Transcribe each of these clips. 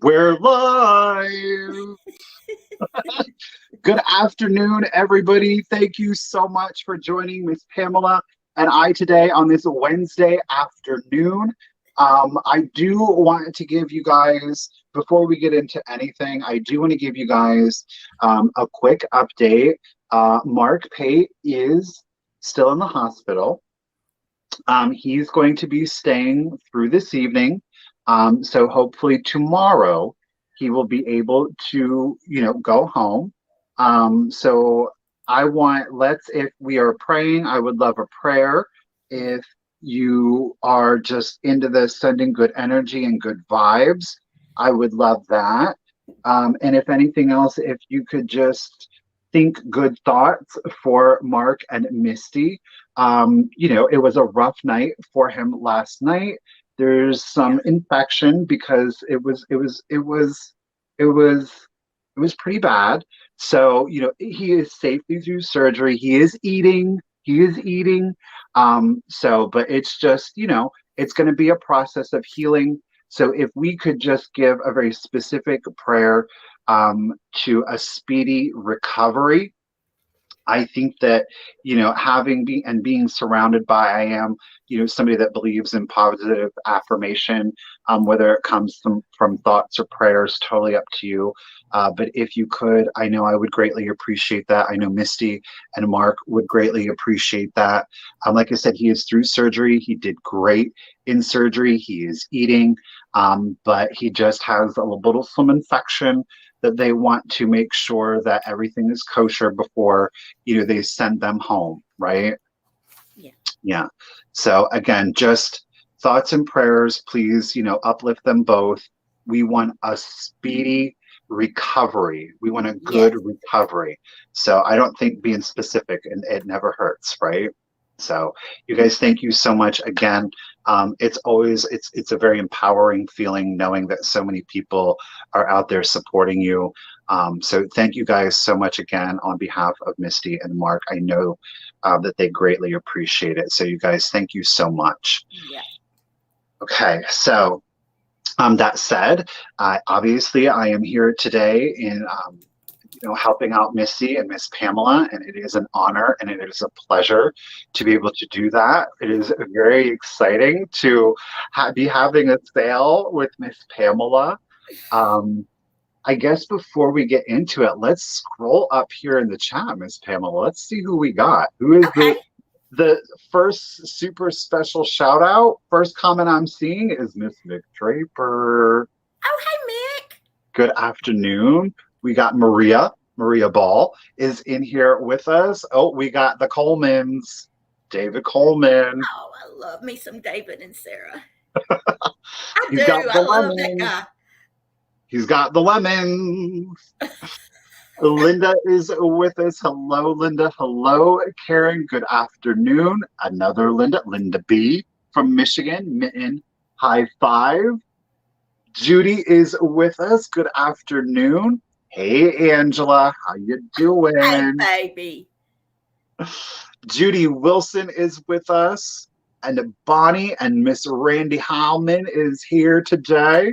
We're live. Good afternoon, everybody. Thank you so much for joining Miss Pamela and I today on this Wednesday afternoon. I do want to give you guys, before we get into anything, I do want to give you guys a quick update. Mark Pate is still in the hospital. He's going to be staying through this evening. So hopefully tomorrow he will be able to, go home. So if we are praying, I would love a prayer. If you are just into this, sending good energy and good vibes, I would love that. And if anything else, if you could just think good thoughts for Mark and Misty. It was a rough night for him last night. There's some infection because it was pretty bad. So, he is safely through surgery. He is eating. But it's just, it's going to be a process of healing. So if we could just give a very specific prayer to a speedy recovery. I think that, being surrounded by, I am, somebody that believes in positive affirmation, whether it comes from thoughts or prayers, totally up to you. But if you could, I know I would greatly appreciate that. I know Misty and Mark would greatly appreciate that. Like I said, he is through surgery. He did great in surgery. He is eating, but he just has some infection that they want to make sure that everything is kosher before, they send them home, right? Yeah. So again, just thoughts and prayers, please, uplift them both. We want a speedy recovery. We want a good recovery. So I don't think being specific, and it never hurts, right? So you guys, thank you so much again. It's a very empowering feeling knowing that so many people are out there supporting you. So thank you guys so much again on behalf of Misty and Mark. I know that they greatly appreciate it. So you guys, thank you so much. Yeah. Okay, so that said, obviously I am here today in helping out Missy and Miss Pamela, and it is an honor and it is a pleasure to be able to do that. It is very exciting to be having a sale with Miss Pamela. I guess before we get into it, let's scroll up here in the chat, Miss Pamela. Let's see who we got. Who is the first super special shout out? First comment I'm seeing is Miss Mick Draper. Oh, hey, Mick. Good afternoon. We got Maria Ball is in here with us. Oh, we got the Colemans, David Coleman. Oh, I love me some David and Sarah. I love that guy. He's got the lemons. Linda is with us. Hello, Linda. Hello, Karen. Good afternoon. Another Linda B from Michigan. Mitten, high five. Judy is with us. Good afternoon. Hey, Angela. How you doing? Hey, baby. Judy Wilson is with us. And Bonnie and Miss Randy Howman is here today.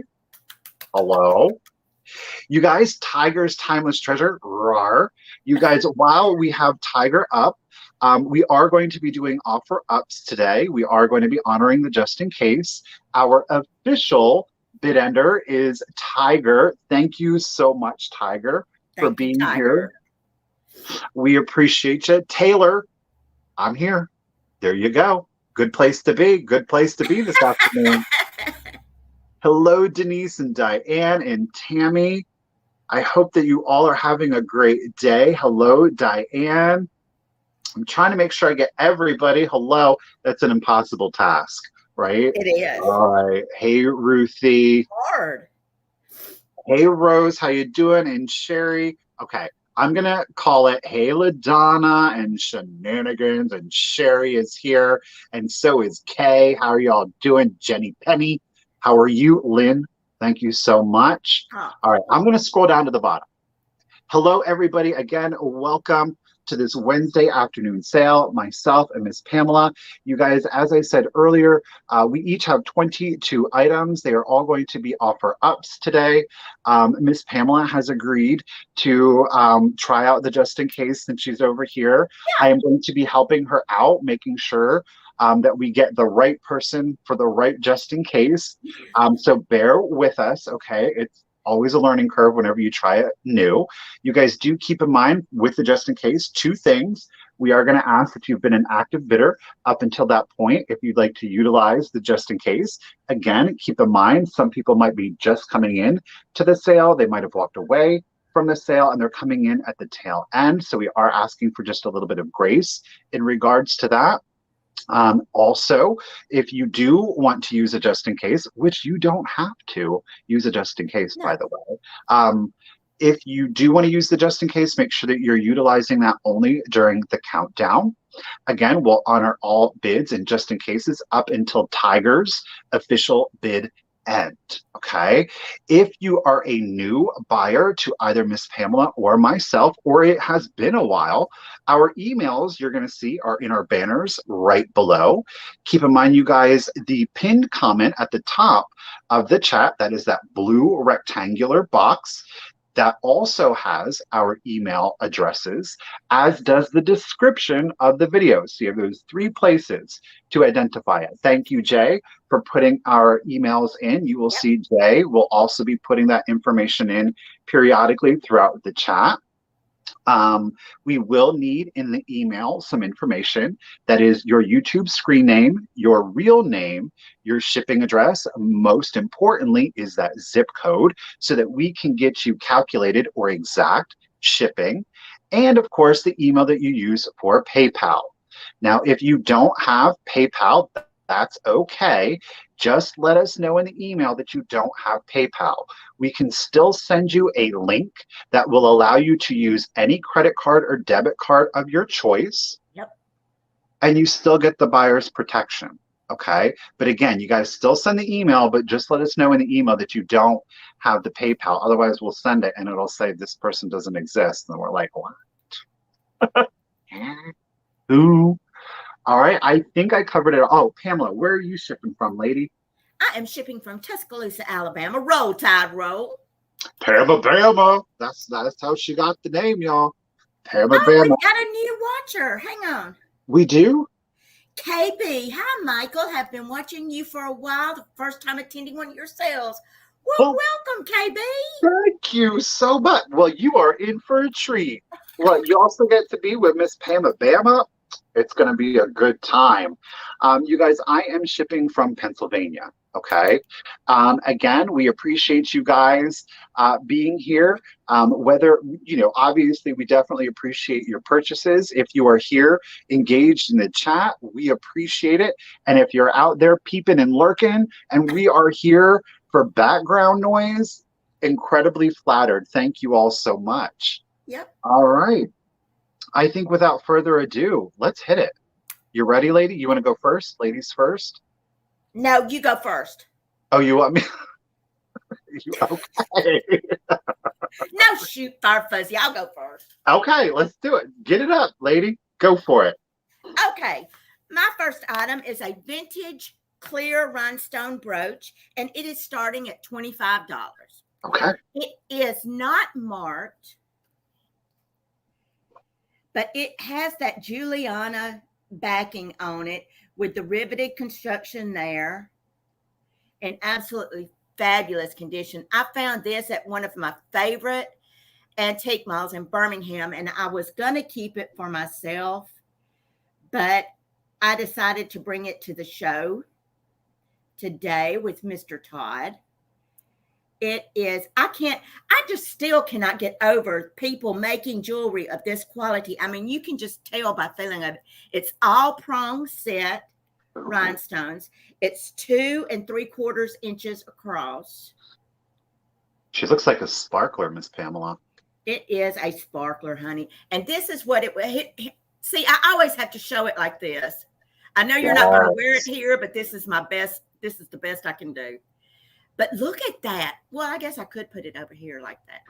Hello. You guys, Tiger's Timeless Treasure. Rawr. You guys, while we have Tiger up, we are going to be doing offer ups today. We are going to be honoring the just in case. Our official bid ender is Tiger. Thank you so much, Tiger, for being here. We appreciate you. Taylor, I'm here. There you go. Good place to be. Good place to be this afternoon. Hello, Denise and Diane and Tammy. I hope that you all are having a great day. Hello, Diane. I'm trying to make sure I get everybody. Hello. That's an impossible task. Right? It is. All right. Hey, Ruthie. Hard. Hey, Rose. How you doing? And Sherry. Okay. I'm going to call it Hey, LaDonna and Shenanigans. And Sherry is here. And so is Kay. How are y'all doing? Jenny Penny. How are you? Lynn. Thank you so much. All right. I'm going to scroll down to the bottom. Hello, everybody. Again, welcome. to this Wednesday afternoon sale, myself and Miss Pamela. You guys, as I said earlier, we each have 22 items. They are all going to be offer ups today. Miss Pamela has agreed to try out the just in case since she's over here. I am going to be helping her out, making sure that we get the right person for the right just in case. So bear with us, okay? It's always a learning curve whenever you try it new. You guys do keep in mind with the just in case, two things. We are going to ask if you've been an active bidder up until that point, if you'd like to utilize the just in case. Again, keep in mind, some people might be just coming in to the sale. They might have walked away from the sale and they're coming in at the tail end. So we are asking for just a little bit of grace in regards to that. Also, if you do want to use a just in case, which you don't have to use a just in case, by the way, if you do want to use the just in case, make sure that you're utilizing that only during the countdown. Again, we'll honor all bids and just in cases up until Tiger's official bid end. Okay. If you are a new buyer to either Miss Pamela or myself, or it has been a while, our emails you're going to see are in our banners right below. Keep in mind, you guys, the pinned comment at the top of the chat, that is that blue rectangular box. That also has our email addresses, as does the description of the video. So you have those three places to identify it. Thank you, Jay, for putting our emails in. You will see Jay will also be putting that information in periodically throughout the chat. We will need in the email some information that is your YouTube screen name, your real name, your shipping address. Most importantly is that zip code so that we can get you calculated or exact shipping. And of course, the email that you use for PayPal. Now, if you don't have PayPal, that's okay. Just let us know in the email that you don't have PayPal. We can still send you a link that will allow you to use any credit card or debit card of your choice. Yep. And you still get the buyer's protection. Okay. But again, you guys still send the email, but just let us know in the email that you don't have the PayPal. Otherwise, we'll send it and it'll say this person doesn't exist. And we're like, what? Who? All right, I think I covered it. Oh, Pamela, where are you shipping from, lady? I am shipping from Tuscaloosa, Alabama. Roll Tide Roll. Pamela. That's how she got the name, y'all. Pamela. We got a new watcher. Hang on. We do? KB. Hi, Michael. Have been watching you for a while. The first time attending one of your sales. Well, welcome, KB. Thank you so much. Well, you are in for a treat. Well, you also get to be with Miss Pamela Bama. It's going to be a good time. You guys, I am shipping from Pennsylvania, okay? Again, we appreciate you guys being here. Whether, obviously, we definitely appreciate your purchases. If you are here engaged in the chat, we appreciate it. And if you're out there peeping and lurking, and we are here for background noise, incredibly flattered. Thank you all so much. Yep. All right. I think without further ado, let's hit it. You ready, lady? You want to go first? Ladies first? No, you go first. Oh, you want me? Okay. No, shoot, Fire Fuzzy. I'll go first. Okay, let's do it. Get it up, lady. Go for it. Okay. My first item is a vintage clear rhinestone brooch, and it is starting at $25. Okay. It is not marked, but it has that Juliana backing on it with the riveted construction there in absolutely fabulous condition. I found this at one of my favorite antique malls in Birmingham, and I was going to keep it for myself, but I decided to bring it to the show today with Mr. Todd. It is, I just still cannot get over people making jewelry of this quality. I mean, you can just tell by feeling of it. It's all prong set rhinestones. It's 2 3/4 inches across. She looks like a sparkler, Miss Pamela. It is a sparkler, honey. And this is what it would. See, I always have to show it like this. I know you're not going to wear it here, but this is my best. This is the best I can do. But look at that. Well, I guess I could put it over here like that.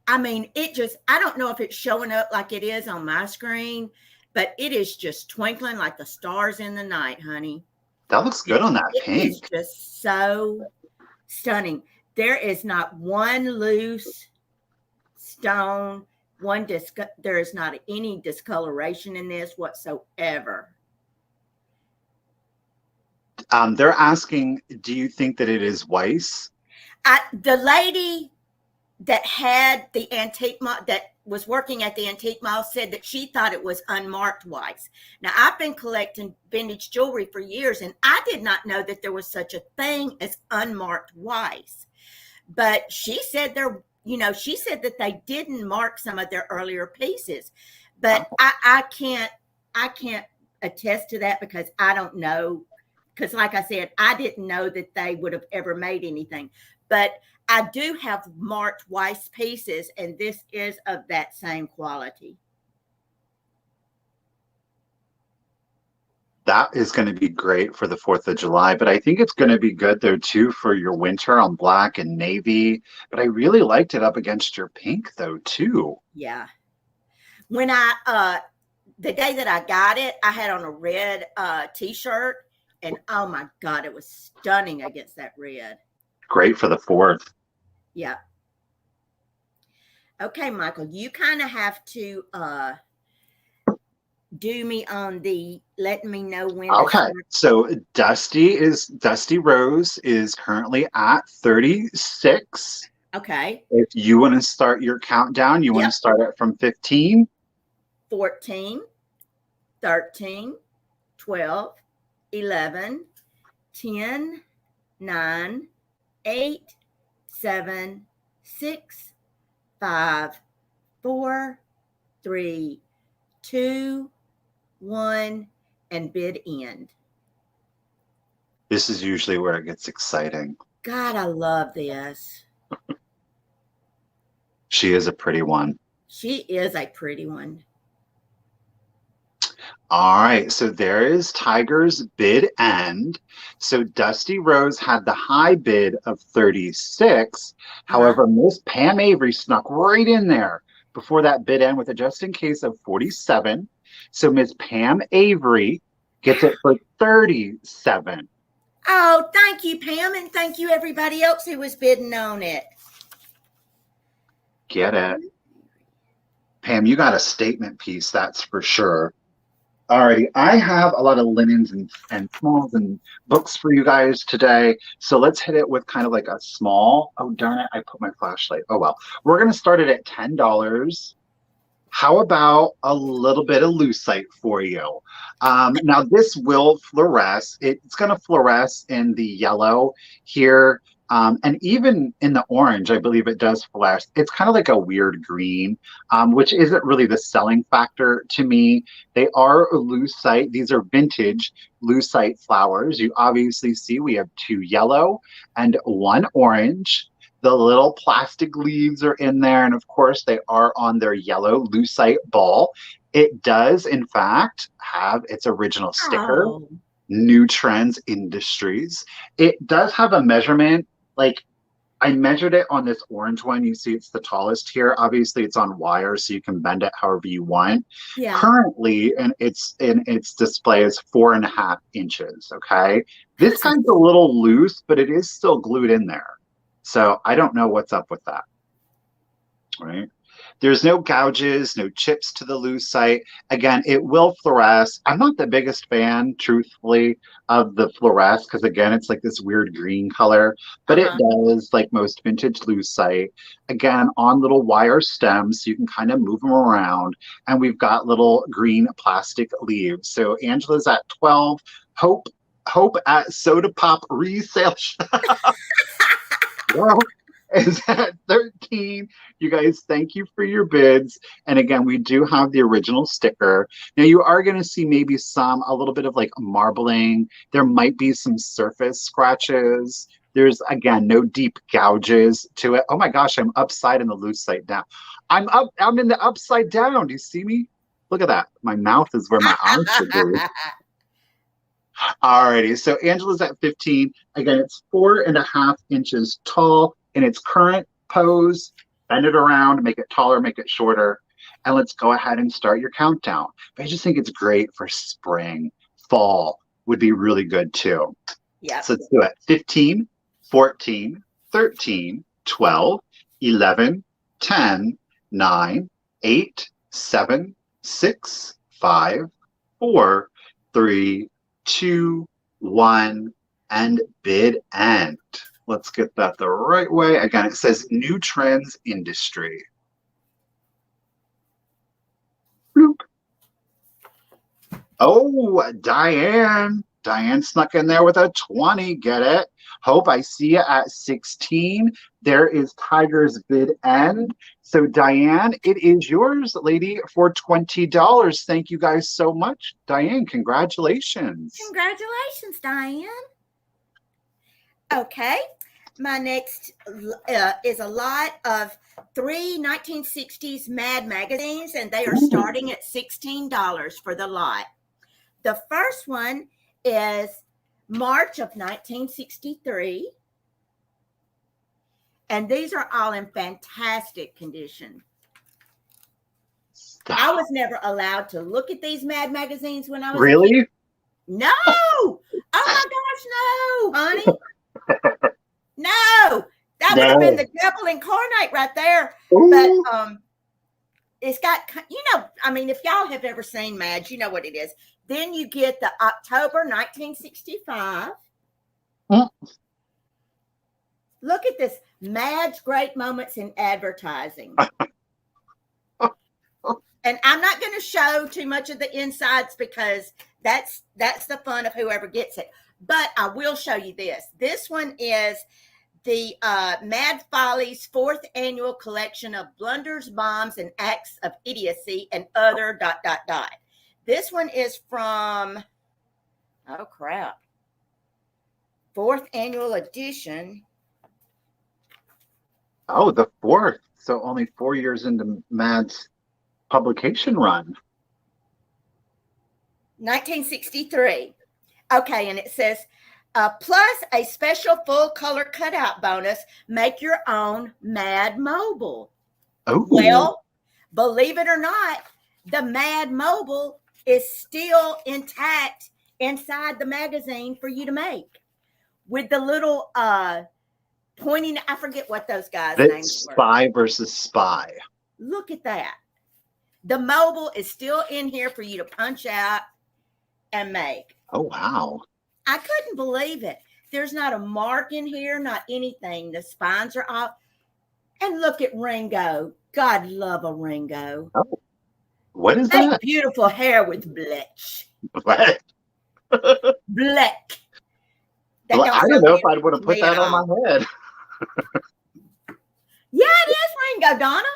I mean, I don't know if it's showing up like it is on my screen, but it is just twinkling like the stars in the night, honey. That looks good on that It is pink. just so stunning. There is not one loose stone, there is not any discoloration in this whatsoever. They're asking, do you think that it is Weiss? The lady that had the antique mall, that was working at the antique mall, said that she thought it was unmarked Weiss. Now, I've been collecting vintage jewelry for years, and I did not know that there was such a thing as unmarked Weiss. But she said she said that they didn't mark some of their earlier pieces. But I can't attest to that because I don't know. Because like I said, I didn't know that they would have ever made anything. But I do have marked Weiss pieces, and this is of that same quality. That is going to be great for the 4th of July, but I think it's going to be good there too for your winter on black and navy. But I really liked it up against your pink though too. Yeah. When the day that I got it, I had on a red t-shirt, and oh my God, it was stunning against that red. Great for the 4th. Yeah. Okay, Michael, you kind of have to do me on the letting me know when. Okay, so Dusty Rose is currently at 36. Okay. If you want to start your countdown, you want to start it from 15, 14, 13, 12, 11, 10, 9, 8, 7, 6, 5, 4, 3, 2, 1, and bid end. This is usually where it gets exciting. God, I love this. She is a pretty one. She is a pretty one. All right, so there is Tiger's bid end. So Dusty Rose had the high bid of 36. However, Miss Pam Avery snuck right in there before that bid end with a just in case of 47. So Miss Pam Avery gets it for 37. Oh, thank you, Pam, and thank you everybody else who was bidding on it. Get it. Pam, you got a statement piece, that's for sure. Alrighty, I have a lot of linens and smalls and books for you guys today. So let's hit it with kind of like a small. Oh, darn it, I put my flashlight. Oh, well. We're going to start it at $10. How about a little bit of lucite for you? Now, this will fluoresce. It's going to fluoresce in the yellow here. And even in the orange, I believe it does fluoresce. It's kind of like a weird green, which isn't really the selling factor to me. They are lucite. These are vintage lucite flowers. You obviously see we have 2 yellow and 1 orange. The little plastic leaves are in there, and of course they are on their yellow lucite ball. It does, in fact, have its original sticker, New Trends Industries. It does have a measurement. Like, I measured it on this orange one. You see it's the tallest here. Obviously, it's on wire, so you can bend it however you want. Yeah. Currently, and it's in its display is 4.5 inches, okay? This guy's a little loose, but it is still glued in there. So I don't know what's up with that, right? There's no gouges, no chips to the lucite. Again, it will fluoresce. I'm not the biggest fan, truthfully, of the fluoresce because, again, it's like this weird green color. But it does, like most vintage lucite. Again, on little wire stems, so you can kind of move them around. And we've got little green plastic leaves. So Angela's at 12. Hope at Soda Pop Resale Well, is at 13. You guys, thank you for your bids. And again, we do have the original sticker. Now you are going to see maybe a little bit of like marbling. There might be some surface scratches. There's, again, no deep gouges to it. Oh my gosh, I'm upside in the lucite down. I'm in the upside down. Do you see me? Look at that. My mouth is where my eyes should be. Alrighty, so Angela's at 15. Again, it's 4.5 inches tall in its current pose. bend it around, make it taller, make it shorter, and let's go ahead and start your countdown. But I just think it's great for spring, fall would be really good too. Yeah. So let's do it. 15, 14, 13, 12, 11, 10, 9, 8, 7, 6, 5, 4, 3, 2, 1, and bid end. Let's get that the right way. Again, it says new trends industry. Bloop. Oh, Diane. Diane snuck in there with a 20. Get it? Hope, I see you at 16. There is Tiger's bid end. So, Diane, it is yours, lady, for $20. Thank you guys so much. Diane, congratulations. Congratulations, Diane. Okay. My next is a lot of 3 1960s Mad magazines, and they are starting at $16 for the lot. The first one is March of 1963. And these are all in fantastic condition. I was never allowed to look at these Mad magazines when I was really? a kid. No! Oh my gosh, no, honey. No! That would have been the devil incarnate right there. Ooh. But it's got, I mean, if y'all have ever seen Mads, you know what it is. Then you get the October 1965. Look at this. Mad's great moments in advertising. And I'm not going to show too much of the insides because that's the fun of whoever gets it. But I will show you this. This one is the Mad Follies 4th annual collection of blunders, bombs, and acts of idiocy and other ... This one is from, oh crap, 4th annual edition. Oh, the 4th. So only 4 years into Mad's publication run. 1963. Okay, and it says, plus a special full color cutout bonus, make your own Mad Mobile. Oh. Well, believe it or not, the Mad Mobile is still intact inside the magazine for you to make. With the little pointing, I forget what those guys' names were. Spy versus Spy. Look at that. The mobile is still in here for you to punch out and make. Oh, wow. I couldn't believe it. There's not a mark in here, not anything. The spines are off. And look at Ringo. God love a Ringo. Oh, what is that? Beautiful hair with bleach. Black. Black. I don't know if I would have put that on my head. Yeah, it is Ringo, Donna.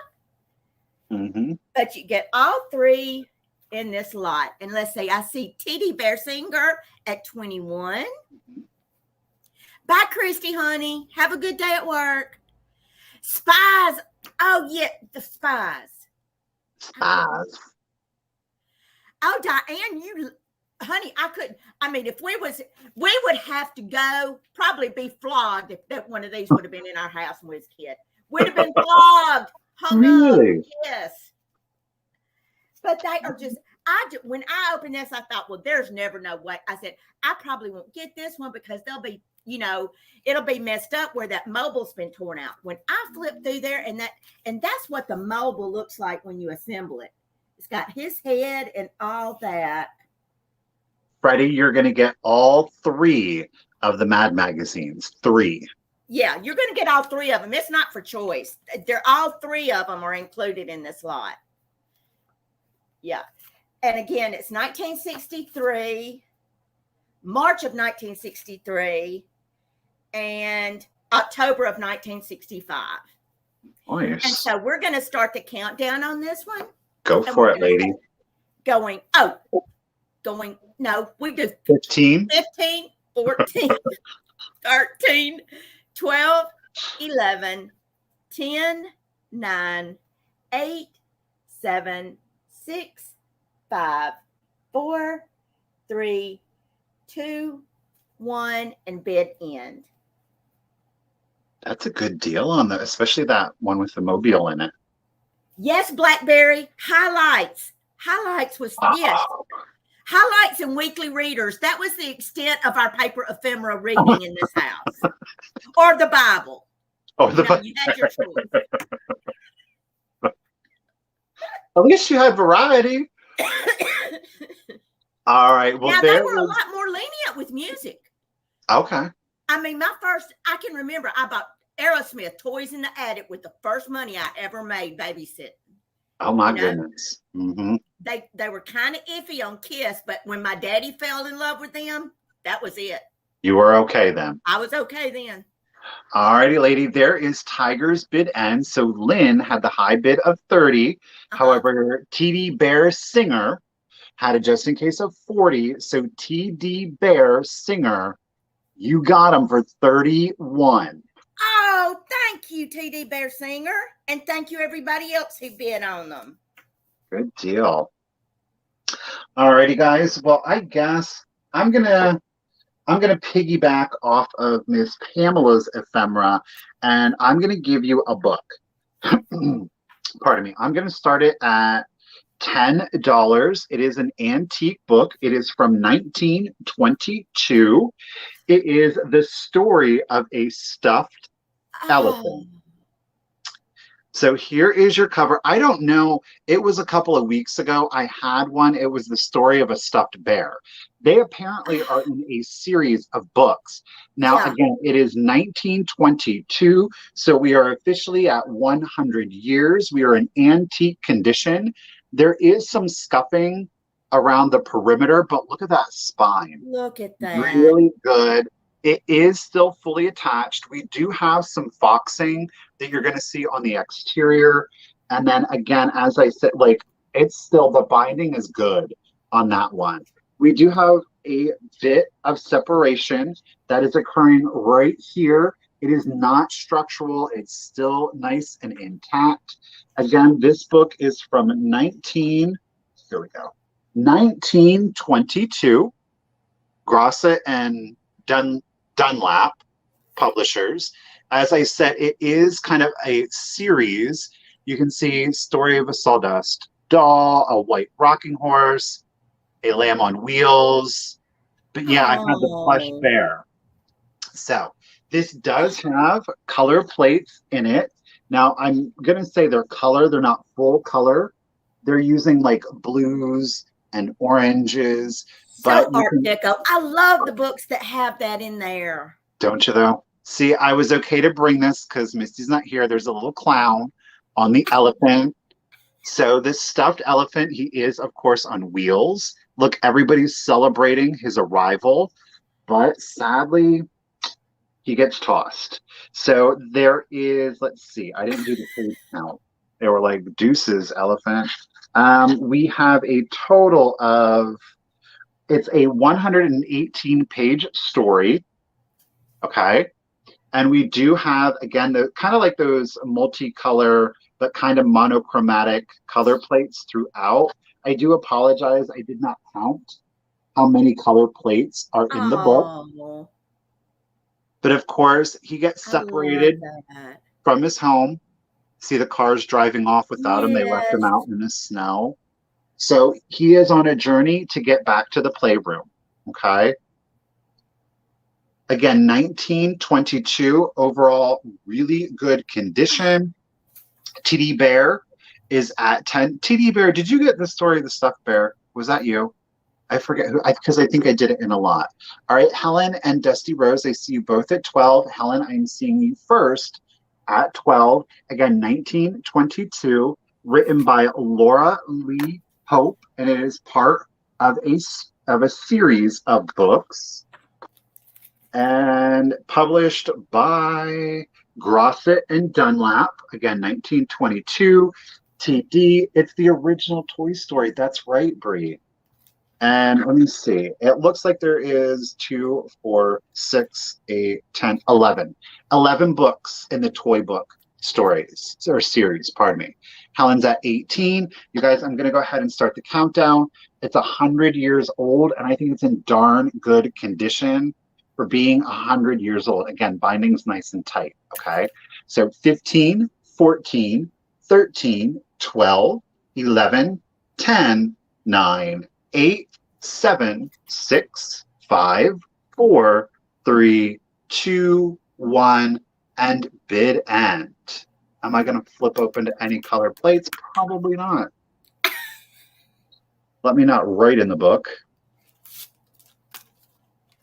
Mm-hmm. But you get all 3 in this lot. And let's say I see Teddy Bear Singer at 21. Bye, Christy, honey. Have a good day at work. Spies. Oh, yeah, the Spies. Spies. Oh, Diane, honey, I couldn't. I mean, if we would have to go, probably be flogged if that one of these would have been in our house when we was a kid. We'd have been flogged. Hung really? Up. Yes. But they are just, when I opened this, I thought, well, there's never no way. I said, I probably won't get this one because they'll be, it'll be messed up where that mobile's been torn out. When I flip through there and that's what the mobile looks like when you assemble it. It's got his head and all that. Freddie, you're going to get all 3 of the Mad magazines. 3. Yeah, you're going to get all 3 of them. It's not for choice. They're all 3 of them are included in this lot. Yeah. And again, it's 1963, March of 1963, and October of 1965. Oh, yes. And so we're going to start the countdown on this one. Go for it, lady. No, we do 15, 14, 13, 12, 11, 10, 9, 8, 7, 6, 5, 4, 3, 2, 1, and bid end. That's a good deal on the, especially that one with the mobile in it. Yes, Blackberry. Highlights. Highlights was, yes. Oh. Highlights and weekly readers. That was the extent of our paper ephemera reading in this house. Or the Bible. Oh, You had your choice. At least you had variety. All right. Well, now, they there were a was. lot more lenient with music. Okay. I mean, I can remember I bought Aerosmith, Toys in the Attic with the first money I ever made babysitting. Oh, my goodness. Mm-hmm. They were kind of iffy on Kiss, but when my daddy fell in love with them, that was it. You were okay then. I was okay then. All righty, lady. There is Tiger's bid end. So Lynn had the high bid of 30. However, TD Bear Singer had a just in case of 40. So TD Bear Singer, you got him for 31. Oh, thank you, TD Bear Singer. And thank you, everybody else who bid on them. Good deal. All righty, guys. Well, I guess I'm gonna piggyback off of Miss Pamela's ephemera, and I'm gonna give you a book. Pardon me. I'm gonna start it at $10. It is an antique book. It is from 1922. It is the story of a stuffed elephant. So here is your cover. I don't know. It was a couple of weeks ago. I had one. It was the story of a stuffed bear. They apparently are in a series of books. Now, again, it is 1922. So we are officially at 100 years. We are in antique condition. There is some scuffing around the perimeter, but look at that spine. Look at that. Really good. It is still fully attached. We do have some foxing that you're going to see on the exterior. And then again, as I said, like, it's still, the binding is good on that one. We do have a bit of separation that is occurring right here. It is not structural. It's still nice and intact. Again, this book is from 1922. Grosset and Dunlap publishers. As I said, it is kind of a series. You can see story of a sawdust doll, a white rocking horse, a lamb on wheels. But yeah, I have the plush bear. So this does have color plates in it. Now I'm going to say they're color. They're not full color. They're using like blues and oranges. So Art Deco. I love the books that have that in there. Don't you though? See, I was okay to bring this because Misty's not here. There's a little clown on the elephant. So this stuffed elephant, he is, of course, on wheels. Look, everybody's celebrating his arrival, but sadly, he gets tossed. So there is, let's see, I didn't do the page count. They were like deuces, elephant. We have a total of, it's a 118-page story. Okay. And we do have, again, the kind of like those multicolor, but kind of monochromatic color plates throughout. I do apologize. I did not count how many color plates are in the book. But of course, he gets separated from his home. See the cars driving off without him. They left him out in the snow. So he is on a journey to get back to the playroom. Okay. Again, 1922, overall, really good condition. TD Bear is at 10. TD Bear, did you get the story of the stuffed bear? Was that you? I forget who, because I think I did it in a lot. All right, Helen and Dusty Rose, I see you both at 12. Helen, I'm seeing you first at 12. Again, 1922, written by Laura Lee Pope, and it is part of a series of books. And published by Grosset and Dunlap, again, 1922, TD. It's the original Toy Story. That's right, Bree. And let me see. It looks like there is 2, 4, 6, 8, 10, 11. 11 books in the toy book stories, or series, pardon me. Helen's at 18. You guys, I'm going to go ahead and start the countdown. It's 100 years old, and I think it's in darn good condition. for being 100 years old. Again, binding's nice and tight, okay? So 15, 14, 13, 12, 11, 10, 9, 8, 7, 6, 5, 4, 3, 2, 1, and bid end. Am I going to flip open to any color plates? Probably not. Let me not write in the book.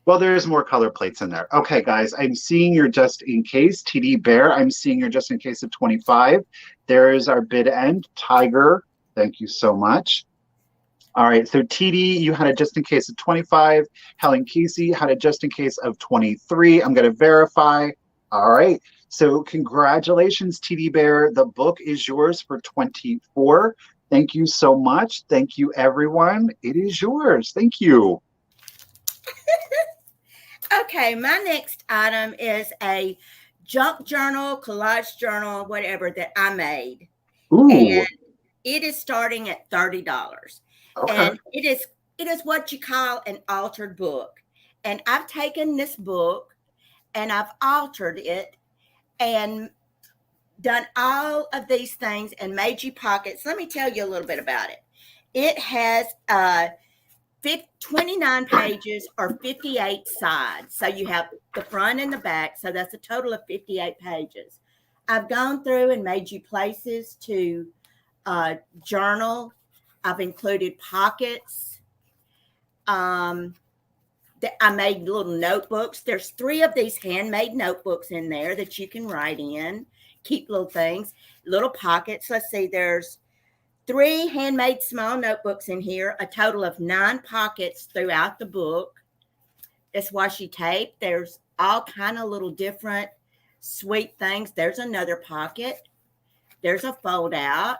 Well, there's more color plates in there. Okay, guys, I'm seeing your just in case. TD Bear, I'm seeing your just in case of 25. There's our bid end. Tiger, thank you so much. All right, so TD, you had a just in case of 25. Helen Casey had a just in case of 23. I'm going to verify. All right, so congratulations, TD Bear. The book is yours for 24. Thank you so much. Thank you, everyone. It is yours. Thank you. Okay, my next item is a junk journal, collage journal, whatever that I made. Ooh. And it is starting at $30. Okay. And it is what you call an altered book. And I've taken this book and I've altered it and done all of these things and made you pockets. Let me tell you a little bit about it. It has 29 pages or 58 sides. So you have the front and the back. So that's a total of 58 pages. I've gone through and made you places to journal. I've included pockets. I made little notebooks. There's 3 of these handmade notebooks in there that you can write in, keep little things, little pockets. Let's see, there's 3 handmade small notebooks in here, a total of 9 pockets throughout the book. It's washi tape. There's all kind of little different sweet things. There's another pocket. There's a fold out.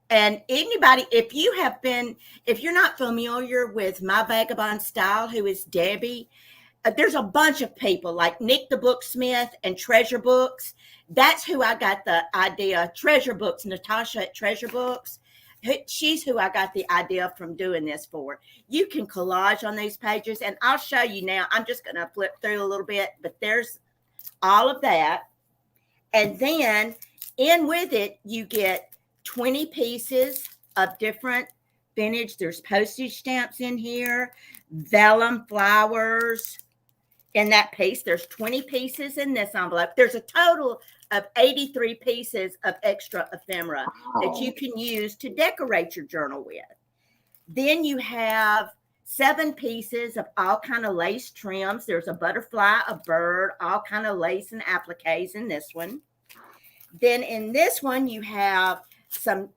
And anybody, if you're not familiar with My Vagabond Style, who is Debbie, there's a bunch of people like Nick the Booksmith and Treasure Books. That's who I got the idea. Treasure Books, Natasha at Treasure Books. She's who I got the idea from doing this for. You can collage on these pages, and I'll show you now. I'm just going to flip through a little bit, but there's all of that. And then in with it, you get 20 pieces of different vintage. There's postage stamps in here, vellum flowers. In that piece, there's 20 pieces in this envelope. There's a total of 83 pieces of extra ephemera that you can use to decorate your journal with. Then you have 7 pieces of all kind of lace trims. There's a butterfly, a bird, all kind of lace and appliques in this one. Then in this one, you have some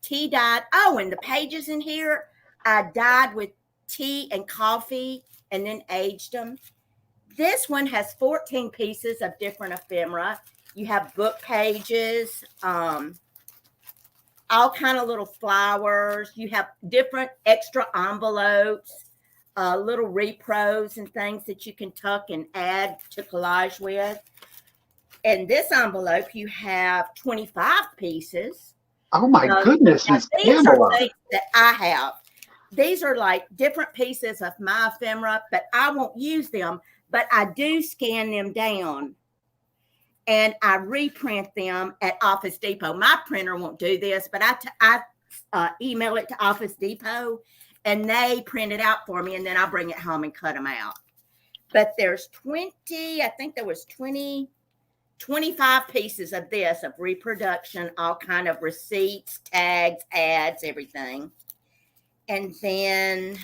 tea dyed. Oh, and the pages in here, I dyed with tea and coffee and then aged them. This one has 14 pieces of different ephemera. You have book pages, all kind of little flowers. You have different extra envelopes, little repros and things that you can tuck and add to collage with. In this envelope, you have 25 pieces. Oh my goodness, Miss These Pamela. are things that I have. These are like different pieces of my ephemera, but I won't use them. But I do scan them down and I reprint them at Office Depot. My printer won't do this, but I email it to Office Depot and they print it out for me, and then I'll bring it home and cut them out. But there's 25 pieces of this, of reproduction, all kind of receipts, tags, ads, everything. And then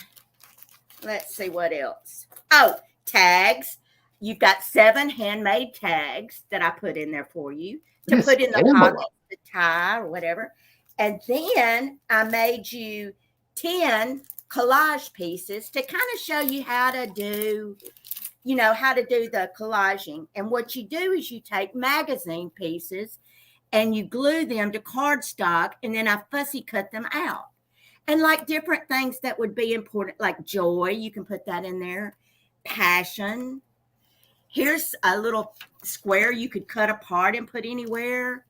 let's see what else. Oh, tags. You've got 7 handmade tags that I put in there for you to put in the pocket, the tie, or whatever. And then I made you 10 collage pieces to kind of show you how to do the collaging. And what you do is you take magazine pieces and you glue them to cardstock, and then I fussy cut them out. And like different things that would be important, like joy, you can put that in there. Passion. Here's a little square you could cut apart and put anywhere.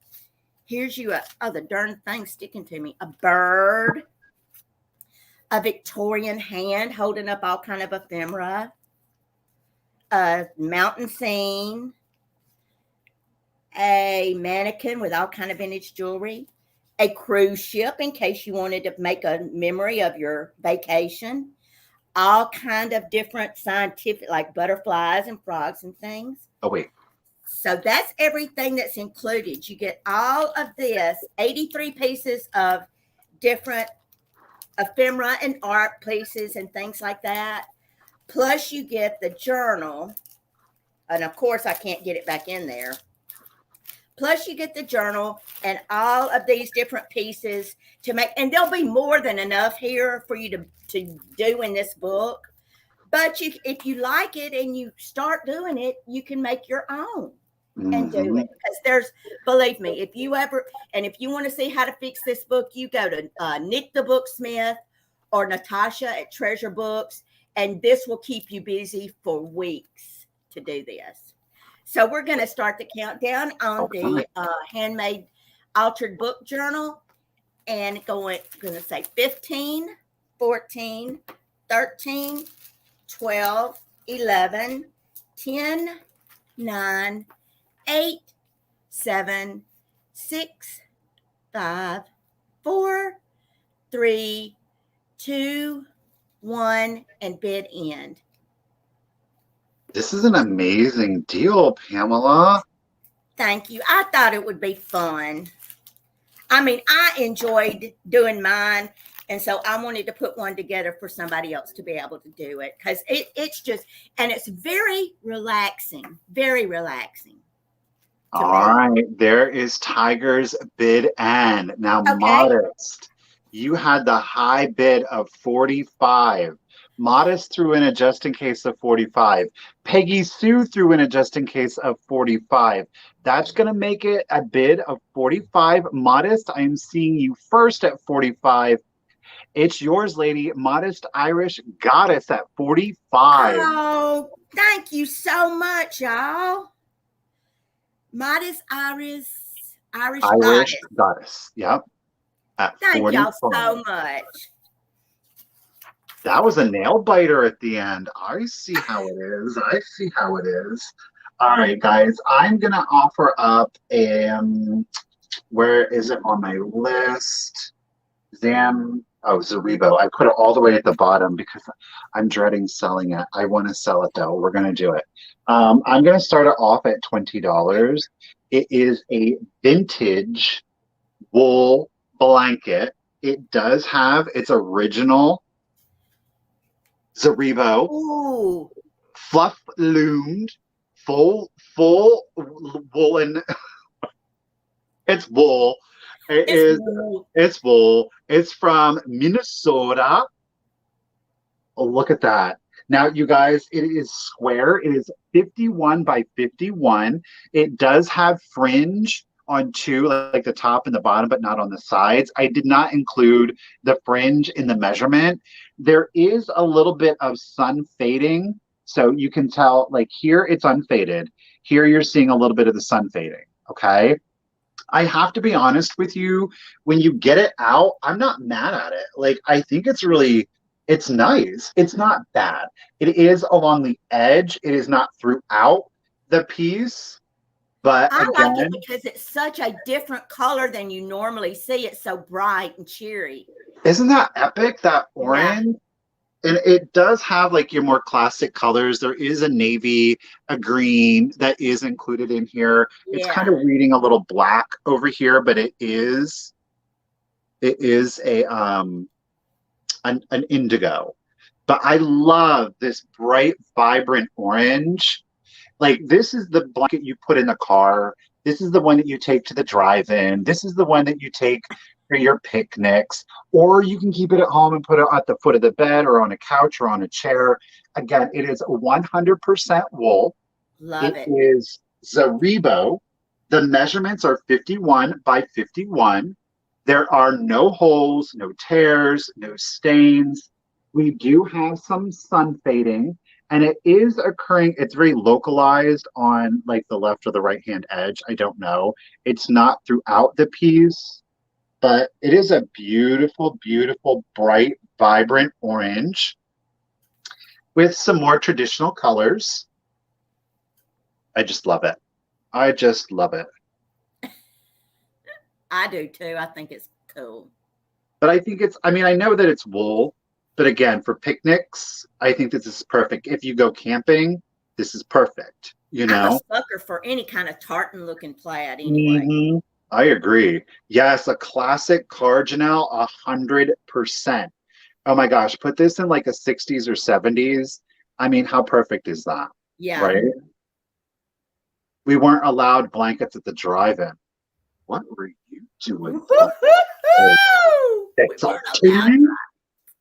Here's you the darn thing sticking to me. A bird. A Victorian hand holding up all kind of ephemera. a mountain scene, a mannequin with all kind of vintage jewelry, a cruise ship in case you wanted to make a memory of your vacation, all kind of different scientific, like butterflies and frogs and things. Oh, wait. So that's everything that's included. You get all of this, 83 pieces of different ephemera and art pieces and things like that. Plus you get the journal. And of course I can't get it back in there. Plus you get the journal and all of these different pieces to make, and there'll be more than enough here for you to do in this book. But if you like it and you start doing it, you can make your own and do it. Because believe me, if you want to see how to fix this book, you go to Nick the Booksmith or Natasha at Treasure Books, and this will keep you busy for weeks to do this. So we're going to start the countdown on the handmade altered book journal, and going to say 15, 14, 13, 12, 11, 10, 9, 8, 7, 6, 5, 4, 3, 2, 1, and bid end. This is an amazing deal, Pamela. Thank you. I thought it would be fun. I mean, I enjoyed doing mine, and so I wanted to put one together for somebody else to be able to do it, because it's just, and it's very relaxing, very relaxing. All right, there is Tiger's bid end. Now, Modest, you had the high bid of 45. Modest threw in a just in case of 45. Peggy Sue threw in a just in case of 45. That's going to make it a bid of 45. Modest, I'm seeing you first at 45. It's yours, lady. Modest Irish Goddess at 45. Oh, thank you so much, y'all. Modest Irish Goddess. Yep. At thank 45. y'all so much. That was a nail biter at the end. I see how it is. I see how it is. All right, guys. I'm going to offer up where is it on my list? Zaribo. I put it all the way at the bottom because I'm dreading selling it. I want to sell it, though. We're going to do it. I'm going to start it off at $20. It is a vintage wool blanket. It does have its original Zaribo. Ooh. Fluff loomed, full woolen. It's wool. It's wool. It's from Minnesota. Oh, look at that. Now, you guys, it is square. It is 51 by 51. It does have fringe on two, like the top and the bottom, but not on the sides. I did not include the fringe in the measurement. There is a little bit of sun fading. So you can tell, like here, it's unfaded. Here, you're seeing a little bit of the sun fading. Okay. I have to be honest with you. When you get it out, I'm not mad at it. Like, I think it's nice. It's not bad. It is along the edge. It is not throughout the piece. But I like it because it's such a different color than you normally see. It's so bright and cheery. Isn't that epic? That orange? Yeah. And it does have like your more classic colors. There is a navy, a green that is included in here. Yeah. It's kind of reading a little black over here, but it is an indigo. But I love this bright, vibrant orange. Like, this is the blanket you put in the car. This is the one that you take to the drive-in. This is the one that you take for your picnics. Or you can keep it at home and put it at the foot of the bed or on a couch or on a chair. Again, it is 100% wool. Love it. It is Zaribo. The measurements are 51 by 51. There are no holes, no tears, no stains. We do have some sun fading. And it is occurring, it's very localized on like the left or the right hand edge. I don't know. It's not throughout the piece, but it is a beautiful, beautiful, bright, vibrant orange with some more traditional colors. I just love it. I just love it. I do too. I think it's cool. But I think I mean, I know that it's wool, but again, for picnics, I think this is perfect. If you go camping, this is perfect, you I'm a know? sucker for any kind of tartan looking plaid anyway. Hmm. I agree. Yes, a classic Cardinal, 100%. Oh my gosh, put this in like a 60s or 70s. I mean, how perfect is that? Yeah. Right? We weren't allowed blankets at the drive-in. What were you doing? Oh, We it's a weren't allowed. tea?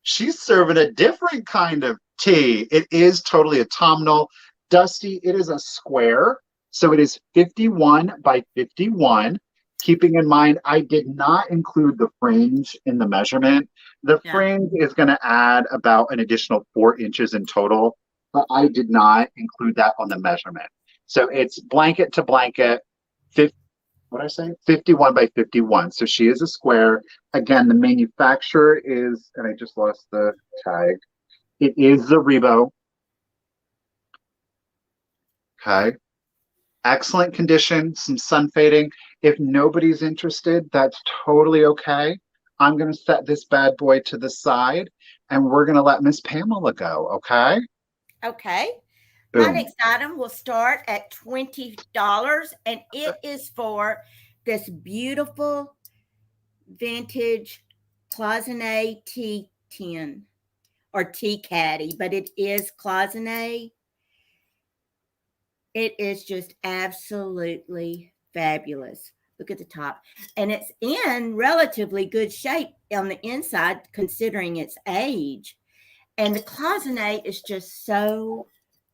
She's serving a different kind of tea. It is totally autumnal. Dusty, it is a square. So it is 51 by 51. Keeping in mind, I did not include the fringe in the measurement. The Yeah. fringe is going to add about an additional 4 inches in total, but I did not include that on the measurement. So it's blanket to blanket, what did I say? 51 by 51. So she is a square. Again, the manufacturer is, and I just lost the tag. It is the Rebo. Okay. Excellent condition, some sun fading. If nobody's interested, that's totally okay. I'm going to set this bad boy to the side and we're going to let Miss Pamela go. Okay. Okay. My Boom. next item will start at $20, and it is for this beautiful vintage cloisonne tea tin or tea caddy, but it is cloisonne. It is just absolutely fabulous. Look at the top. And it's in relatively good shape on the inside, considering its age. And the cloisonne is just so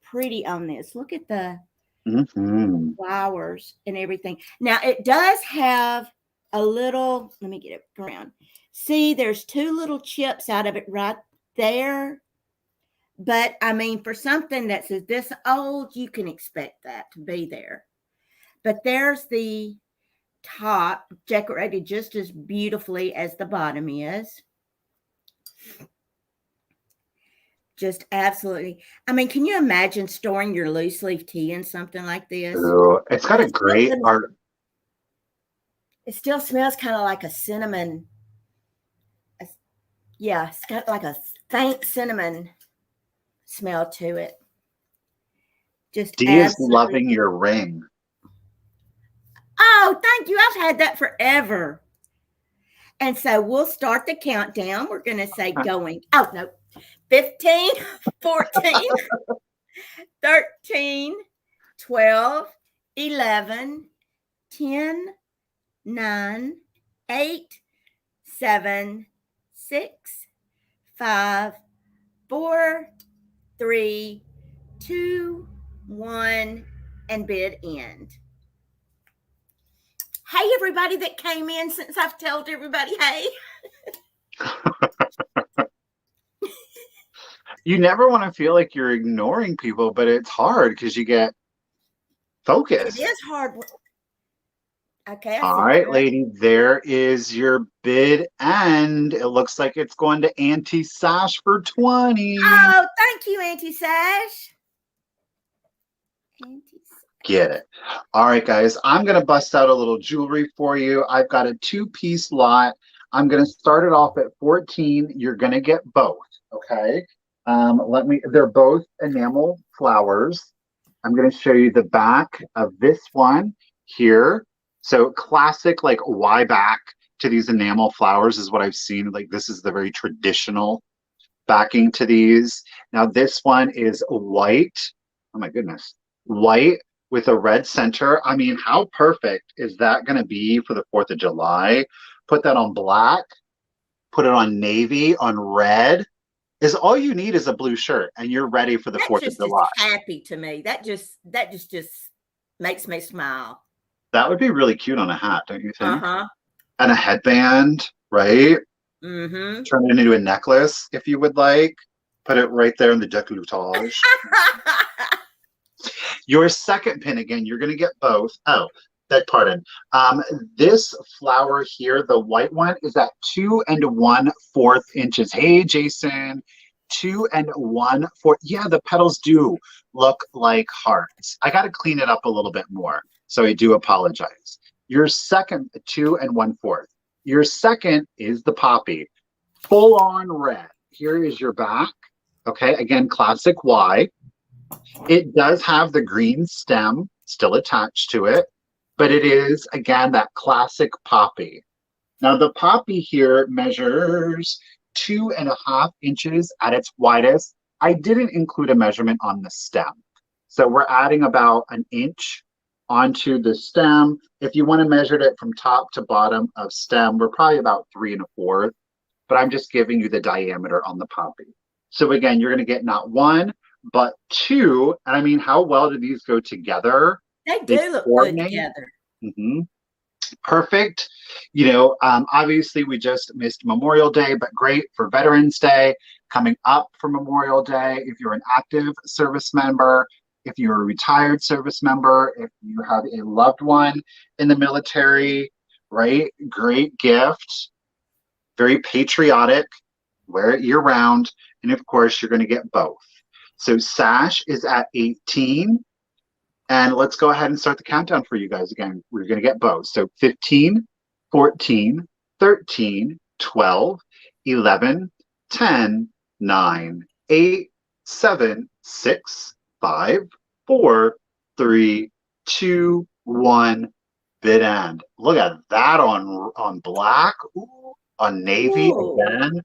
pretty on this. Look at the Mm-hmm. flowers and everything. Now, it does have a little, let me get it around. See, there's two little chips out of it right there. But I mean, for something that's this old, you can expect that to be there. But there's the top decorated just as beautifully as the bottom is. Just absolutely. I mean, can you imagine storing your loose leaf tea in something like this? Ooh, it's got And a great art. it still smells kind of like a cinnamon. Yeah, it's got like a faint cinnamon smell to it. Just Dee is absolutely. loving your ring. Oh, thank you. I've had that forever. And so we'll start the countdown. We're going to say going. Oh, no. 15, 14, 13, 12, 11, 10, 9, 8, 7, 6, 5, 4, 3, 2, 1, and bid end. Hey, everybody that came in since I've told everybody, hey. You never want to feel like you're ignoring people, but it's hard because you get It focused. is hard. Okay, I All see right, that. lady, there is your bid end. It looks like it's going to Auntie Sash for 20. Oh, thank you, Auntie Sash. Auntie Sash. Get it. All right, guys, I'm going to bust out a little jewelry for you. I've got a two-piece lot. I'm going to start it off at 14. You're going to get both, okay? They're both enamel flowers. I'm going to show you the back of this one here. So classic, like why back to these enamel flowers is what I've seen. Like this is the very traditional backing to these. Now this one is white. Oh my goodness. White with a red center. I mean, how perfect is that going to be for the 4th of July? Put that on black, put it on navy, on red. Is all you need is a blue shirt and you're ready for the That 4th of just is July. happy to me. That just makes me smile. That would be really cute on a hat, don't you think? Uh-huh. And a headband, right? Mm-hmm. Turn it into a necklace if you would like. Put it right there in the décolletage. Your second pin again, you're going to get both. Oh, beg pardon. This flower here, the white one, is at 2 1/4 inches. Hey, Jason. 2 1/4. Yeah, the petals do look like hearts. I got to clean it up a little bit more. So I do apologize. Your second, 2 1/4. Your second is the poppy. Full on red. Here is your back. Okay, again, classic Y. It does have the green stem still attached to it, but it is, again, that classic poppy. Now, the poppy here measures 2.5 inches at its widest. I didn't include a measurement on the stem. So we're adding about an inch onto the stem. If you want to measure it from top to bottom of stem, we're probably about 3 1/4, but I'm just giving you the diameter on the poppy. So again, you're going to get not one, but two. And I mean, how well do these go together? They do look good together. Mm-hmm. Perfect. Obviously we just missed Memorial Day, but great for Veterans Day coming up for Memorial Day. If you're an active service member, if you're a retired service member, if you have a loved one in the military, right? Great gift. Very patriotic. Wear it year round. And of course, you're going to get both. So sash is at 18. And let's go ahead and start the countdown for you guys again. We're going to get both. So 15, 14, 13, 12, 11, 10, 9, 8, 7, 6, 5, 4, 3, 2, 1. Bid end. Look at that on black. Ooh, on navy again.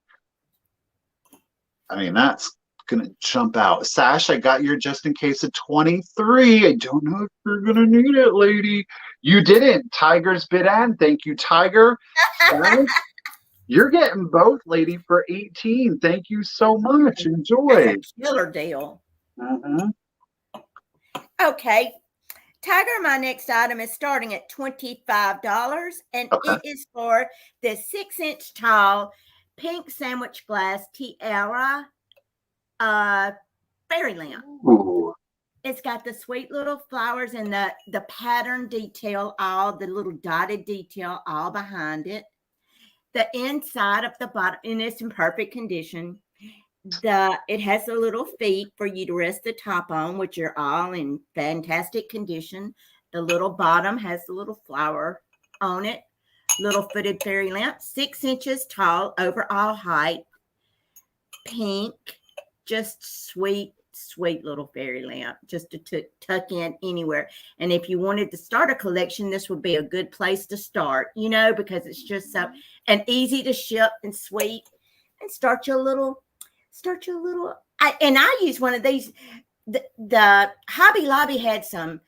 I mean, that's gonna jump out. Sash, I got your just in case of 23. I don't know if you're gonna need it, lady. You didn't. Tiger's bid end. Thank you, Tiger. Sash, you're getting both, lady, for 18. Thank you so much. Enjoy. That's a killer deal. Mm-hmm. Okay. Tiger, my next item is starting at $25, and it is for the 6-inch tall pink sandwich glass tiara fairy lamp. Ooh. It's got the sweet little flowers and the pattern detail, all the little dotted detail all behind it. The inside of the bottom, and it's in perfect condition. It has the little feet for you to rest the top on, which are all in fantastic condition. The little bottom has the little flower on it. Little footed fairy lamp, 6 inches tall, overall height, pink, just sweet little fairy lamp, just to tuck in anywhere. And if you wanted to start a collection, this would be a good place to start, because it's just so and easy to ship and sweet, and start your little. I use one of these. The Hobby Lobby had some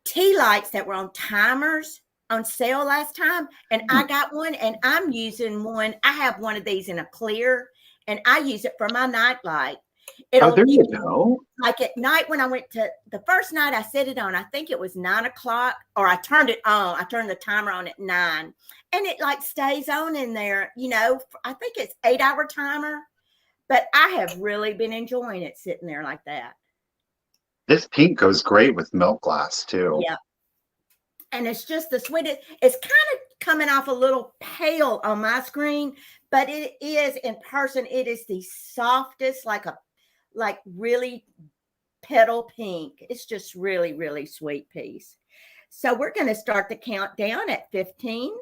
tea lights that were on timers on sale last time, and I got one, and I'm using one. I have one of these in a clear, and I use it for my night light. There you go. Like at night when I went to the first night, I set it on. I think it was 9 o'clock, or I turned it on. I turned the timer on at 9, and it like stays on in there. I think it's 8-hour timer. But I have really been enjoying it sitting there like that. This pink goes great with milk glass too. Yeah. And it's just the sweetest. It's kind of coming off a little pale on my screen, but it is in person. It is the softest, like really petal pink. It's just really, really sweet piece. So we're going to start the countdown at 15,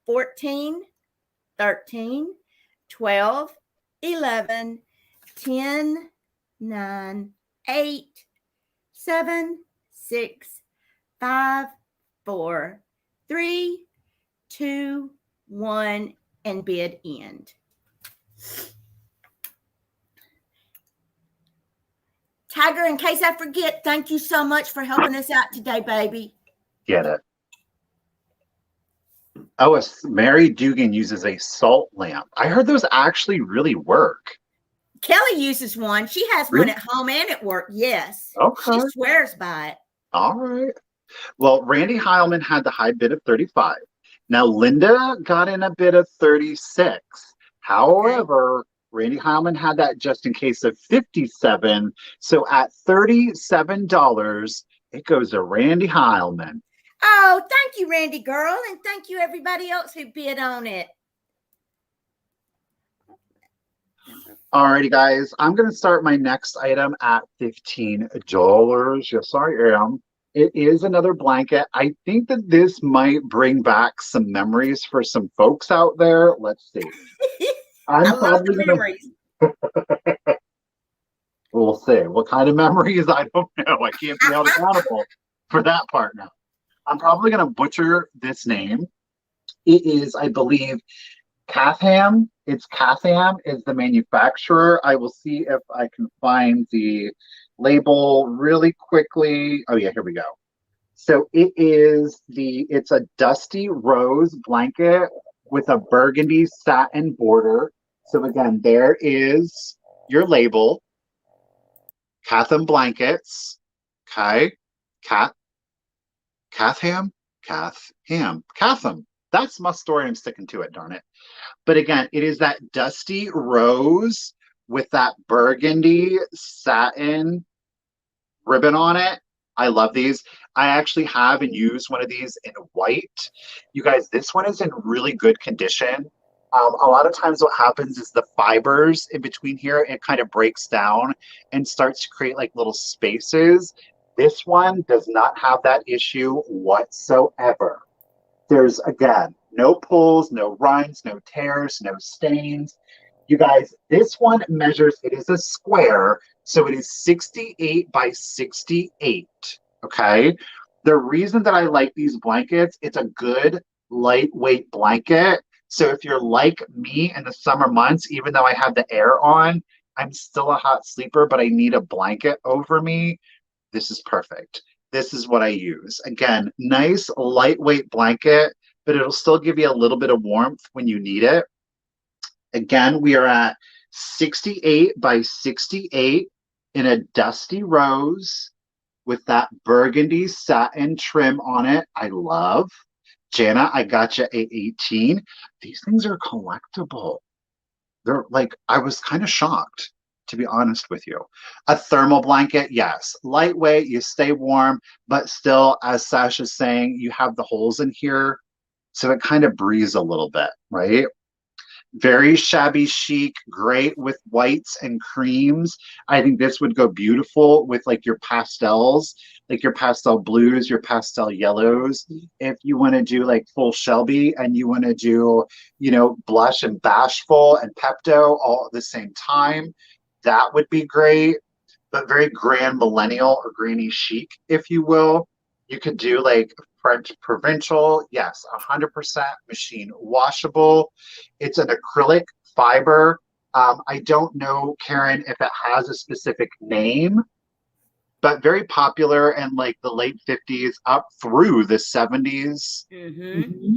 14, 13, 12, 11, 10, 9, 8, 7, 6, 5, 4, 3, 2, 1, and bid end. Tiger, in case I forget, thank you so much for helping us out today, baby. Get it. Oh, Mary Dugan uses a salt lamp. I heard those actually really work. Kelly uses one. She has one at home and at work. Yes. Okay. She swears by it. All right. Well, Randy Heilman had the high bid of 35. Now, Linda got in a bid of 36. However, Randy Heilman had that just in case of 57. So at $37, it goes to Randy Heilman. Oh, thank you, Randy girl. And thank you, everybody else who bid on it. Alrighty, guys. I'm going to start my next item at $15. Yes, I am. It is another blanket. I think that this might bring back some memories for some folks out there. Let's see. I I'm love probably the going to, memories. we'll see. What kind of memories? I don't know. I can't be held accountable for that part now. I'm probably going to butcher this name. It is, I believe, Catham. It's Catham is the manufacturer. I will see if I can find the label really quickly. Oh yeah, here we go. So it's a dusty rose blanket with a burgundy satin border. So again, there is your label, Catham blankets. Okay. Cath Catham? Catham. That's my story. I'm sticking to it, darn it. But again, it is that dusty rose with that burgundy satin ribbon on it. I love these. I actually have and use one of these in white. You guys, this one is in really good condition. A lot of times what happens is the fibers in between here, it kind of breaks down and starts to create like little spaces. This one does not have that issue whatsoever. There's, again, no pulls, no runs, no tears, no stains. You guys, this one measures, it is a square, so it is 68 by 68. Okay. The reason that I like these blankets, it's a good lightweight blanket. So if you're like me in the summer months, even though I have the air on, I'm still a hot sleeper, but I need a blanket over me. This is perfect. This is what I use. Again, nice lightweight blanket, but it'll still give you a little bit of warmth when you need it. Again, we are at 68 by 68 in a dusty rose with that burgundy satin trim on it. I love. Jana, I got you at 18. These things are collectible. They're like, I was kind of shocked, to be honest with you. A thermal blanket, yes. Lightweight, you stay warm, but still, as Sasha's saying, you have the holes in here. So it kind of breathes a little bit, right? Very shabby chic, great with whites and creams. I think this would go beautiful with like your pastels, like your pastel blues, your pastel yellows. If you want to do like full Shelby and you want to do, blush and bashful and Pepto all at the same time, that would be great. But very grand millennial or granny chic, if you will. You could do like French provincial, yes, 100% machine washable. It's an acrylic fiber. I don't know, Karen, if it has a specific name, but very popular in like the late 50s up through the 70s. Mm-hmm.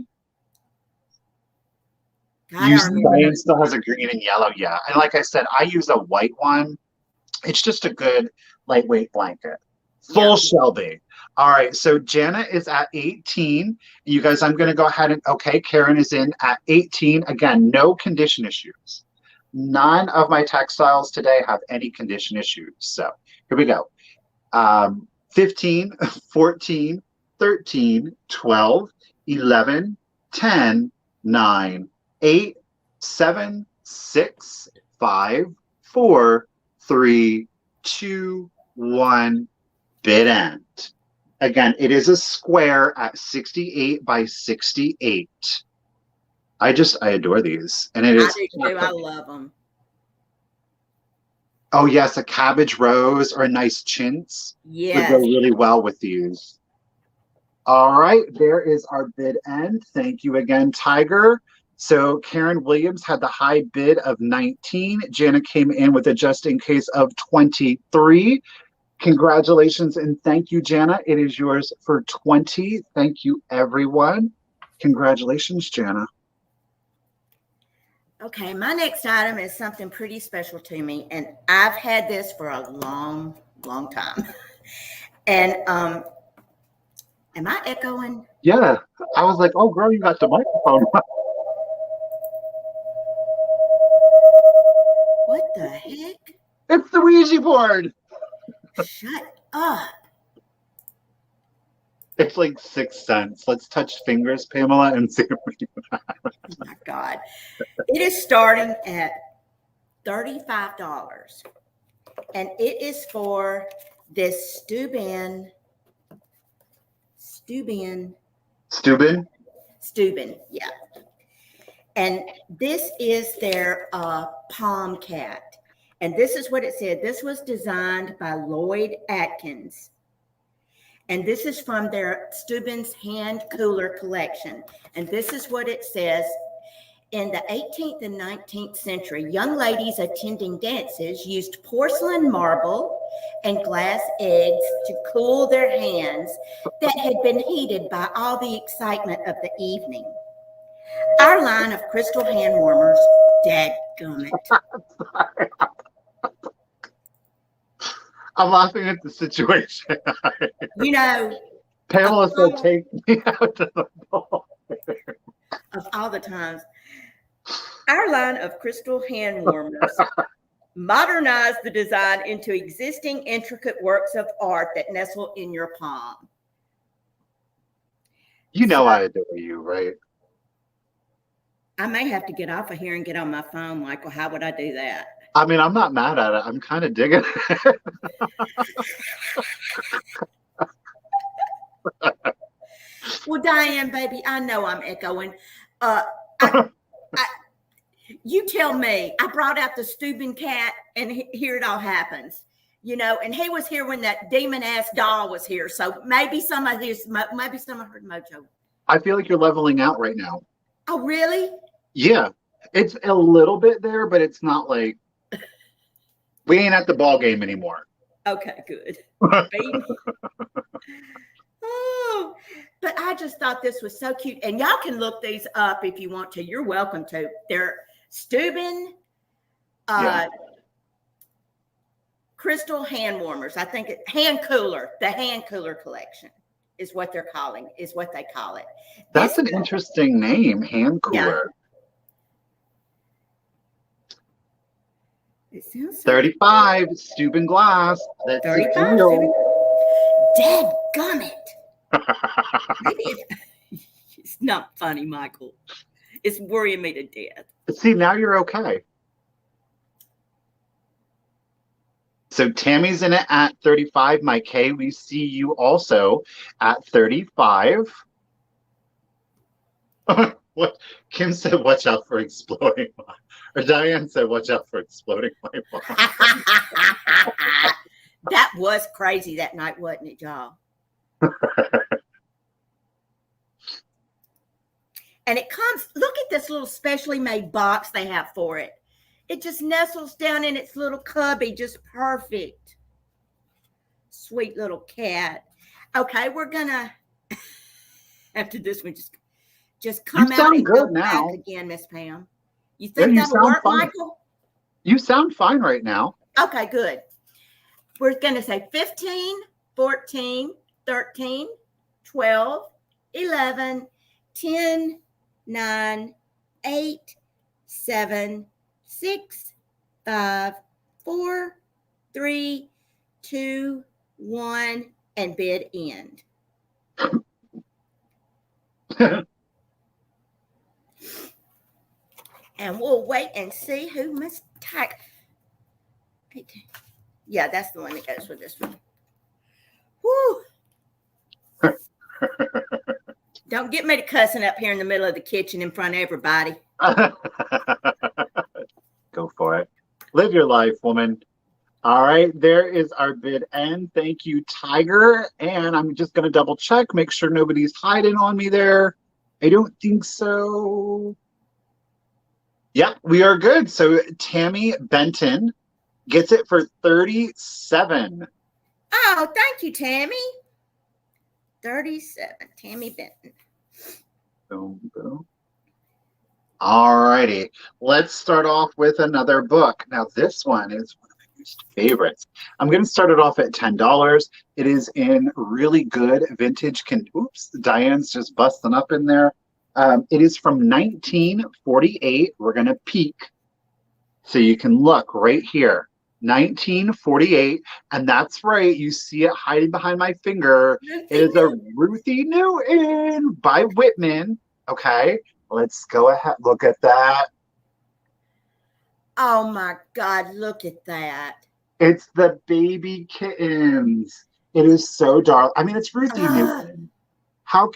God, I Use remember Diane those. still has a green and yellow, yeah. And like I said, I use a white one. It's just a good lightweight blanket. Yeah. Full Shelby. All right, so Jana is at 18. You guys, I'm going to go ahead and, okay, Karen is in at 18. Again, no condition issues. None of my textiles today have any condition issues. So here we go. 15, 14, 13, 12, 11, 10, 9, 8, 7, 6, 5, 4, 3, 2, 1, bid end. Again, it is a square at 68 by 68. I adore these. And it I is. do too. I love them. Oh, yes, a cabbage rose or a nice chintz would go Yes. really well with these. All right, there is our bid end. Thank you again, Tiger. So Karen Williams had the high bid of 19. Jana came in with a just in case of 23. Congratulations and thank you, Jana. It is yours for 20. Thank you, everyone. Congratulations, Jana. Okay, my next item is something pretty special to me, and I've had this for a long, long time. And am I echoing? Yeah, I was like, oh, girl, you got the microphone. What the heck? It's the Ouija board. Shut up. It's like 6 cents. Let's touch fingers, Pamela, and see if we can. Oh my God. It is starting at $35. And it is for this Steuben, yeah. And this is their palm cat. And this is what it said. This was designed by Lloyd Atkins. And this is from their Steuben's hand cooler collection. And this is what it says. In the 18th and 19th century, young ladies attending dances used porcelain marble and glass eggs to cool their hands that had been heated by all the excitement of the evening. Our line of crystal hand warmers, dadgummit. I'm laughing at the situation. You know, Pamela said, take me out to the ball. Of all the times, our line of crystal hand warmers modernized the design into existing intricate works of art that nestle in your palm. You know I adore you, right? I may have to get off of here and get on my phone, Michael. How would I do that? I mean, I'm not mad at it. I'm kind of digging it. Well, Diane, baby, I know I'm echoing. You tell me. I brought out the Steuben cat, and here it all happens. You know, and he was here when that demon ass doll was here. So maybe some of her mojo. I feel like you're leveling out right now. Oh, really? Yeah, it's a little bit there, but it's not like we ain't at the ball game anymore. Okay, good. Oh, but I just thought this was so cute. And y'all can look these up if you want to. You're welcome to. They're Steuben crystal hand warmers. I think the hand cooler collection is what they call it. That's an interesting name, hand cooler. Yeah. It sounds 35 Steuben glass. That's 35. Dadgummit. It's not funny, Michael. It's worrying me to death. See, now you're okay. So Tammy's in it at 35. My K, we see you also at 35. What Kim said, watch out for exploding. Or Diane said, watch out for exploding my bomb. That was crazy that night, wasn't it, y'all? And it comes, look at this little specially made box they have for it. It just nestles down in its little cubby, just perfect. Sweet little cat. Okay, we're gonna, after this one, just come out and go back again, Miss Pam. You think that'll work, Michael? You sound fine right now. Okay, good. We're gonna say 15, 14, 13, 12, 11, 10, 9, 8, 7, 6, 5, 4, 3, 2, 1, and bid end. And we'll wait and see who must take. Yeah, that's the one that goes with this one. Woo! Don't get me to cussing up here in the middle of the kitchen in front of everybody. Go for it. Live your life, woman. All right, there is our bid end. Thank you, Tiger. And I'm just going to double check, make sure nobody's hiding on me there. I don't think so. Yeah, we are good. So Tammy Benton gets it for 37. Oh, thank you, Tammy. 37, Tammy Benton. Boom, boom. All righty. Let's start off with another book. Now, this one is one of my most favorites. I'm going to start it off at $10. It is in really good vintage. Oops, Diane's just busting up in there. It is from 1948. We're going to peek so you can look right here. 1948, and that's right, you see it hiding behind my finger. It is a Ruthie Newton by Whitman. Okay, let's go ahead. Look at that. Oh my God, look at that. It's the baby kittens. It is so dark. I mean, it's Ruthie Ah, Newton.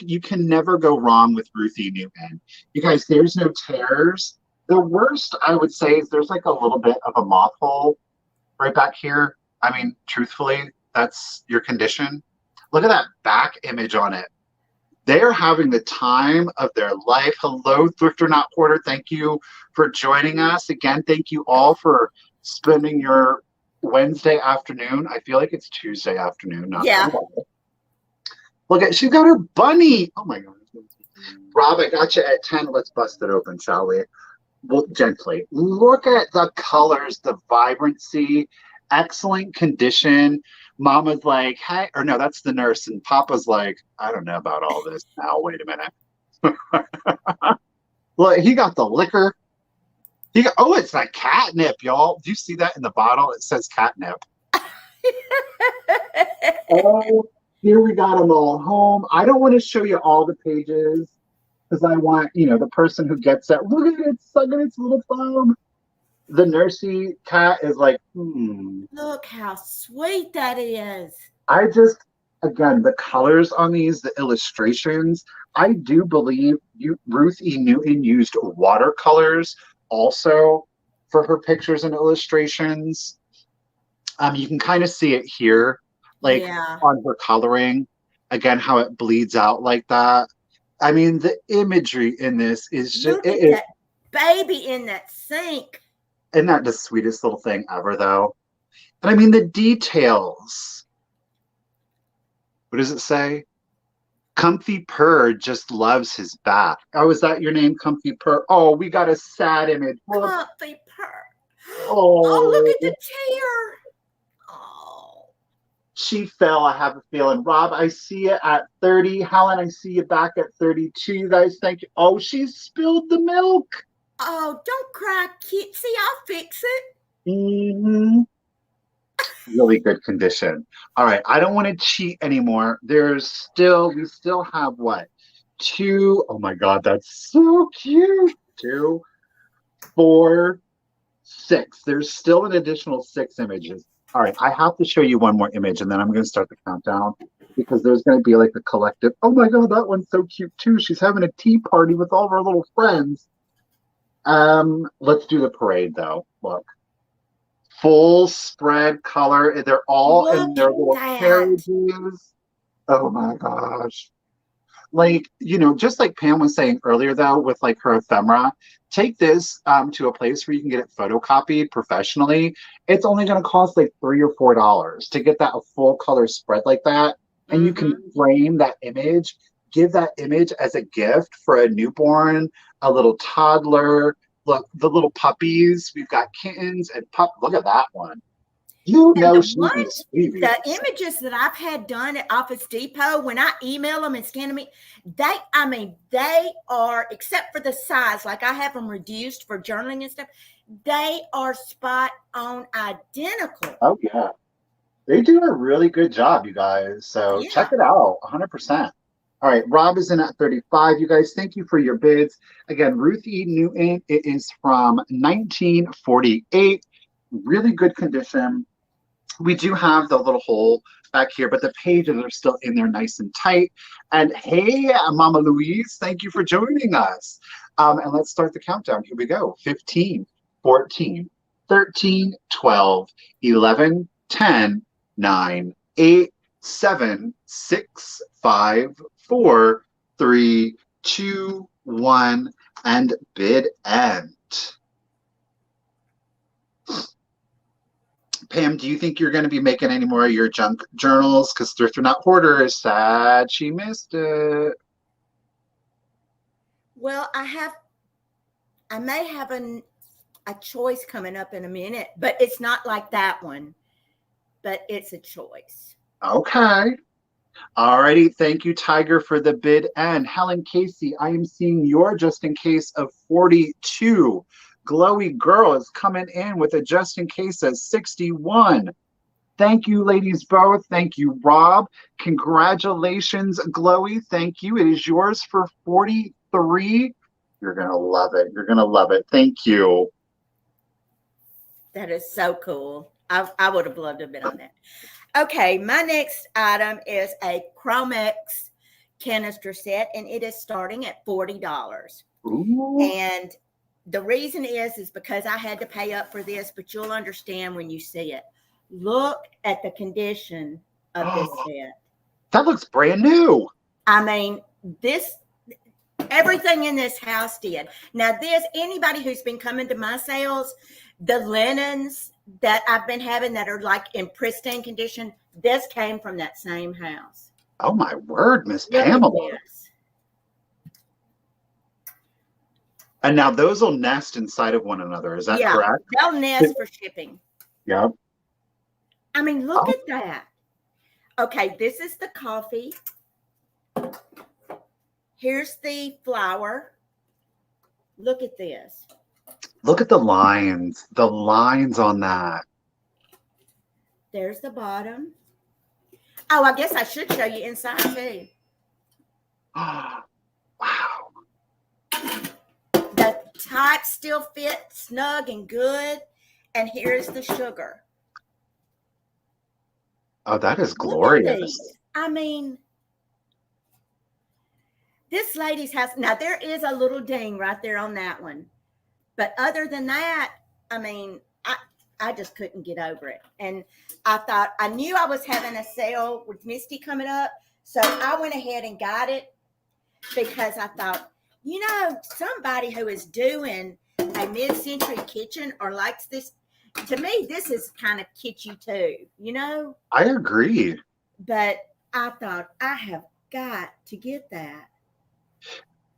You can never go wrong with Ruthie Newton. You guys, there's no tears. The worst I would say is there's like a little bit of a moth hole right back here. I mean, truthfully, that's your condition. Look at that back image on it. They are having the time of their life. Hello, Thrifter Not Hoarder. Thank you for joining us. Again, thank you all for spending your Wednesday afternoon. I feel like it's Tuesday afternoon, not yeah. gonna lie. Look at, she's got her bunny. Oh my God. Rob, I got you at 10. Let's bust it open, shall we? Well, gently. Look at the colors, the vibrancy, excellent condition. Mama's like, hey, or no, that's the nurse. And Papa's like, I don't know about all this now. Wait a minute. Look, he got the liquor. Oh, it's like catnip, y'all. Do you see that in the bottle? It says catnip. Oh, here we got them all home. I don't want to show you all the pages because I want, the person who gets that. Look at it, sucking its little thumb. The nursey cat is like, Look how sweet that is. Again, the colors on these, the illustrations, I do believe Ruth E. Newton used watercolors also for her pictures and illustrations. You can kind of see it here, like on her coloring, again, how it bleeds out like that. I mean, the imagery in this is just, look at that baby in that sink. Isn't that the sweetest little thing ever, though? But I mean, the details. What does it say? Comfy Purr just loves his bath. Oh, is that your name, Comfy Purr? Oh, we got a sad image. Look. Comfy Purr. Oh, look at the tear. Oh. She fell, I have a feeling. Rob, I see you at 30. Helen, I see you back at 32. You guys, thank you. Oh, she spilled the milk. Oh, don't cry, Kitsy. I'll fix it. Mm-hmm. Really good condition. All right, I don't want to cheat anymore. We still have what? 2. Oh my God, that's so cute. 2, 4, 6. There's still an additional 6 images. All right, I have to show you one more image and then I'm going to start the countdown because there's going to be like a collective. Oh my God, that one's so cute too. She's having a tea party with all of her little friends. Let's do the parade though. Look. Full spread color. They're all in their little carriages. Oh my gosh. Like, just like Pam was saying earlier though, with like her ephemera, take this to a place where you can get it photocopied professionally. It's only going to cost like $3 or $4 to get that a full color spread like that. And you can frame that image, give that image as a gift for a newborn, a little toddler. Look, the little puppies. We've got kittens and Look at that one. The images that I've had done at Office Depot, when I email them and scan them, they are, except for the size, like I have them reduced for journaling and stuff, they are spot on identical. Oh, yeah. They do a really good job, you guys. So check it out, 100%. All right, Rob is in at 35. You guys, thank you for your bids. Again, Ruth E. Newton, it is from 1948. Really good condition. We do have the little hole back here, but the pages are still in there nice and tight. And hey, Mama Louise, thank you for joining us. And let's start the countdown. Here we go. 15, 14, 13, 12, 11, 10, 9, 8, 7, 6, 5, 4, 3, 2, 1, and bid end. Pam, do you think you're going to be making any more of your junk journals? Because Thrifter Not Hoarder is sad she missed it. Well, I may have a choice coming up in a minute, but it's not like that one. But it's a choice. Okay. All righty. Thank you, Tiger, for the bid. And Helen Casey, I am seeing your just in case of 42. Glowy Girl is coming in with a just in case of 61. Thank you, ladies both. Thank you, Rob. Congratulations, Glowy. Thank you. It is yours for 43. You're going to love it. You're going to love it. Thank you. That is so cool. I would have loved to have been on that. Okay, my next item is a Chromex canister set, and it is starting at $40. Ooh. And the reason is because I had to pay up for this, but you'll understand when you see it. Look at the condition of this set. That looks brand new. I mean, this everything in this house did. Now, anybody who's been coming to my sales, the linens that I've been having that are like in pristine condition, this came from that same house. Oh my word, Miss Look Pamela. at this. And now those will nest inside of one another. Is that correct? They'll nest for shipping. Yep. I mean, look at that. Okay, this is the coffee. Here's the flower. Look at this. Look at the lines. The lines on that. There's the bottom. Oh, I guess I should show you inside too. Wow. The type still fits snug and good. And here's the sugar. Oh, that is glorious. I mean, this lady's house. Now, there is a little ding right there on that one. But other than that, I mean, I just couldn't get over it. And I knew I was having a sale with Misty coming up. So I went ahead and got it because I thought, somebody who is doing a mid-century kitchen or likes this, to me, this is kind of kitschy too, I agree. But I thought, I have got to get that.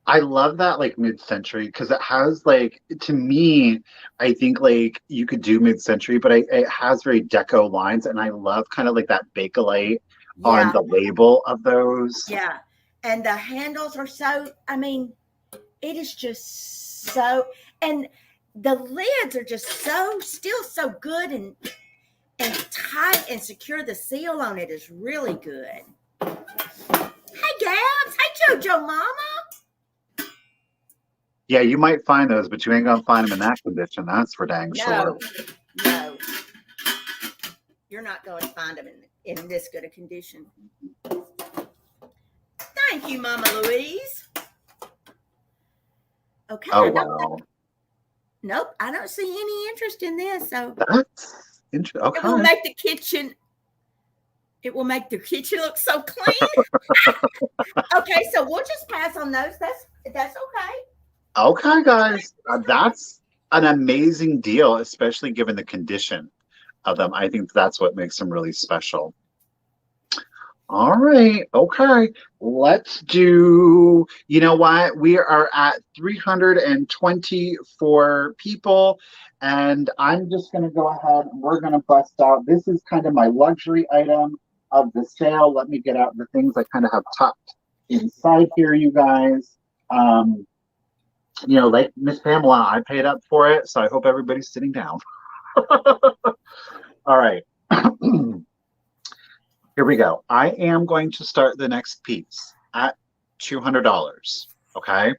I love that like mid-century because it has like, to me, I think like you could do mid-century, but it has very deco lines, and I love kind of like that Bakelite on the label of those. Yeah. And the handles are so, I mean, it is just so, and the lids are just still so good and tight and secure. The seal on it is really good. Hey, Gabs. Hey, JoJo Mama. Yeah, you might find those, but you ain't gonna find them in that condition. That's for dang sure. No. You're not going to find them in this good a condition. Thank you, Mama Louise. Okay. Oh, wow. Nope, I don't see any interest in this. So that's interesting. Okay. It will make the kitchen look so clean. Okay, so we'll just pass on those. That's okay. Okay, guys. That's an amazing deal, especially given the condition of them. I think that's what makes them really special. All right. Okay. Let's do, you know what? We are at 324 people, and I'm just going to go ahead and we're going to bust out. This is kind of my luxury item of the sale. Let me get out the things I kind of have tucked inside here, you guys. Like Miss Pamela, I paid up for it, so I hope everybody's sitting down. All right. Here we go. I am going to start the next piece at $200. Okay.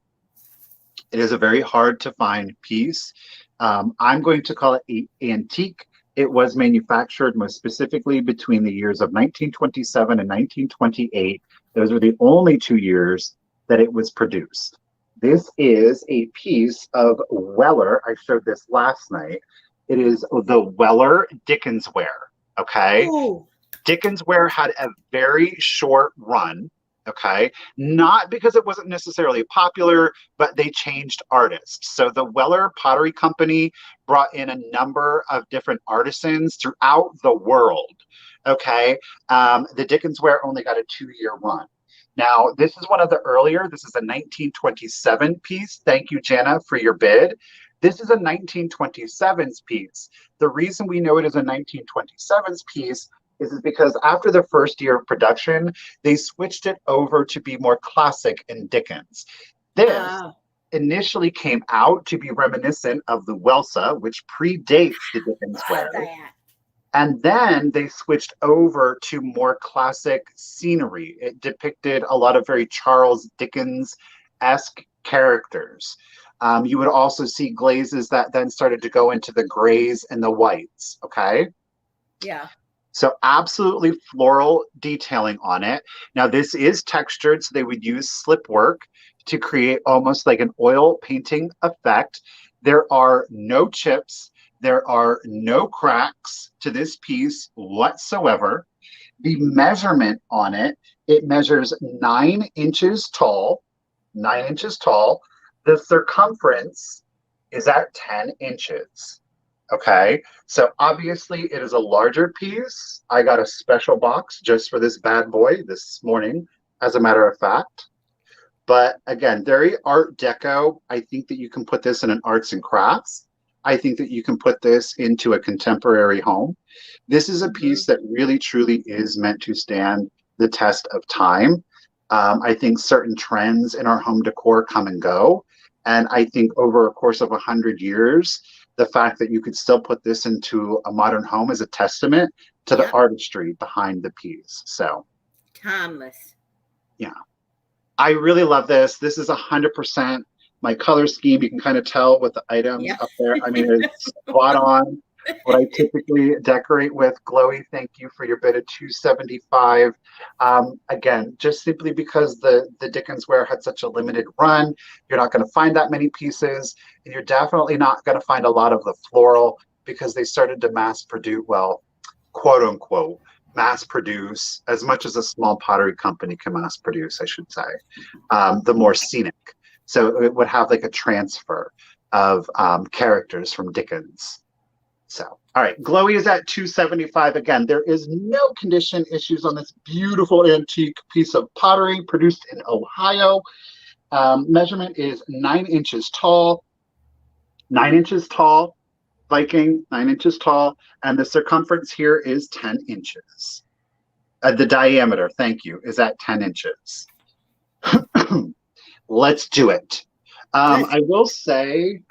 It is a very hard to find piece. I'm going to call it an antique. It was manufactured most specifically between the years of 1927 and 1928. Those are the only 2 years that it was produced. This is a piece of Weller. I showed this last night. It is the Weller Dickensware. Okay. Ooh. Dickensware had a very short run. Okay. Not because it wasn't necessarily popular, but they changed artists. So the Weller Pottery Company brought in a number of different artisans throughout the world. Okay. The Dickensware only got a 2-year run. Now, this is one of the earlier. This is a 1927 piece. Thank you, Jana, for your bid. This is a 1927's piece. The reason we know it is a 1927's piece is because after the first year of production, they switched it over to be more classic in Dickens. This initially came out to be reminiscent of the Welsa, which predates the Dickensware. And then they switched over to more classic scenery. It depicted a lot of very Charles Dickens-esque characters. You would also see glazes that then started to go into the grays and the whites. Okay. Yeah. So absolutely floral detailing on it. Now this is textured, so they would use slip work to create almost like an oil painting effect. There are no chips. There are no cracks to this piece whatsoever. The measurement on it, it measures 9 inches tall, 9 inches tall. The circumference is at 10 inches. Okay, so obviously it is a larger piece. I got a special box just for this bad boy this morning, as a matter of fact. But again, very art deco. I think that you can put this in an arts and crafts. I think that you can put this into a contemporary home. This is a piece that really truly is meant to stand the test of time. I think certain trends in our home decor come and go. And I think over a course of 100 years, the fact that you could still put this into a modern home is a testament to the artistry behind the piece. So timeless. Yeah. I really love this. This is 100% my color scheme. You can kind of tell with the items up there. I mean, it's spot on what I typically decorate with. Glowy, thank you for your bid of $275. Again, just simply because the Dickens ware had such a limited run, you're not going to find that many pieces, and you're definitely not going to find a lot of the floral because they started to mass produce, well, quote unquote, mass produce as much as a small pottery company can mass produce, I should say, the more scenic. So it would have like a transfer of characters from Dickens. So, all right, Glowy is at $275. Again, there is no condition issues on this beautiful antique piece of pottery produced in Ohio. Measurement is 9 inches tall, 9 inches tall, Viking, 9 inches tall, and the circumference here is 10 inches. The diameter, thank you, is at 10 inches. Let's do it. I will say,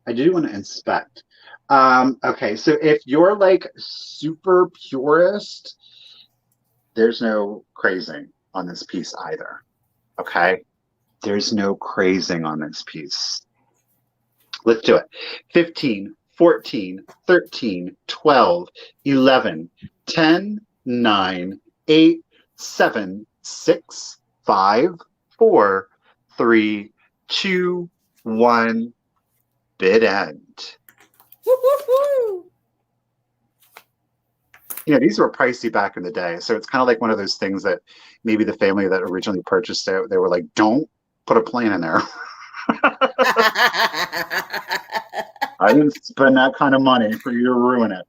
I do want to inspect. Okay, so if you're like super purist, there's no crazing on this piece either. Okay, there's no crazing on this piece. Let's do it. 15, 14, 13, 12, 11, 10, 9, 8, 7, 6, 5, 4, 3, 2, 1. Bid end. Woo-hoo-hoo. You know, these were pricey back in the day. So it's kind of like one of those things that maybe the family that originally purchased it, they were like, don't put a plane in there. I didn't spend that kind of money for you to ruin it.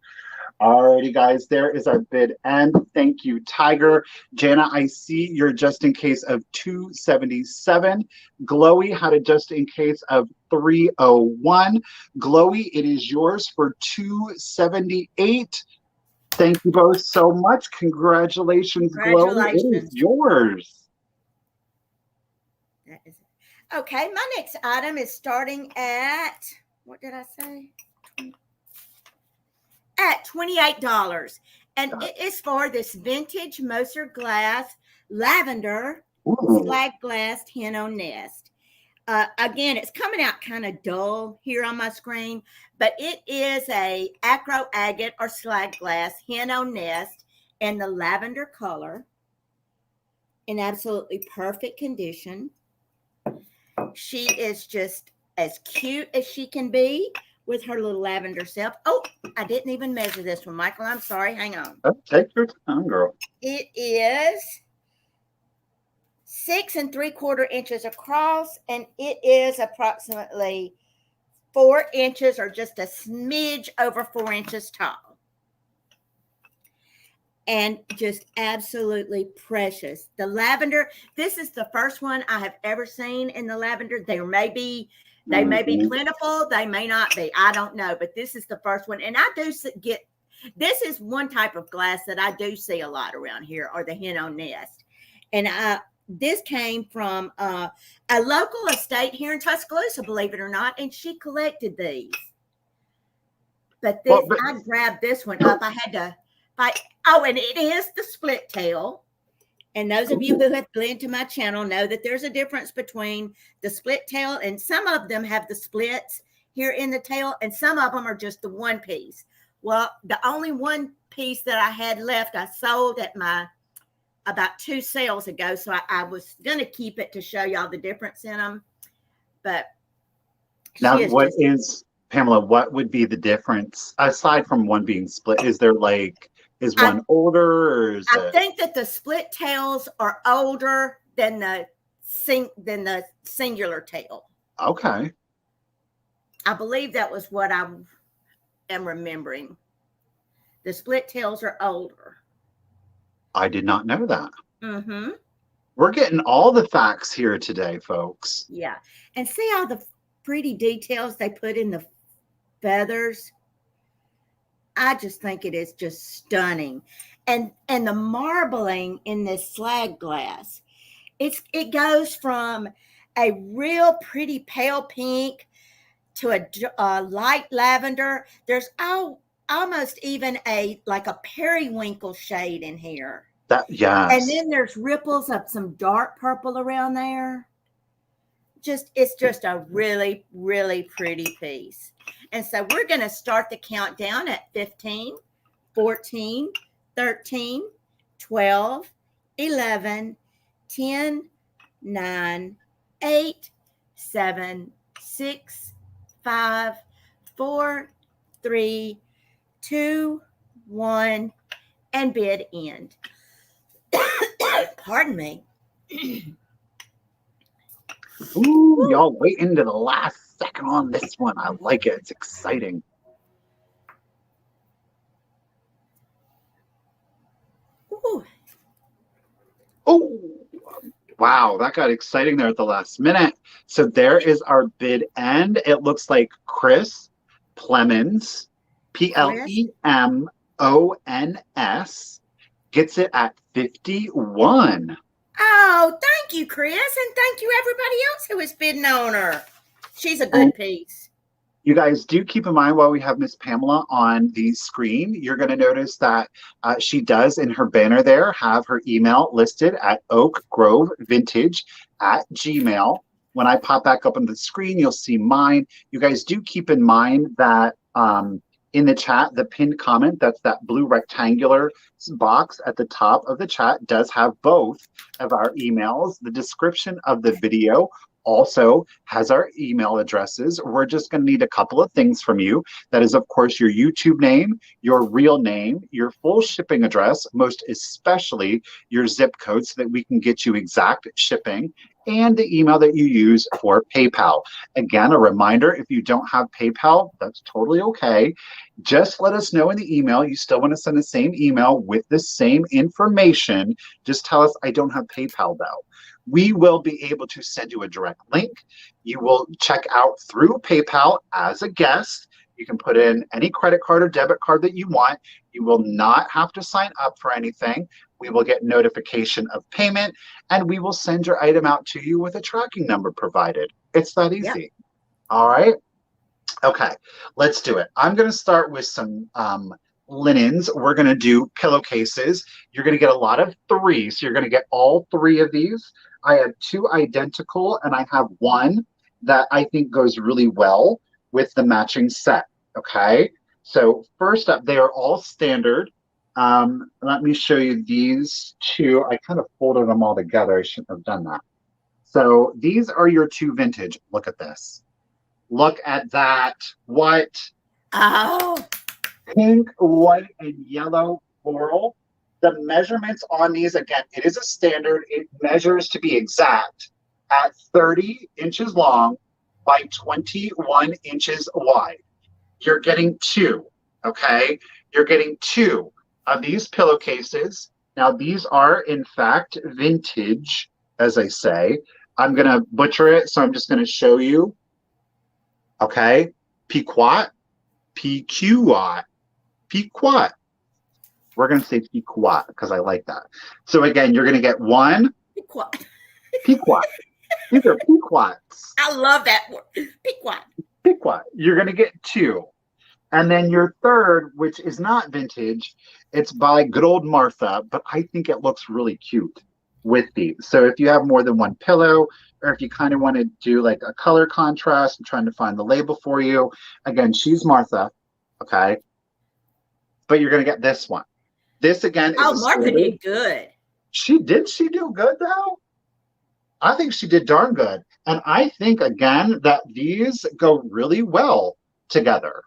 Alrighty, guys, there is our bid end. Thank you, Tiger. Jana, I see you're just in case of 277. Glowy had a just in case of 301. Glowy, it is yours for 278. Thank you both so much. Congratulations, Glowy. It is yours. That is it. Okay, my next item is starting at, what did I say? At $28. And it is for this vintage Moser glass lavender slag glass hen nest. Again, it's coming out kind of dull here on my screen, but it is a acro agate or slag glass hen nest in the lavender color in absolutely perfect condition. She is just as cute as she can be with her little lavender self. Oh, I didn't even measure this one, Michael. I'm sorry. Hang on. Take your time, girl. It is 6 3/4 inches across, and it is approximately 4 inches or just a smidge over 4 inches tall. And just absolutely precious. The lavender, this is the first one I have ever seen in the lavender. They may be plentiful, they may not be. I don't know, but this is the first one. And I do get, this is one type of glass that I do see a lot around here, or the hen nest. And this came from a local estate here in Tuscaloosa, believe it or not, and she collected these. But this, I grabbed this one up. I had to fight. Oh, and it is the split tail. And those of you who have been to my channel know that there's a difference between the split tail, and some of them have the splits here in the tail, and some of them are just the one piece. Well, the only one piece that I had left, I sold at my about 2 sales ago. So I was going to keep it to show y'all the difference in them. But now, Pamela, what would be the difference aside from one being split? Is there is one older, or is I think that the split tails are older than the singular tail. Okay. I believe that was what I am remembering. The split tails are older. I did not know that. Mm-hmm. We're getting all the facts here today, folks. Yeah. And see all the pretty details they put in the feathers. I just think it is just stunning. And the marbling in this slag glass, it goes from a real pretty pale pink to a light lavender. There's almost even a periwinkle shade in here. Yes. And then there's ripples of some dark purple around there. It's just a really, really pretty piece. And so we're going to start the countdown at 15, 14, 13, 12, 11, 10, 9, 8, 7, 6, 5, 4, 3, 2, 1, and bid end. Pardon me. Ooh, y'all wait into the last second on this one. I like it. It's exciting. Ooh. Oh, wow. That got exciting there at the last minute. So there is our bid end. It looks like Chris Plemons, Plemons, gets it at 51. Oh, thank you, Chris. And thank you, everybody else who is bidding on her. She's a good piece. You guys do keep in mind while we have Miss Pamela on the screen, you're going to notice that she does in her banner there have her email listed at oakgrovevintage@gmail. When I pop back up on the screen, you'll see mine. You guys do keep in mind that in the chat, the pinned comment, that's that blue rectangular box at the top of the chat, does have both of our emails. The description of the video also has our email addresses. We're just going to need a couple of things from you. That is, of course, your YouTube name, your real name, your full shipping address, most especially your zip code so that we can get you exact shipping, and the email that you use for PayPal. Again, a reminder, if you don't have PayPal, that's totally okay. Just let us know in the email. You still want to send the same email with the same information. Just tell us, I don't have PayPal though. We will be able to send you a direct link. You will check out through PayPal as a guest. You can put in any credit card or debit card that you want. You will not have to sign up for anything. We will get notification of payment, and we will send your item out to you with a tracking number provided. It's that easy. Yep. All right. Okay, let's do it. I'm going to start with some linens. We're going to do pillowcases. You're going to get a lot of 3, so you're going to get all 3 of these. I have 2 identical, and I have 1 that I think goes really well with the matching set. Okay, so first up, they are all standard. Let me show you these 2. I kind of folded them all together. I shouldn't have done that. So these are your 2 vintage. Look at this. Look at that. What? Oh. Pink, white, and yellow floral. The measurements on these, again, it is a standard. It measures, to be exact, at 30 inches long by 21 inches wide. You're getting 2, okay? You're getting 2 of these pillowcases. Now, these are, in fact, vintage, as I say. I'm going to butcher it, so I'm just going to show you. Okay? Pequot, PQot, Pequot. We're going to say Pequot because I like that. So, again, you're going to get 1. Pequot. Pequot. These are Pequots. I love that word. Pequot. Pequot. You're going to get 2. And then your third, which is not vintage, it's by good old Martha, but I think it looks really cute. with these. So if you have more than one pillow, or if you kind of want to do like a color contrast, I'm trying to find the label for you. Again, she's Martha, okay? But you're going to get this one. This again is Oh, a Martha standard. did good. She do good though? I think she did darn good. And I think again that these go really well together.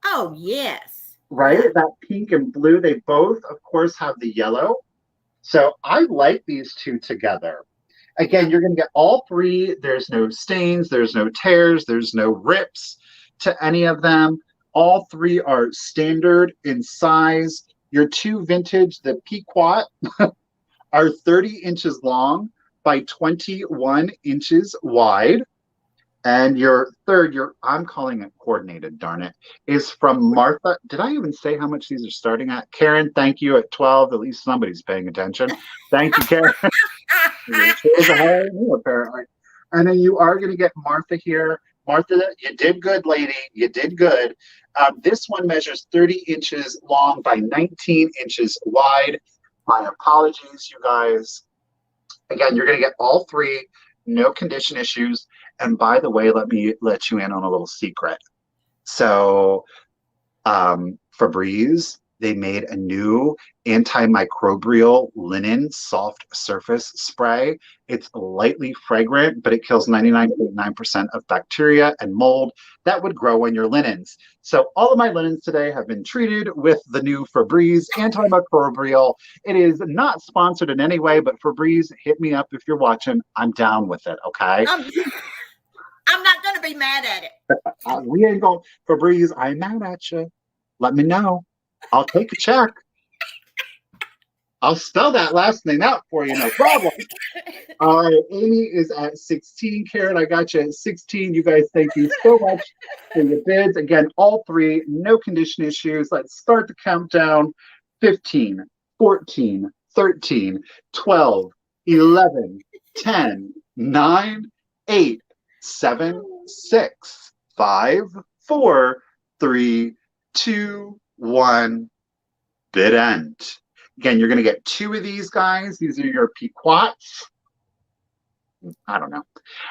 Oh, yes. Right? Yeah. That pink and blue, they both, of course, have the yellow. So I like these two together. Yeah. Again, you're going to get all three. There's no stains, there's no tears, there's no rips to any of them. All three are standard in size. Your two vintage, the Pequot, are 30 inches long by 21 inches wide. And your third, I'm calling it coordinated, darn it, is from Martha. Did I even say how much these are starting at? Karen, thank you at 12. At least somebody's paying attention. Thank you, Karen. She was ahead of me, apparently. And then you are going to get Martha here. Martha, you did good, lady. You did good. This one measures 30 inches long by 19 inches wide. My apologies, you guys. Again, you're going to get all three, no condition issues. And by the way, let me let you in on a little secret. So, Febreze, they made a new antimicrobial linen soft surface spray. It's lightly fragrant, but it kills 99.9% of bacteria and mold that would grow in your linens. So all of my linens today have been treated with the new Febreze antimicrobial. It is not sponsored in any way, but Febreze, hit me up if you're watching. I'm down with it, okay? I'm not going to be mad at it. We ain't going, Febreze, I'm mad at you. Let me know. I'll take a check. I'll spell that last name out for you, no problem. All right, Amy is at 16. Karen, I got you at 16. You guys, thank you so much for your bids. Again, all three, no condition issues. Let's start the countdown. 15, 14, 13, 12, 11, 10, 9, 8, 7, 6, 5, 4, 3, 2, 1. Bid end. Again, you're going to get two of these guys. These are your Pequots. I don't know.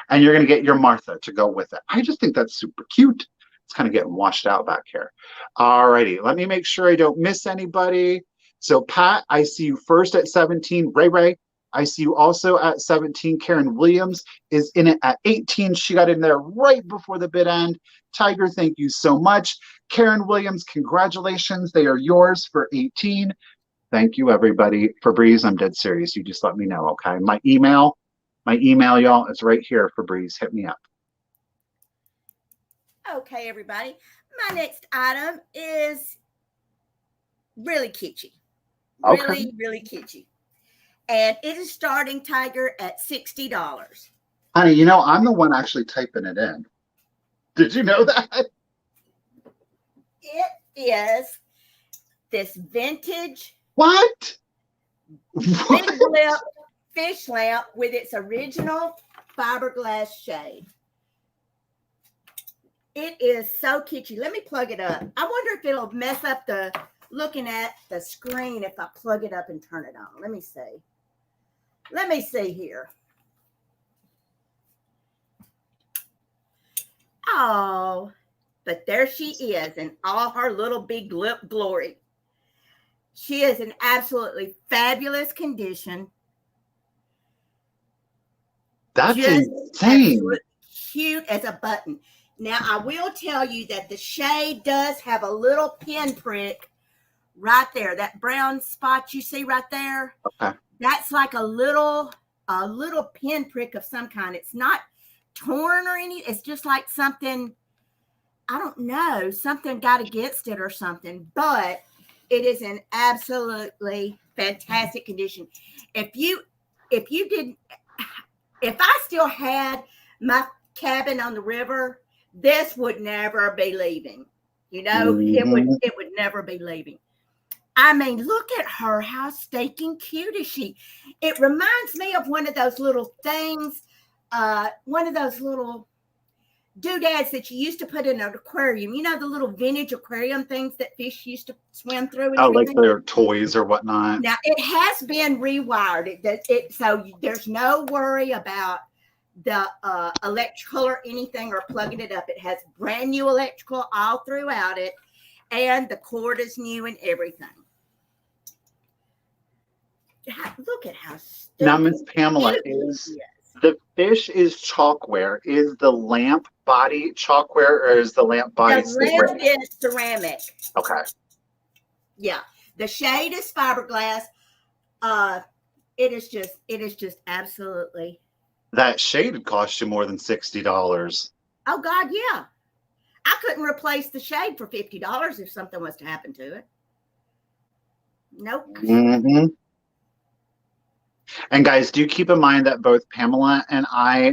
And you're going to get your Martha to go with it. I just think that's super cute. It's kind of getting washed out back here. All righty. Let me make sure I don't miss anybody. So, Pat, I see you first at 17. Ray, I see you also at 17. Karen Williams is in it at 18. She got in there right before the bid end. Tiger, thank you so much. Karen Williams, congratulations. They are yours for 18. Thank you, everybody. Febreze, I'm dead serious. You just let me know, okay? My email, y'all, is right here. Febreze, hit me up. Okay, everybody. My next item is really kitschy. Okay. Really kitschy. And it is starting, Tiger, at $60. Honey, you know, I'm the one actually typing it in. Did you know that? It is this vintage What? big lip fish lamp with its original fiberglass shade. It is so kitschy. Let me plug it up. I wonder if it'll mess up the looking at the screen if I plug it up and turn it on. Let me see. Let me see here. Oh, but there she is in all her little big lip glory. She is in absolutely fabulous condition. That's Just insane. cute as a button. Now, I will tell you that the shade does have a little pinprick right there. That brown spot you see right there, Okay. that's like a little pinprick of some kind. It's not torn or anything. It's just like something, I don't know, something got against it or something. But it is in absolutely fantastic condition. If I still had my cabin on the river, this would never be leaving. You know, Mm-hmm. it would never be leaving. I mean, look at her. How stinking cute is she? It reminds me of one of those little things, one of those little doodads that you used to put in an aquarium. You know, the little vintage aquarium things that fish used to swim through and Oh, like everything? their toys or whatnot. Now, it has been rewired. So there's no worry about the electrical or anything or plugging it up. It has brand new electrical all throughout it, and the cord is new and everything. Look at how Now, Miss Pamela, is the fish is chalkware? Is the lamp body chalkware, or is the lamp body lamp is ceramic? Okay. Yeah, the shade is fiberglass. It is just absolutely. That shade would cost you more than $60. Oh God, yeah. I couldn't replace the shade for $50 if something was to happen to it. Nope. Mm-hmm. And guys, do keep in mind that both Pamela and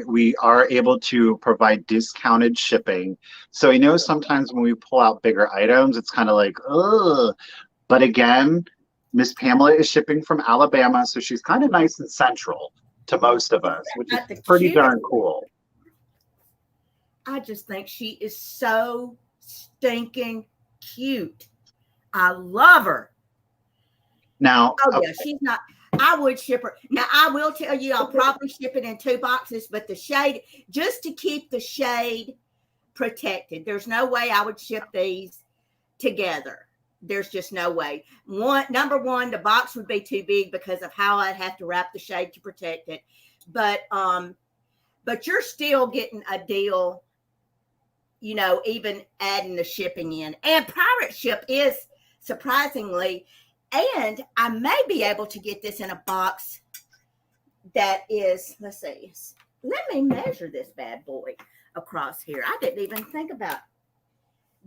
we are able to provide discounted shipping. So I know sometimes when we pull out bigger items, it's kind of like, ugh. But again, Miss Pamela is shipping from Alabama, so she's kind of nice and central to most of us, which is pretty darn cool. I just think she is so stinking cute. I love her. Now, yeah, she's not. I would ship her. Now, I will tell you, I'll probably ship it in 2 boxes, but the shade, just to keep the shade protected, there's no way I would ship these together. There's just no way. Number one, the box would be too big because of how I'd have to wrap the shade to protect it. But you're still getting a deal, you know, even adding the shipping in. And Pirate Ship is surprisingly, and I may be able to get this in a box that is, let's see, let me measure this bad boy across here. I didn't even think about it.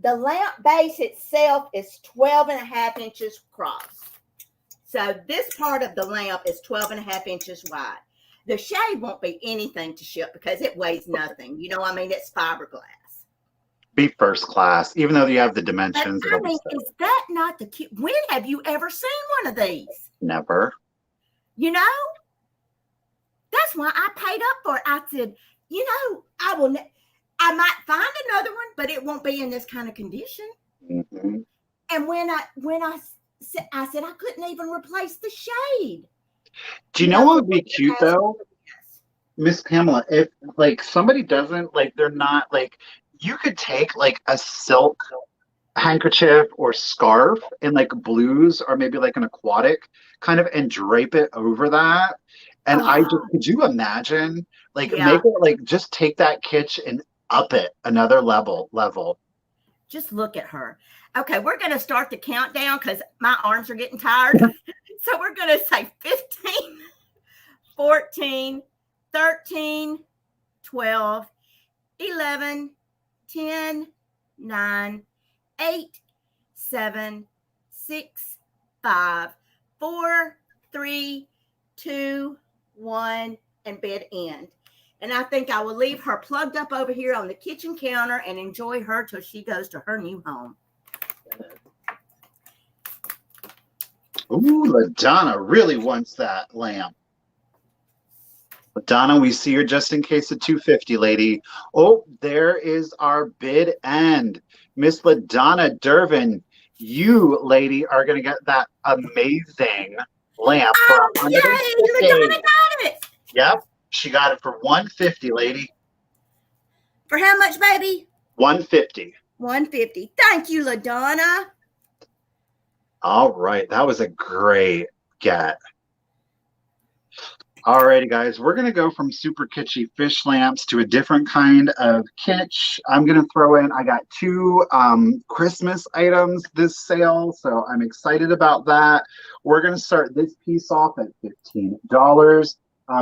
The lamp base itself is 12.5 inches across. So this part of the lamp is 12.5 inches wide. The shade won't be anything to ship because it weighs nothing. You know, I mean, it's fiberglass. Be first class, even though you have the dimensions. But, I mean, is that not the cute? When have you ever seen one of these? Never. You know, that's why I paid up for it. I said, you know, I might find another one, but it won't be in this kind of condition. Mm-hmm. And when I said I couldn't even replace the shade. Do you know what would be cute though, Miss Pamela? If like somebody doesn't like, they're not like, you could take like a silk handkerchief or scarf in like blues or maybe like an aquatic kind of and drape it over that. And could you imagine like make it like just take that kitsch and up it another level. Just look at her. Okay, we're going to start the countdown because my arms are getting tired. So we're going to say 15, 14, 13, 12, 11, 10, 9, 8, 7, 6, 5, 4, 3, 2, 1, and bed end. And I think I will leave her plugged up over here on the kitchen counter and enjoy her till she goes to her new home. Ooh, LaDonna really wants that lamp. LaDonna, we see her just in case of $250, lady. Oh, there is our bid end. Miss LaDonna Dervin, you, lady, are going to get that amazing lamp. Oh, yay! LaDonna got it. Yep. She got it for $150, lady. For how much, baby? $150. $150. Thank you, LaDonna. All right. That was a great get. Alrighty, guys. We're going to go from super kitschy fish lamps to a different kind of kitsch. I'm going to throw in, I got 2 Christmas items this sale, so I'm excited about that. We're going to start this piece off at $15.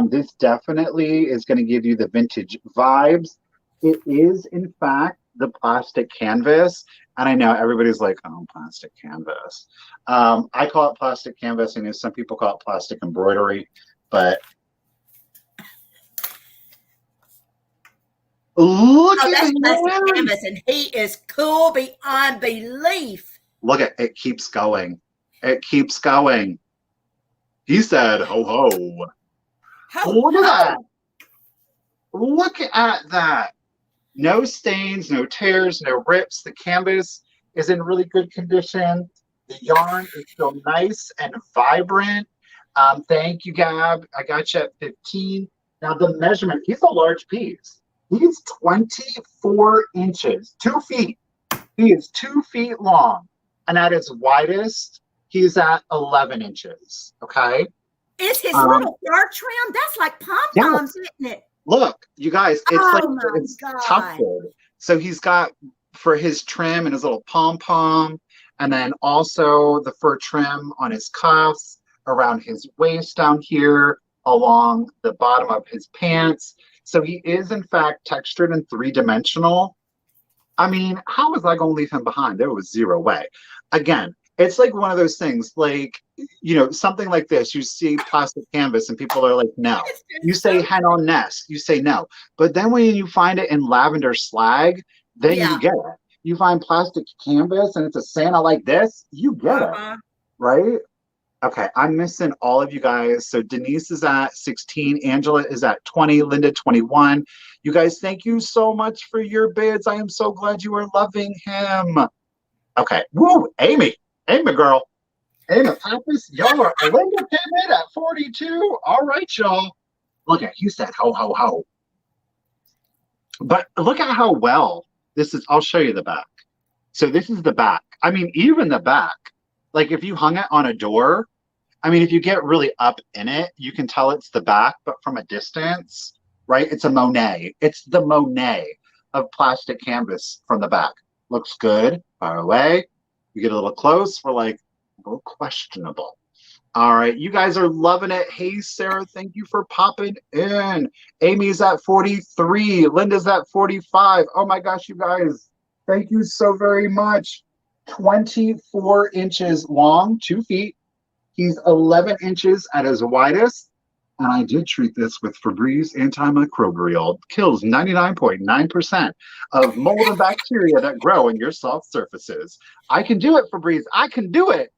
This definitely is going to give you the vintage vibes. It is, in fact, the plastic canvas. And I know everybody's like, oh, plastic canvas. I call it plastic canvas. I know some people call it plastic embroidery. But look at that's plastic canvas, and he is cool beyond belief. Look at it. Keeps going. It keeps going. He said, ho, ho. Look at that. Look at that. No stains, no tears, no rips. The canvas is in really good condition. The yarn is still nice and vibrant. Thank you, Gab. I got you at 15. Now the measurement, he's a large piece. He's 24 inches, 2 feet. He is 2 feet long. And at his widest, he's at 11 inches. Okay. Is his Um, little fur trim? That's like pom-poms, yes. isn't it? Look, you guys, it's like Oh my it's God. tufted. So he's got for his trim and his little pom pom, and then also the fur trim on his cuffs, around his waist down here, along the bottom of his pants. So he is in fact textured and three-dimensional. I mean, how was I going to leave him behind? There was zero way. Again, it's like one of those things, like, something like this. You see plastic canvas and people are like, no. It's You just say so hen on nest, you say no. But then when you find it in lavender slag, then you yeah. get it. You find plastic canvas and it's a Santa like this, you get it, Uh-huh. right? Okay, I'm missing all of you guys. So Denise is at 16, Angela is at 20, Linda 21. You guys, thank you so much for your bids. I am so glad you are loving him. Okay, woo, Amy girl, Amy Pappas, y'all are, Linda came in at 42. All right, y'all. Look at, you said ho, ho, ho. But look at how well this is. I'll show you the back. So this is the back. I mean, even the back, like if you hung it on a door, I mean, if you get really up in it, you can tell it's the back, but from a distance, right? It's a Monet. It's the Monet of plastic canvas from the back. Looks good. Far away. You get a little close. We're like, a little questionable. All right. You guys are loving it. Hey, Sarah, thank you for popping in. Amy's at 43. Linda's at 45. Oh my gosh, you guys. Thank you so very much. 24 inches long, 2 feet. He's 11 inches at his widest. And I did treat this with Febreze antimicrobial. Kills 99.9% of mold and bacteria that grow in your soft surfaces. I can do it, Febreze. I can do it.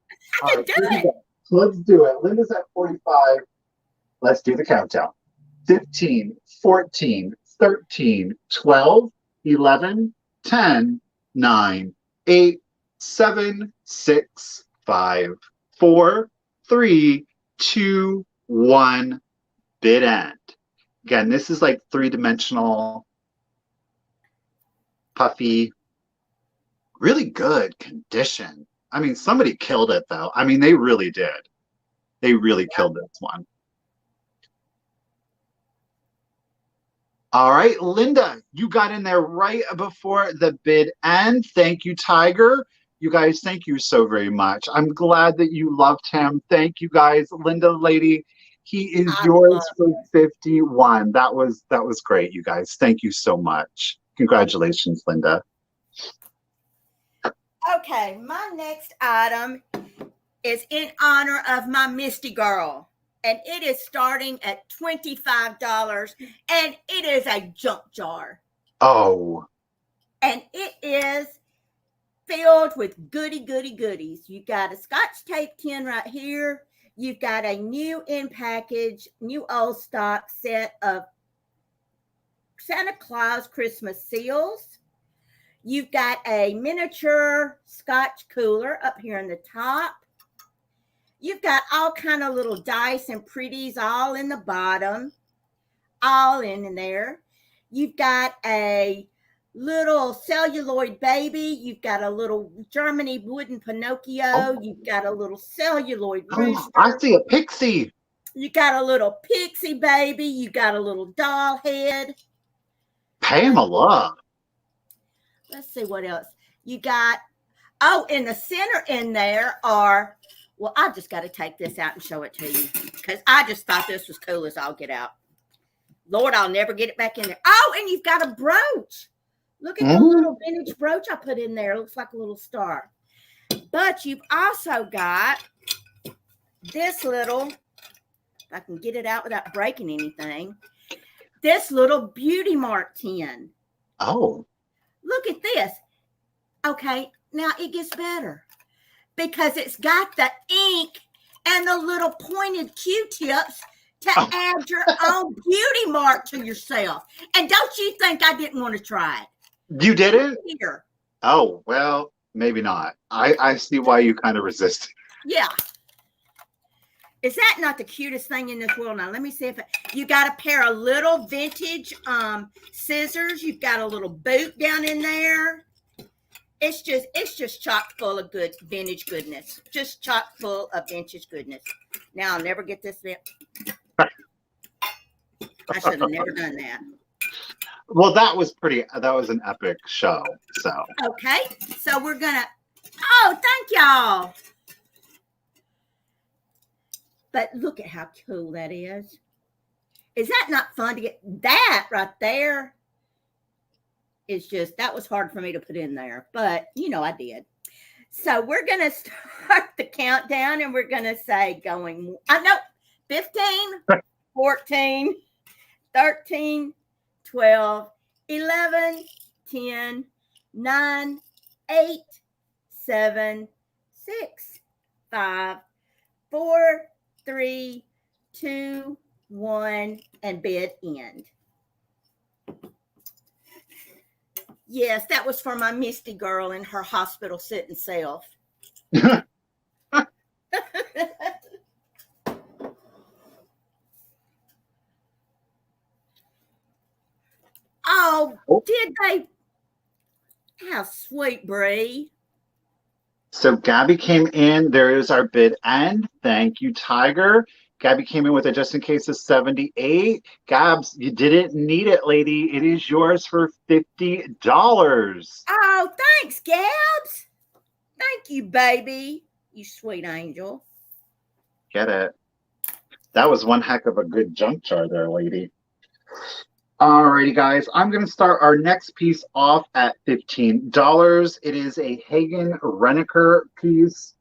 I All can right, do here we it. go. Let's do it. Linda's at 45. Let's do the countdown. 15, 14, 13, 12, 11, 10, 9, 8, 7, 6, 5, 4, 3, 2, 1, bid end. Again, this is like three-dimensional, puffy, really good condition. I mean, somebody killed it though. I mean, they really did. They really killed this one. All right, Linda, you got in there right before the bid end. Thank you, Tiger. You guys, thank you so very much. I'm glad that you loved him. Thank you, guys. Linda, lady, he is I love yours for 51. That was great, you guys. Thank you so much. Congratulations, Linda. Okay, my next item is in honor of my Misty girl. And it is starting at $25. And it is a junk jar. Oh. And it is filled with goodies. You got a Scotch tape tin right here. You've got a new in package, new old stock set of Santa Claus Christmas seals. You've got a miniature Scotch cooler up here on the top. You've got all kind of little dice and pretties all in the bottom, all in there. You've got a little celluloid baby. You've got a little Germany wooden Pinocchio. Oh. You've got a little celluloid Oh, rooster. I see a pixie. You got a little pixie baby. You got a little doll head. Pamela. Let's see what else. You got, oh, in the center in there are, well, I just got to take this out and show it to you because I just thought this was cool as I'll get out. Lord, I'll never get it back in there. Oh, and you've got a brooch. Look at the little vintage brooch I put in there. It looks like a little star. But you've also got this little, if I can get it out without breaking anything, this little Beauty Mark tin. Oh. Look at this. Okay, now it gets better because it's got the ink and the little pointed Q-tips to add your own beauty mark to yourself. And don't you think I didn't want to try it? You did it? Here. Oh, well, maybe not. I see why you kind of resisted. Yeah. Is that not the cutest thing in this world? Now, let me see if you got a pair of little vintage scissors. You've got a little boot down in there. It's just chock full of good vintage goodness. Just chock full of vintage goodness. Now, I'll never get this bit. I should have never done that. Well, that was an epic show. So okay, so we're gonna. Oh, thank y'all. But look at how cool that is. Is that not fun to get that right there? It's just that was hard for me to put in there, but I did. So we're gonna start the countdown, and we're gonna say going. I know 15, 14, 13, 12, 11, 10, 9, 8, 7, 6, 5, 4, 3, 2, 1, and bid end. Yes, that was for my Misty girl in her hospital sitting self. Oh, did they? How sweet, Bree. So Gabby came in. There is our bid end. Thank you, Tiger. Gabby came in with a just in case of 78. Gabs, you didn't need it, lady. It is yours for $50. Oh, thanks, Gabs. Thank you, baby. You sweet angel. Get it. That was one heck of a good junk jar there, lady. Alrighty, guys. I'm going to start our next piece off at $15. It is a Hagen Reneker piece.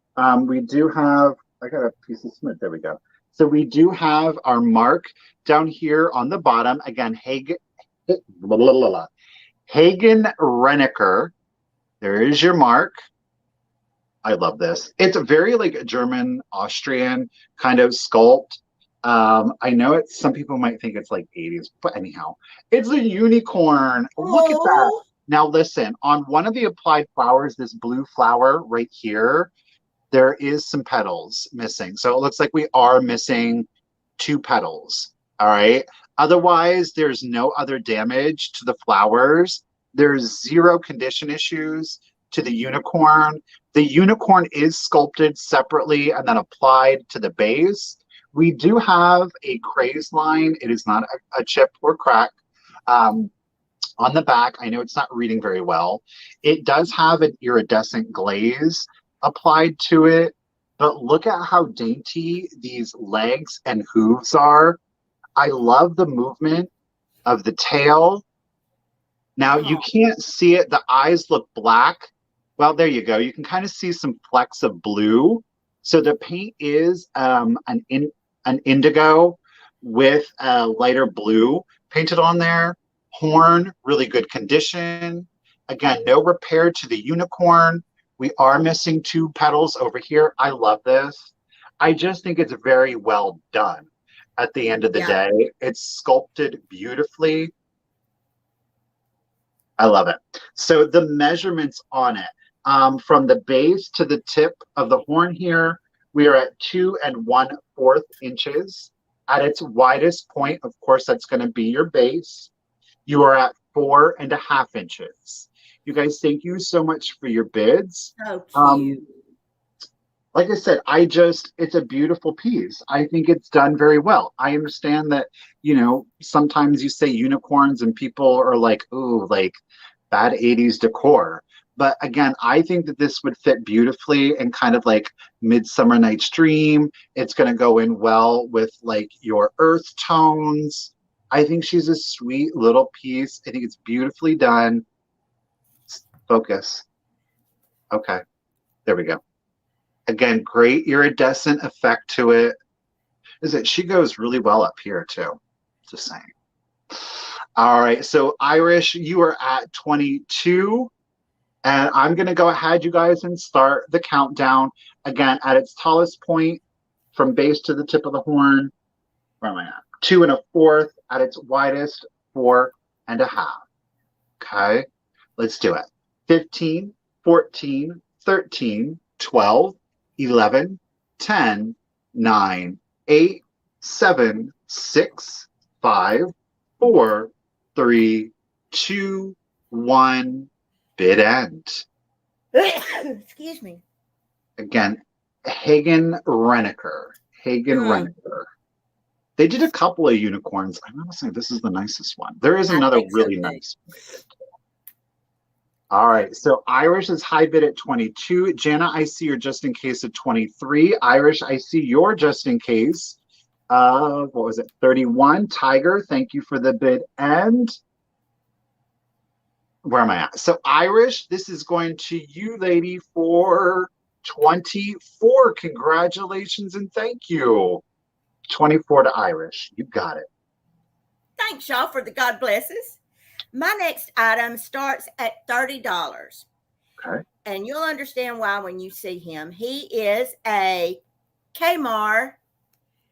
We do have, I got a piece of Smith. There we go. So we do have our mark down here on the bottom. Again, Hagen Reneker. There is your mark. I love this. It's a very like German, Austrian kind of sculpt. I know some people might think it's like 80s, but anyhow, it's a unicorn. Look at that. Now listen, on one of the applied flowers, this blue flower right here, there is some petals missing. So it looks like we are missing 2 petals. All right. Otherwise, there's no other damage to the flowers. There's 0 condition issues to the unicorn. The unicorn is sculpted separately and then applied to the base. We do have a craze line. It is not a chip or crack. On the back, I know it's not reading very well. It does have an iridescent glaze applied to it, but look at how dainty these legs and hooves are. I love the movement of the tail. Now, you can't see it. The eyes look black. Well, there you go. You can kind of see some flecks of blue. So the paint is an indigo with a lighter blue painted on there. Horn, really good condition. Again, no repair to the unicorn. We are missing 2 petals over here. I love this. I just think it's very well done at the end of the day. It's sculpted beautifully. I love it. So the measurements on it, from the base to the tip of the horn here, we are at 2 1/4 inches. At its widest point, of course, that's going to be your base. You are at 4 1/2 inches. You guys, thank you so much for your bids. So cute. Like I said, it's a beautiful piece. I think it's done very well. I understand that, sometimes you say unicorns and people are like, ooh, like bad 80s decor. But again, I think that this would fit beautifully in kind of like Midsummer Night's Dream. It's going to go in well with like your earth tones. I think she's a sweet little piece. I think it's beautifully done. Focus. Okay. There we go. Again, great iridescent effect to it. She goes really well up here too. Just saying. All right. So Irish, you are at 22. And I'm going to go ahead, you guys, and start the countdown. Again, at its tallest point, from base to the tip of the horn, where am I at? 2 1/4 at its widest, 4 1/2. Okay, let's do it. 15, 14, 13, 12, 11, 10, 9, 8, 7, 6, 5, 4, 3, 2, 1. Bid end. Excuse me. Again, Hagen Renneker. They did a couple of unicorns. I'm gonna say this is the nicest one. There is I another think so really too. nice one. All right, so Irish is high bid at 22. Jana, I see your just in case at 23. Irish, I see your just in case. What was it? 31. Tiger, thank you for the bid end. Where am I at? So Irish, this is going to you, lady, for 24. Congratulations and thank you. 24 to Irish. You got it. Thanks, y'all, for the God blesses. My next item starts at $30. Okay. And you'll understand why when you see him. He is a Kmart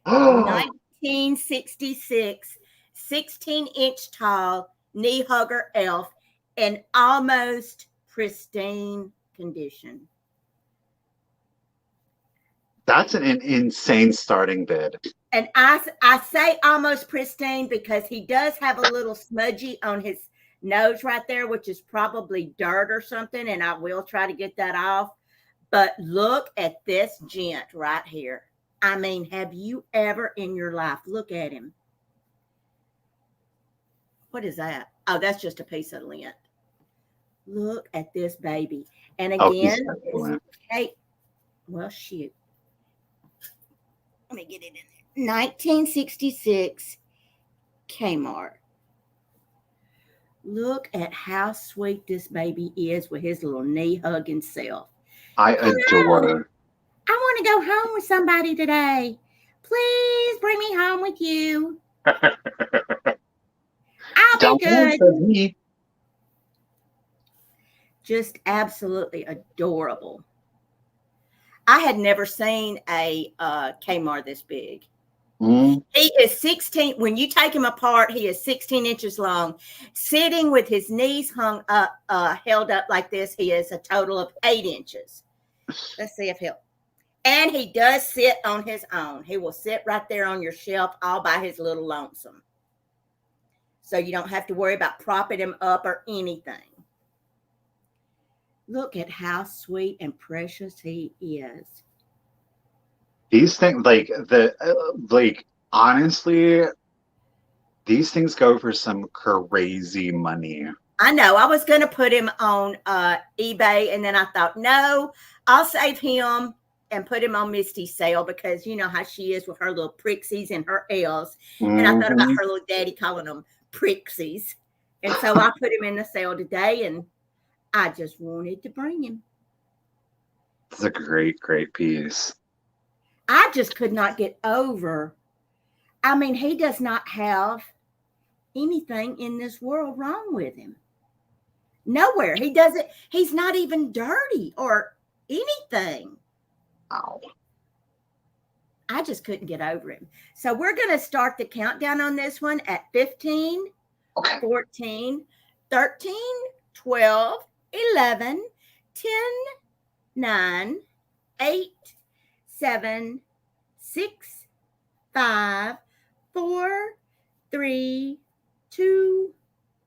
1966 16-inch tall knee hugger elf in almost pristine condition. That's an insane starting bid. And I say almost pristine because he does have a little smudgy on his nose right there, which is probably dirt or something, and I will try to get that off. But look at this gent right here. I mean, have you ever in your life, look at him. What is that? Oh, that's just a piece of lint. Look at this baby. And again, Kate, well, shoot. Let me get it in there. 1966 Kmart. Look at how sweet this baby is with his little knee hugging self. I adore her. I want to go home with somebody today. Please bring me home with you. I'll be good. Just absolutely adorable. I had never seen a Kmart this big. Mm. He is 16. When you take him apart, he is 16 inches long. Sitting with his knees hung up, held up like this, he is a total of 8 inches. Let's see if he'll. And he does sit on his own. He will sit right there on your shelf all by his little lonesome. So you don't have to worry about propping him up or anything. Look at how sweet and precious he is. These things, honestly, these things go for some crazy money. I know. I was going to put him on eBay, and then I thought, no, I'll save him and put him on Misty's sale because you know how she is with her little prixies and her L's. Mm-hmm. And I thought about her little daddy calling them prixies. And so I put him in the sale today, and I just wanted to bring him. It's a great, great piece. I just could not get over. I mean, he does not have anything in this world wrong with him. Nowhere. He doesn't. He's not even dirty or anything. Ow. I just couldn't get over him. So we're going to start the countdown on this one at 15, 14, 13, 12, 11, 10, 9, 8, 7, 6, 5, 4, 3, 2,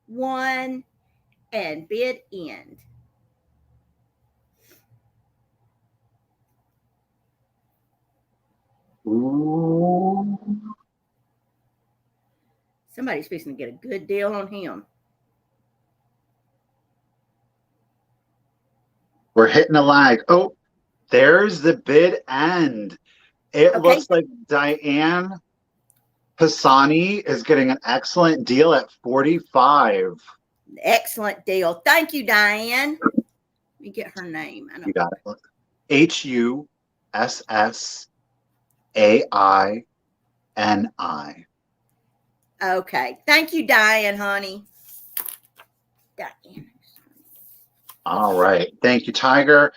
1, and bid end. Ooh. Somebody's fixing to get a good deal on him. We're hitting a lag. Oh, there's the bid end. It looks like Diane Pisani is getting an excellent deal at 45. Excellent deal. Thank you, Diane. Let me get her name. You got it. HUSSAINI. Okay. Thank you, Diane, honey. Diane. All right. Thank you, Tiger.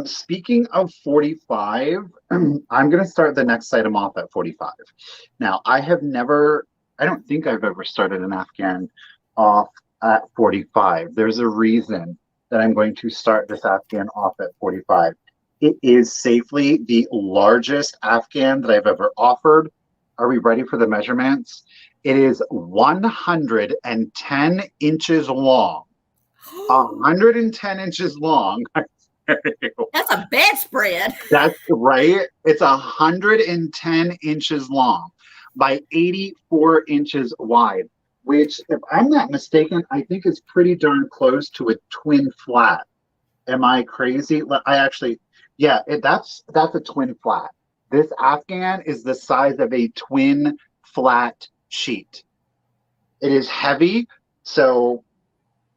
Speaking of 45, I'm going to start the next item off at 45. Now, I don't think I've ever started an Afghan off at 45. There's a reason that I'm going to start this Afghan off at 45. It is safely the largest Afghan that I've ever offered. Are we ready for the measurements? It is 110 inches long. 110 inches long. That's a bedspread. That's right. It's 110 inches long by 84 inches wide, which, if I'm not mistaken, I think is pretty darn close to a twin flat. Am I crazy? I actually, yeah, that's a twin flat. This Afghan is the size of a twin flat sheet. It is heavy, so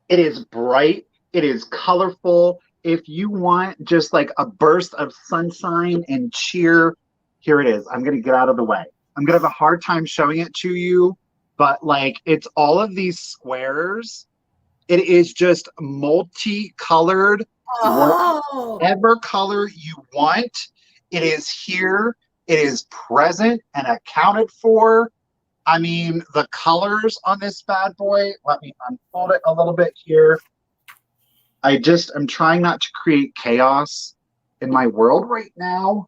it is bright. It is colorful. If you want just like a burst of sunshine and cheer, here it is. I'm going to get out of the way. I'm going to have a hard time showing it to you, but like it's all of these squares. It is just multicolored, Oh, whatever color you want. It is here. It is present and accounted for. I mean, the colors on this bad boy, let me unfold it a little bit here. I'm trying not to create chaos in my world right now.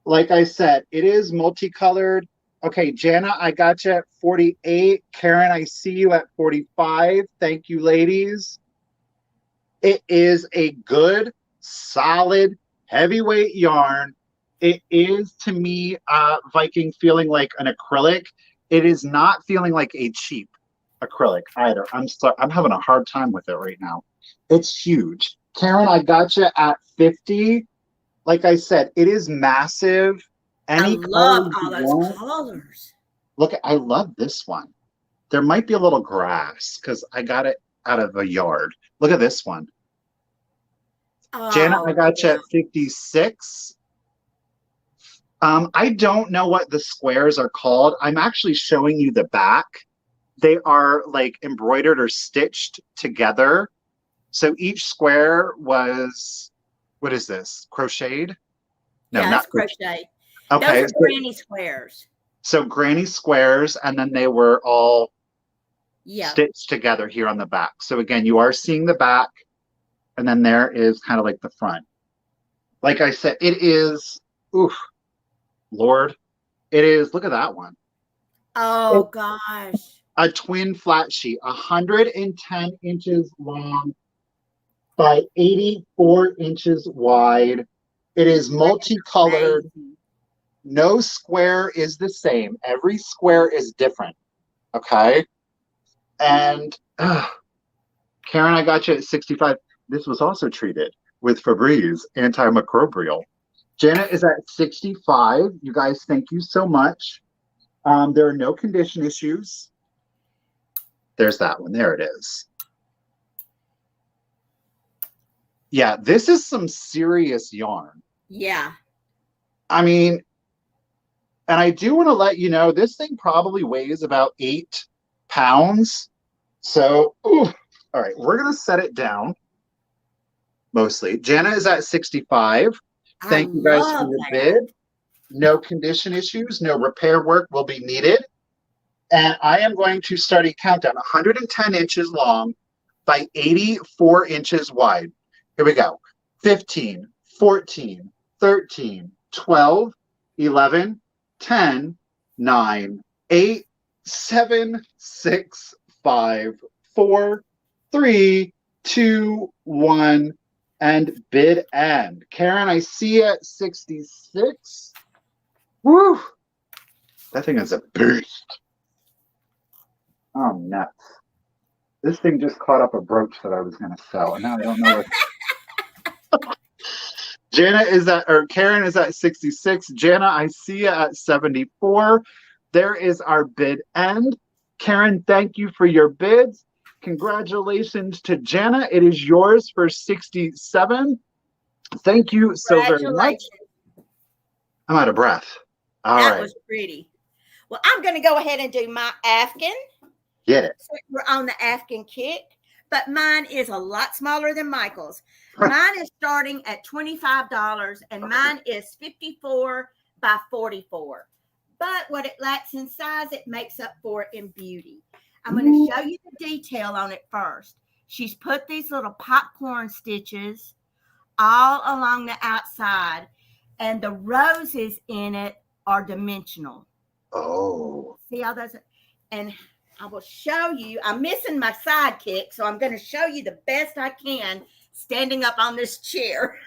Like I said, it is multicolored. Okay, Jana, I got you at 48. Karen, I see you at 45. Thank you, ladies. It is a good, solid, heavyweight yarn. It is, to me, Viking, feeling like an acrylic. It is not feeling like a cheap acrylic either. I'm having a hard time with it right now. It's huge. Karen, I got you at 50. Like I said, it is massive. I Any color love you all those want. colors. Look, I love this one. There might be a little grass because I got it out of a yard. Look at this one. Janet, I Oh, got you yeah. at 56. I don't know what the squares are called. I'm actually showing you the back. They are like embroidered or stitched together. So each square was, what is this? Crocheted? No, Yeah, not it's crochet. Those okay. are granny squares. So granny squares, and then they were all Yeah. stitched together here on the back. So again, you are seeing the back, and then there is kind of like the front. Like I said, it is, oof, Lord, it is, look at that one. Oh, It's gosh. a twin flat sheet, 110 inches long by 84 inches wide. It is multicolored. Amazing. No square is the same. Every square is different. Okay. And Karen, I got you at 65. This was also treated with Febreze antimicrobial. Janet is at 65. You guys, thank you so much. There are no condition issues. There's that one. There it is. Yeah, this is some serious yarn. Yeah. I mean, and I do want to let you know, this thing probably weighs about 8 pounds. So, ooh, all right, we're going to set it down mostly. Jana is at 65. I Thank you guys for love your that. bid. No condition issues, no repair work will be needed. And I am going to start a countdown, 110 inches long by 84 inches wide. Here we go. 15, 14, 13, 12, 11, 10, 9, 8, 7, 6, 5, 4, 3, 2, 1, and bid end. Karen, I see you at 66. Woo! That thing is a beast. Oh, nuts. This thing just caught up a brooch that I was going to sell, and now I don't know what. Karen is at 66. Jana, I see you at 74. There is our bid end. Karen, thank you for your bids. Congratulations to Jana. It is yours for 67. Thank you so very much. Congratulations. I'm out of breath. All That right. was pretty. Well, I'm going to go ahead and do my Afghan. Get it. So we're on the Afghan kick. but mine is a lot smaller than Michael's. Mine is starting at $25, and mine is 54 by 44. But what it lacks in size, it makes up for it in beauty. I'm going to show you the detail on it first. She's put these little popcorn stitches all along the outside, and the roses in it are dimensional. Oh. See how those, and I will show you. I'm missing my sidekick, so I'm going to show you the best I can standing up on this chair.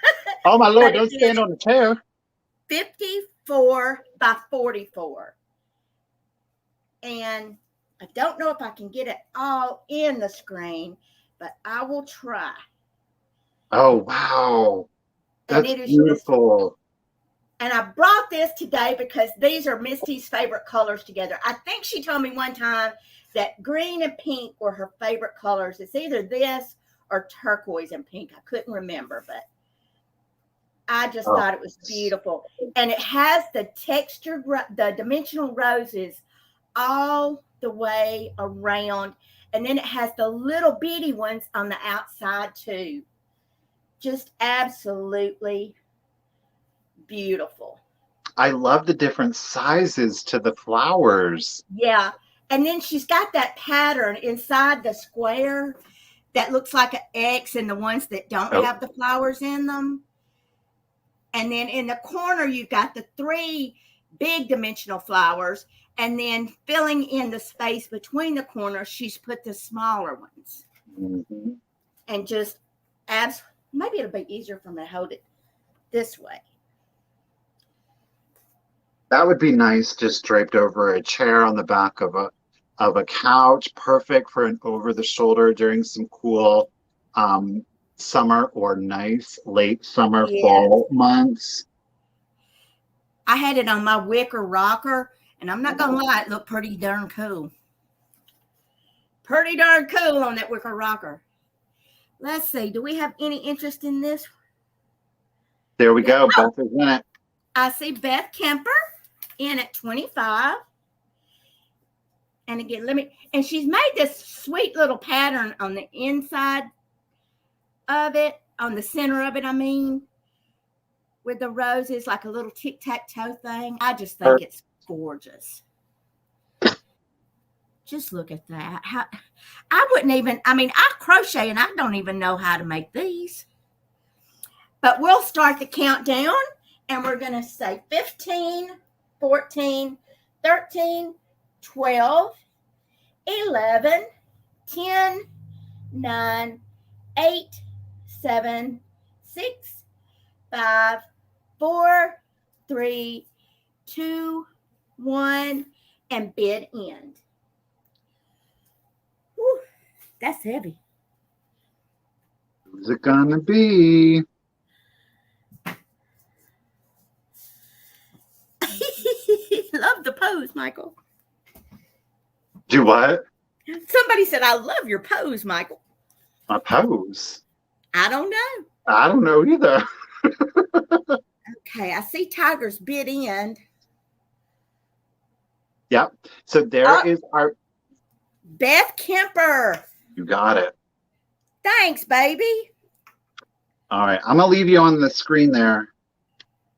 Oh my Lord, don't stand on the chair. 54 by 44. And I don't know if I can get it all in the screen, but I will try. Oh, wow. That's beautiful. And I brought this today because these are Misty's favorite colors together. I think she told me one time that green and pink were her favorite colors. It's either this or turquoise and pink. I couldn't remember, but I just thought it was beautiful. And it has the textured, the dimensional roses all the way around. And then it has the little bitty ones on the outside too. Just absolutely beautiful. I love the different sizes to the flowers. Yeah. And then she's got that pattern inside the square that looks like an X, and the ones that don't have the flowers in them. And then in the corner, you've got the 3 big dimensional flowers. And then filling in the space between the corners, she's put the smaller ones. Mm-hmm. And just maybe it'll be easier for me to hold it this way. That would be nice, just draped over a chair on the back of a couch. Perfect for an over the shoulder during some cool summer or nice late summer, fall months. I had it on my wicker rocker, and I'm not gonna lie, it looked pretty darn cool. Pretty darn cool on that wicker rocker. Let's see, do we have any interest in this? There we go. Beth is in it. I see Beth Kemper in at 25. And again, and she's made this sweet little pattern on the inside of it, on the center of it, I mean, with the roses, like a little tic-tac-toe thing. I just think it's gorgeous. Just look at that. I wouldn't even, I crochet and I don't even know how to make these. But we'll start the countdown, and we're going to say 15, 14, 13, 12, 11, 10, 9, 8, 7, 6, 5, 4, 3, 2, 1, and bid end. Whew, that's heavy. Who's it gonna be? Love the pose, Michael. Do what? Somebody said, I love your pose, Michael. My pose? I don't know. I don't know either. Okay, I see Tiger's bid end. Yep. So there is our Beth Kemper. You got it. Thanks, baby. All right. I'm gonna leave you on the screen there.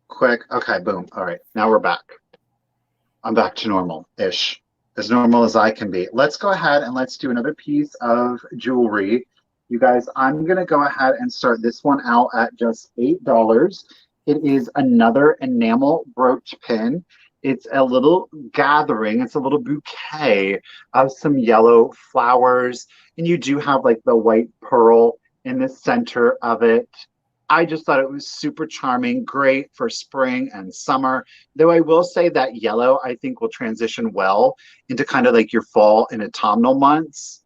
Quick. Okay, boom. All right. Now we're back. I'm back to normal-ish. As normal as I can be. Let's go ahead and let's do another piece of jewelry. You guys, I'm going to go ahead and start this one out at just $8. It is another enamel brooch pin. It's a little gathering. It's a little bouquet of some yellow flowers. And you do have like the white pearl in the center of it. I just thought it was super charming, great for spring and summer. Though I will say that yellow, I think, will transition well into kind of like your fall and autumnal months.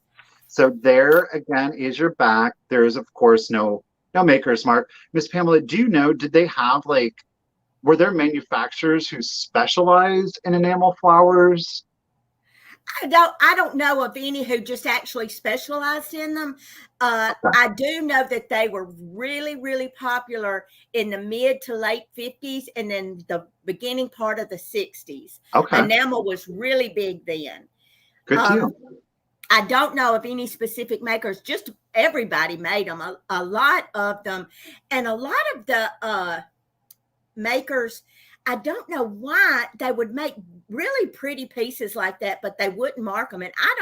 So there again is your back. There is, of course, no maker's mark. Miss Pamela, do you know, did they have were there manufacturers who specialized in enamel flowers? I don't know of any who just actually specialized in them. I do know that they were really, really popular in the mid to late 50s and then the beginning part of the 60s. Okay. Enamel was really big then. Good deal. I don't know of any specific makers. Just everybody made them, a lot of them. And a lot of the makers, I don't know why they would make really pretty pieces like that, but they wouldn't mark them. And I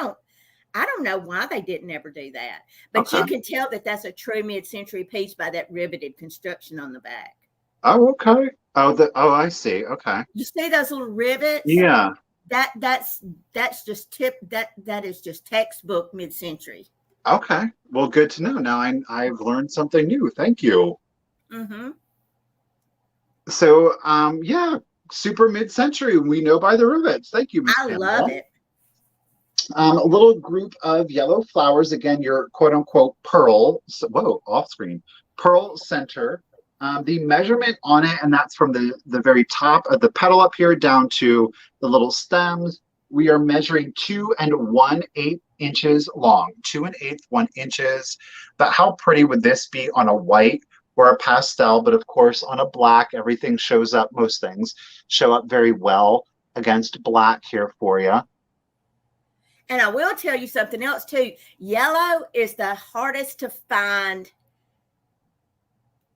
don't know why they didn't ever do that. But Okay. you can tell that that's a true mid-century piece by that riveted construction on the back. Oh, okay. Oh, I see. Okay. You see those little rivets? Yeah. That's just that is just textbook mid-century. Okay. Well, good to know. Now I've learned something new. Thank you. Mm-hmm. So, yeah, super mid-century. We know by the rivets. Thank you, Miss I love Pamela. it. A little group of yellow flowers. Again, your quote unquote pearl. Whoa, off screen. Pearl center. The measurement on it, and that's from the very top of the petal up here down to the little stems. We are measuring 2 1/8 inches long. 2 1/8, 1 inches. But how pretty would this be on a white or a pastel? But of course, on a black, everything shows up. Most things show up very well against black here for you. And I will tell you something else too. Yellow is the hardest to find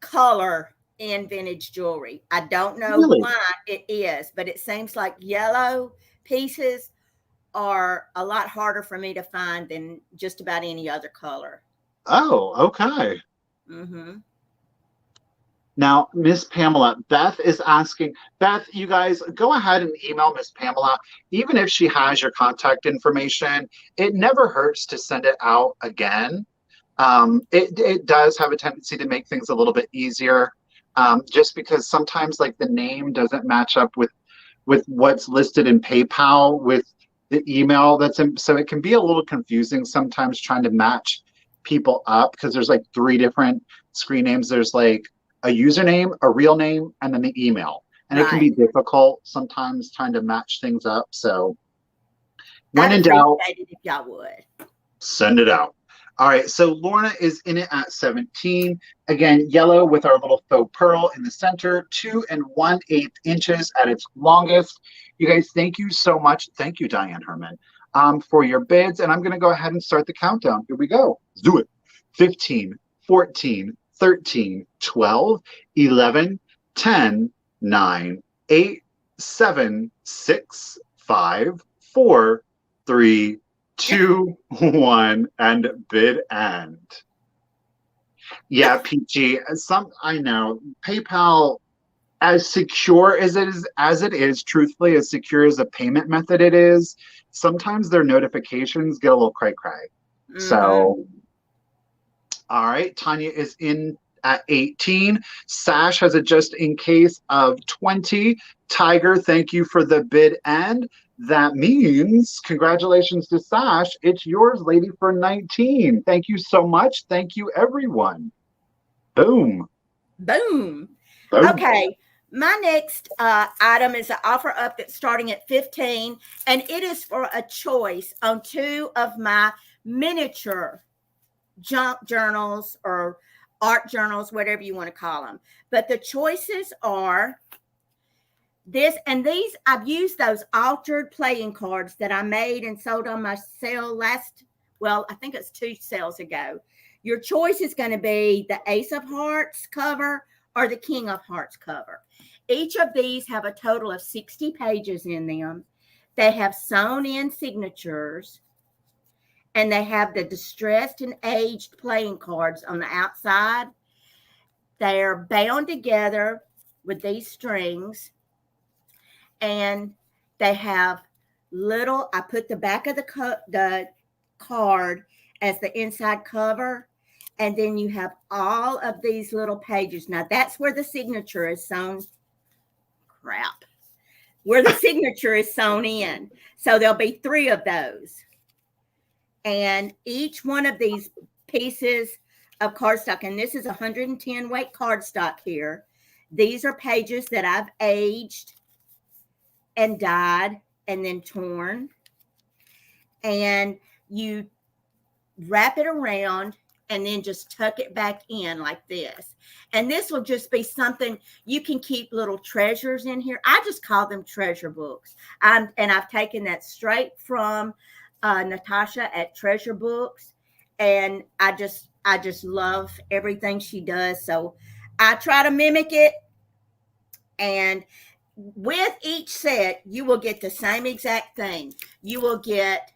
color in vintage jewelry. I don't know Really? why it is, but it seems like yellow pieces are a lot harder for me to find than just about any other color. Oh, okay. Mm-hmm. Now, Miss Pamela, Beth is asking, Beth, you guys go ahead and email Miss Pamela. Even if she has your contact information, it never hurts to send it out again. It does have a tendency to make things a little bit easier, just because sometimes like the name doesn't match up with what's listed in PayPal with the email that's in, so it can be a little confusing sometimes trying to match people up because there's like 3 different screen names. There's like a username, a real name, and then the email. And it can Right. be difficult sometimes trying to match things up. So when I'd in appreciate doubt, it if y'all would. send it out. All right, so Lorna is in it at 17. Again, yellow with our little faux pearl in the center, 2 1/8 inches at its longest. You guys, thank you so much. Thank you, Diane Herman, for your bids. And I'm going to go ahead and start the countdown. Here we go. Let's do it. 15, 14, 13, 12, 11, 10, 9, 8, 7, 6, 5, 4, 3, 2, 1, and bid end. Yeah, PG. I know PayPal, as secure as it is, truthfully, as secure as a payment method it is, sometimes their notifications get a little cray-cray. Mm-hmm. So, all right, Tanya is in at 18. Sash has a just in case of 20. Tiger, thank you for the bid end. That means congratulations to Sash. It's yours, lady, for 19. Thank you so much. Thank you, everyone. Boom. Boom. Boom. Okay. My next item is an offer up that's starting at 15, and it is for a choice on 2 of my miniature junk journals or art journals, whatever you want to call them. But the choices are this, and these, I've used those altered playing cards that I made and sold on my sale I think it's 2 sales ago. Your choice is going to be the Ace of Hearts cover or the King of Hearts cover. Each of these have a total of 60 pages in them. They have sewn in signatures, and they have the distressed and aged playing cards on the outside. They're bound together with these strings, and they have I put the back of the card as the inside cover, and then you have all of these little pages. Now that's where the signature is sewn. Where the signature is sewn in. So there'll be 3 of those. And each one of these pieces of cardstock, and this is 110 weight cardstock here. These are pages that I've aged and dyed and then torn. And you wrap it around and then just tuck it back in like this. And this will just be something you can keep little treasures in here. I just call them treasure books. And I've taken that straight from Natasha at Treasure Books. and I just love everything she does. So I try to mimic it, and with each set, you will get the same exact thing. You will get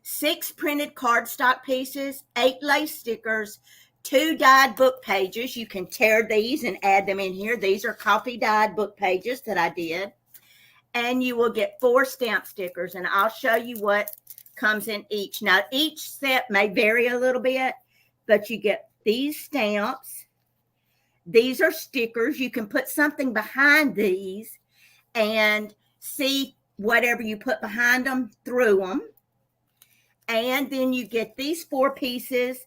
6 printed cardstock pieces, 8 lace stickers, 2 dyed book pages. You can tear these and add them in here. These are coffee dyed book pages that I did. And you will get 4 stamp stickers, and I'll show you what comes in each. Now, each set may vary a little bit, but you get these stamps. These are stickers. You can put something behind these and see whatever you put behind them through them. And then you get these 4 pieces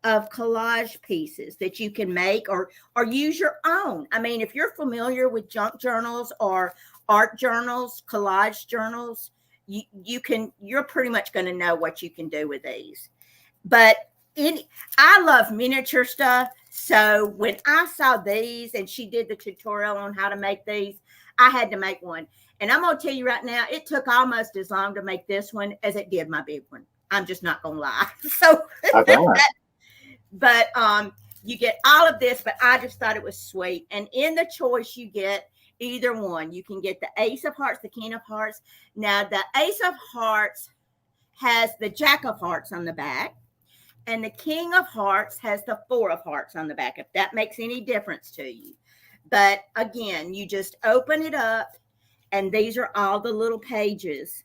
of collage pieces that you can make or use your own. I mean, if you're familiar with junk journals or art journals, collage journals, you're pretty much going to know what you can do with these. But I love miniature stuff. So when I saw these and she did the tutorial on how to make these, I had to make one. And I'm going to tell you right now, it took almost as long to make this one as it did my big one. I'm just not going to lie. So, but you get all of this, but I just thought it was sweet. And in the choice, you get either one. You can get the Ace of Hearts, the King of Hearts. Now, the Ace of Hearts has the Jack of Hearts on the back, and the King of Hearts has the 4 of Hearts on the back, if that makes any difference to you. But again, you just open it up, and these are all the little pages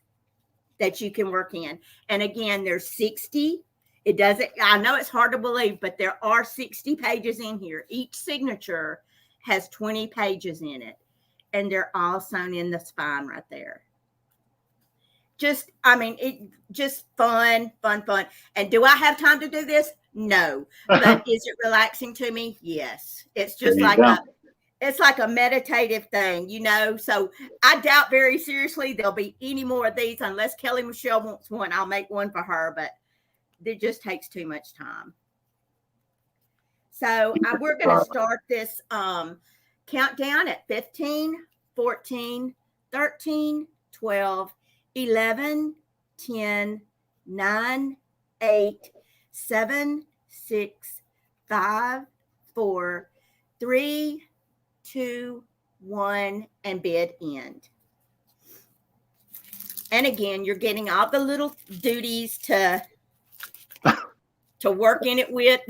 that you can work in. And again, there's 60. It doesn't, I know it's hard to believe, but there are 60 pages in here. Each signature has 20 pages in it, and they're all sewn in the spine right there. Just, I mean, it just fun. And do I have time to do this? No. But is it relaxing to me? Yes. It's just like it's like a meditative thing, you know. So I doubt very seriously there'll be any more of these unless Kelly Michelle wants one. I'll make one for her, but it just takes too much time. So we're going to start this countdown at 15, 14, 13, 12, 11, 10, 9, 8, 7, 6, 5, 4, 3, 2, 1, and bid end. And again, you're getting all the little duties to work in it with.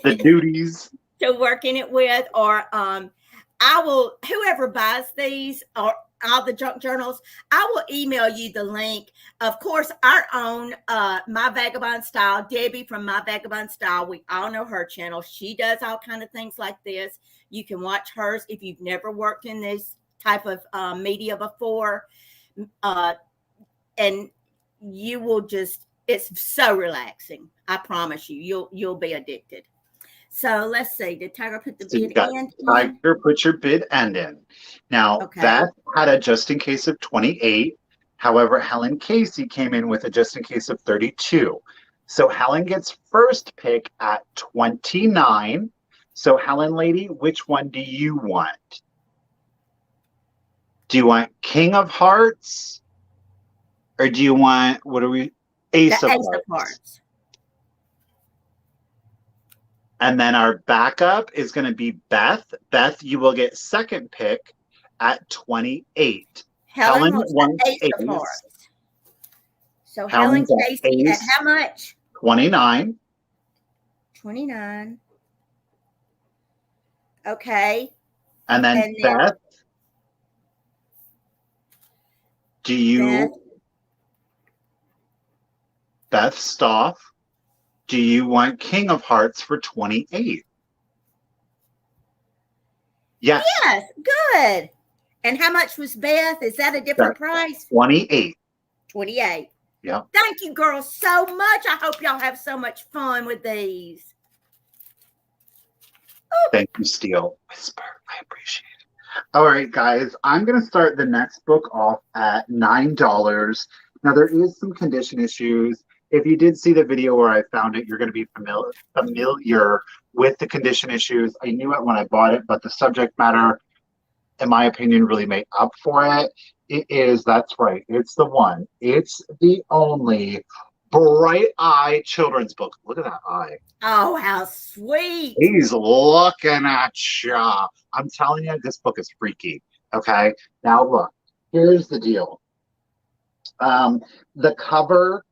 The duties. To work in it with, or I will, whoever buys these or all the junk journals, I will email you the link. Of course, our own My Vagabond Style, Debbie from My Vagabond Style, we all know her channel. She does all kind of things like this. You can watch hers if you've never worked in this type of media before. And you will just, it's so relaxing. I promise you, you'll be addicted. So let's see. Did Tiger put the bid end? Tiger put your bid end in. Now, Beth had a just in case of 28. However, Helen Casey came in with a just in case of 32. So Helen gets first pick at 29. So Helen lady, which one do you want? Do you want King of Hearts? Or do you want, what are we? Ace of Hearts. And then our backup is going to be Beth. Beth, you will get second pick at 28. Helen wants Ace of Hearts. So Helen Casey at how much? 29. 29. Okay. And then Beth, do you, Beth Stoff, do you want King of Hearts for 28? Yes. Yes, good. And how much was Beth? Is that a different price? 28. 28. Yeah. Thank you, girls, so much. I hope y'all have so much fun with these. Ooh. Thank you, Steele. Whisper. I appreciate it. All right, guys. I'm going to start the next book off at $9. Now, there is some condition issues. If you did see the video where I found it, you're going to be familiar with the condition issues. I knew it when I bought it, but the subject matter, in my opinion, really made up for it. It is, that's right, it's the one. It's the only Bright Eye children's book. Look at that eye. Oh, how sweet. He's looking at you. I'm telling you, this book is freaky. Okay. Now look, here's the deal. The cover,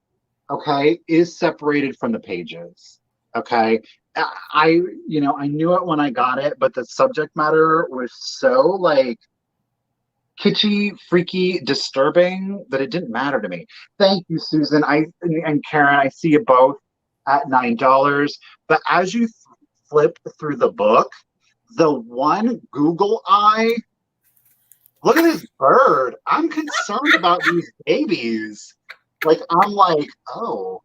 okay, is separated from the pages. Okay. I knew it when I got it, but the subject matter was so like kitschy, freaky, disturbing that it didn't matter to me. Thank you, Susan. And Karen, I see you both at $9. But as you flip through the book, the one Google eye, look at this bird. I'm concerned about these babies. Like, I'm like, oh,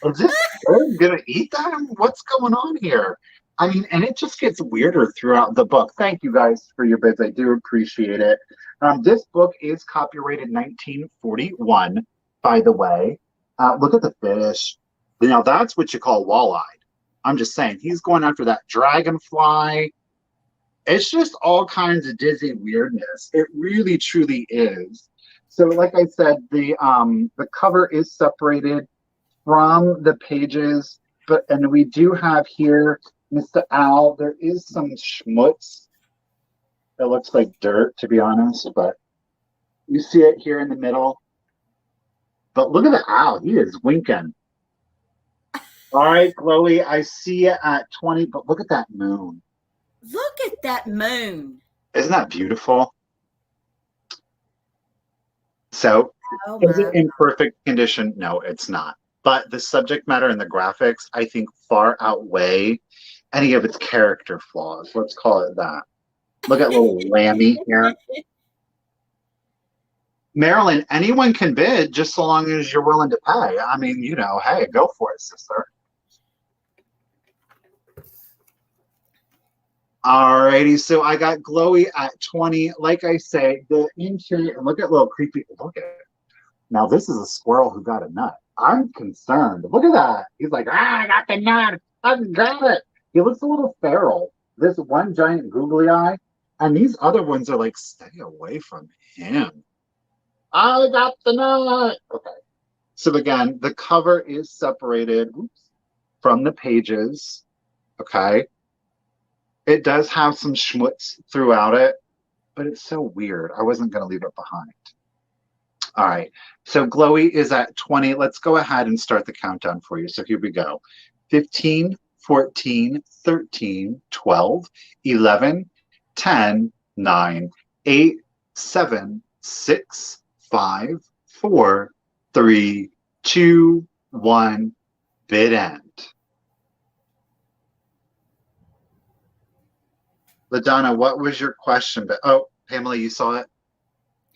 is this bird gonna eat them? What's going on here? I mean, and it just gets weirder throughout the book. Thank you guys for your bids. I do appreciate it. This book is copyrighted 1941, by the way. Look at the fish. Now, that's what you call walleye. I'm just saying, he's going after that dragonfly. It's just all kinds of Disney weirdness. It really, truly is. So, like I said, the cover is separated from the pages, and we do have here Mr. Owl. There is some schmutz. It looks like dirt, to be honest, but you see it here in the middle. But look at the owl. He is winking. All right, Chloe, I see it at 20, but look at that moon. Look at that moon. Isn't that beautiful? So, is it in perfect condition? No, it's not. But the subject matter and the graphics, I think, far outweigh any of its character flaws. Let's call it that. Look at little Lammy here. Marilyn, anyone can bid just so long as you're willing to pay. I mean, hey, go for it, sister. Alrighty, so I got Glowy at 20. Like I say, the interior, and look at little creepy, look at it. Now, this is a squirrel who got a nut. I'm concerned. Look at that. He's like, I got the nut. I got it. He looks a little feral. This one giant googly eye, and these other ones are like, stay away from him. I got the nut. Okay. So again, the cover is separated from the pages. Okay. It does have some schmutz throughout it, but it's so weird. I wasn't going to leave it behind. All right. So Glowy is at 20. Let's go ahead and start the countdown for you. So here we go. 15, 14, 13, 12, 11, 10, 9, 8, 7, 6, 5, 4, 3, 2, 1. Bid end. LaDonna, what was your question? Oh, Pamela, you saw it?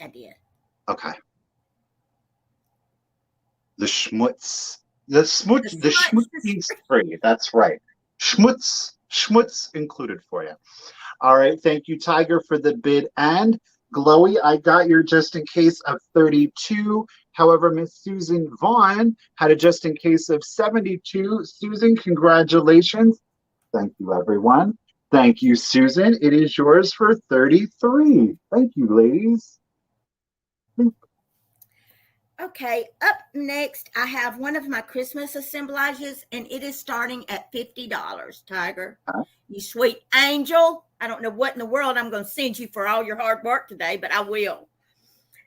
I did. Okay. The schmutz. The schmutz is free. That's right. Schmutz included for you. All right. Thank you, Tiger, for the bid. And Glowy, I got your just in case of 32. However, Miss Susan Vaughn had a just in case of 72. Susan, congratulations. Thank you, everyone. Thank you, Susan. It is yours for 33. Thank you, ladies. Okay, up next, I have one of my Christmas assemblages, and it is starting at $50, Tiger. You sweet angel. I don't know what in the world I'm going to send you for all your hard work today, but I will.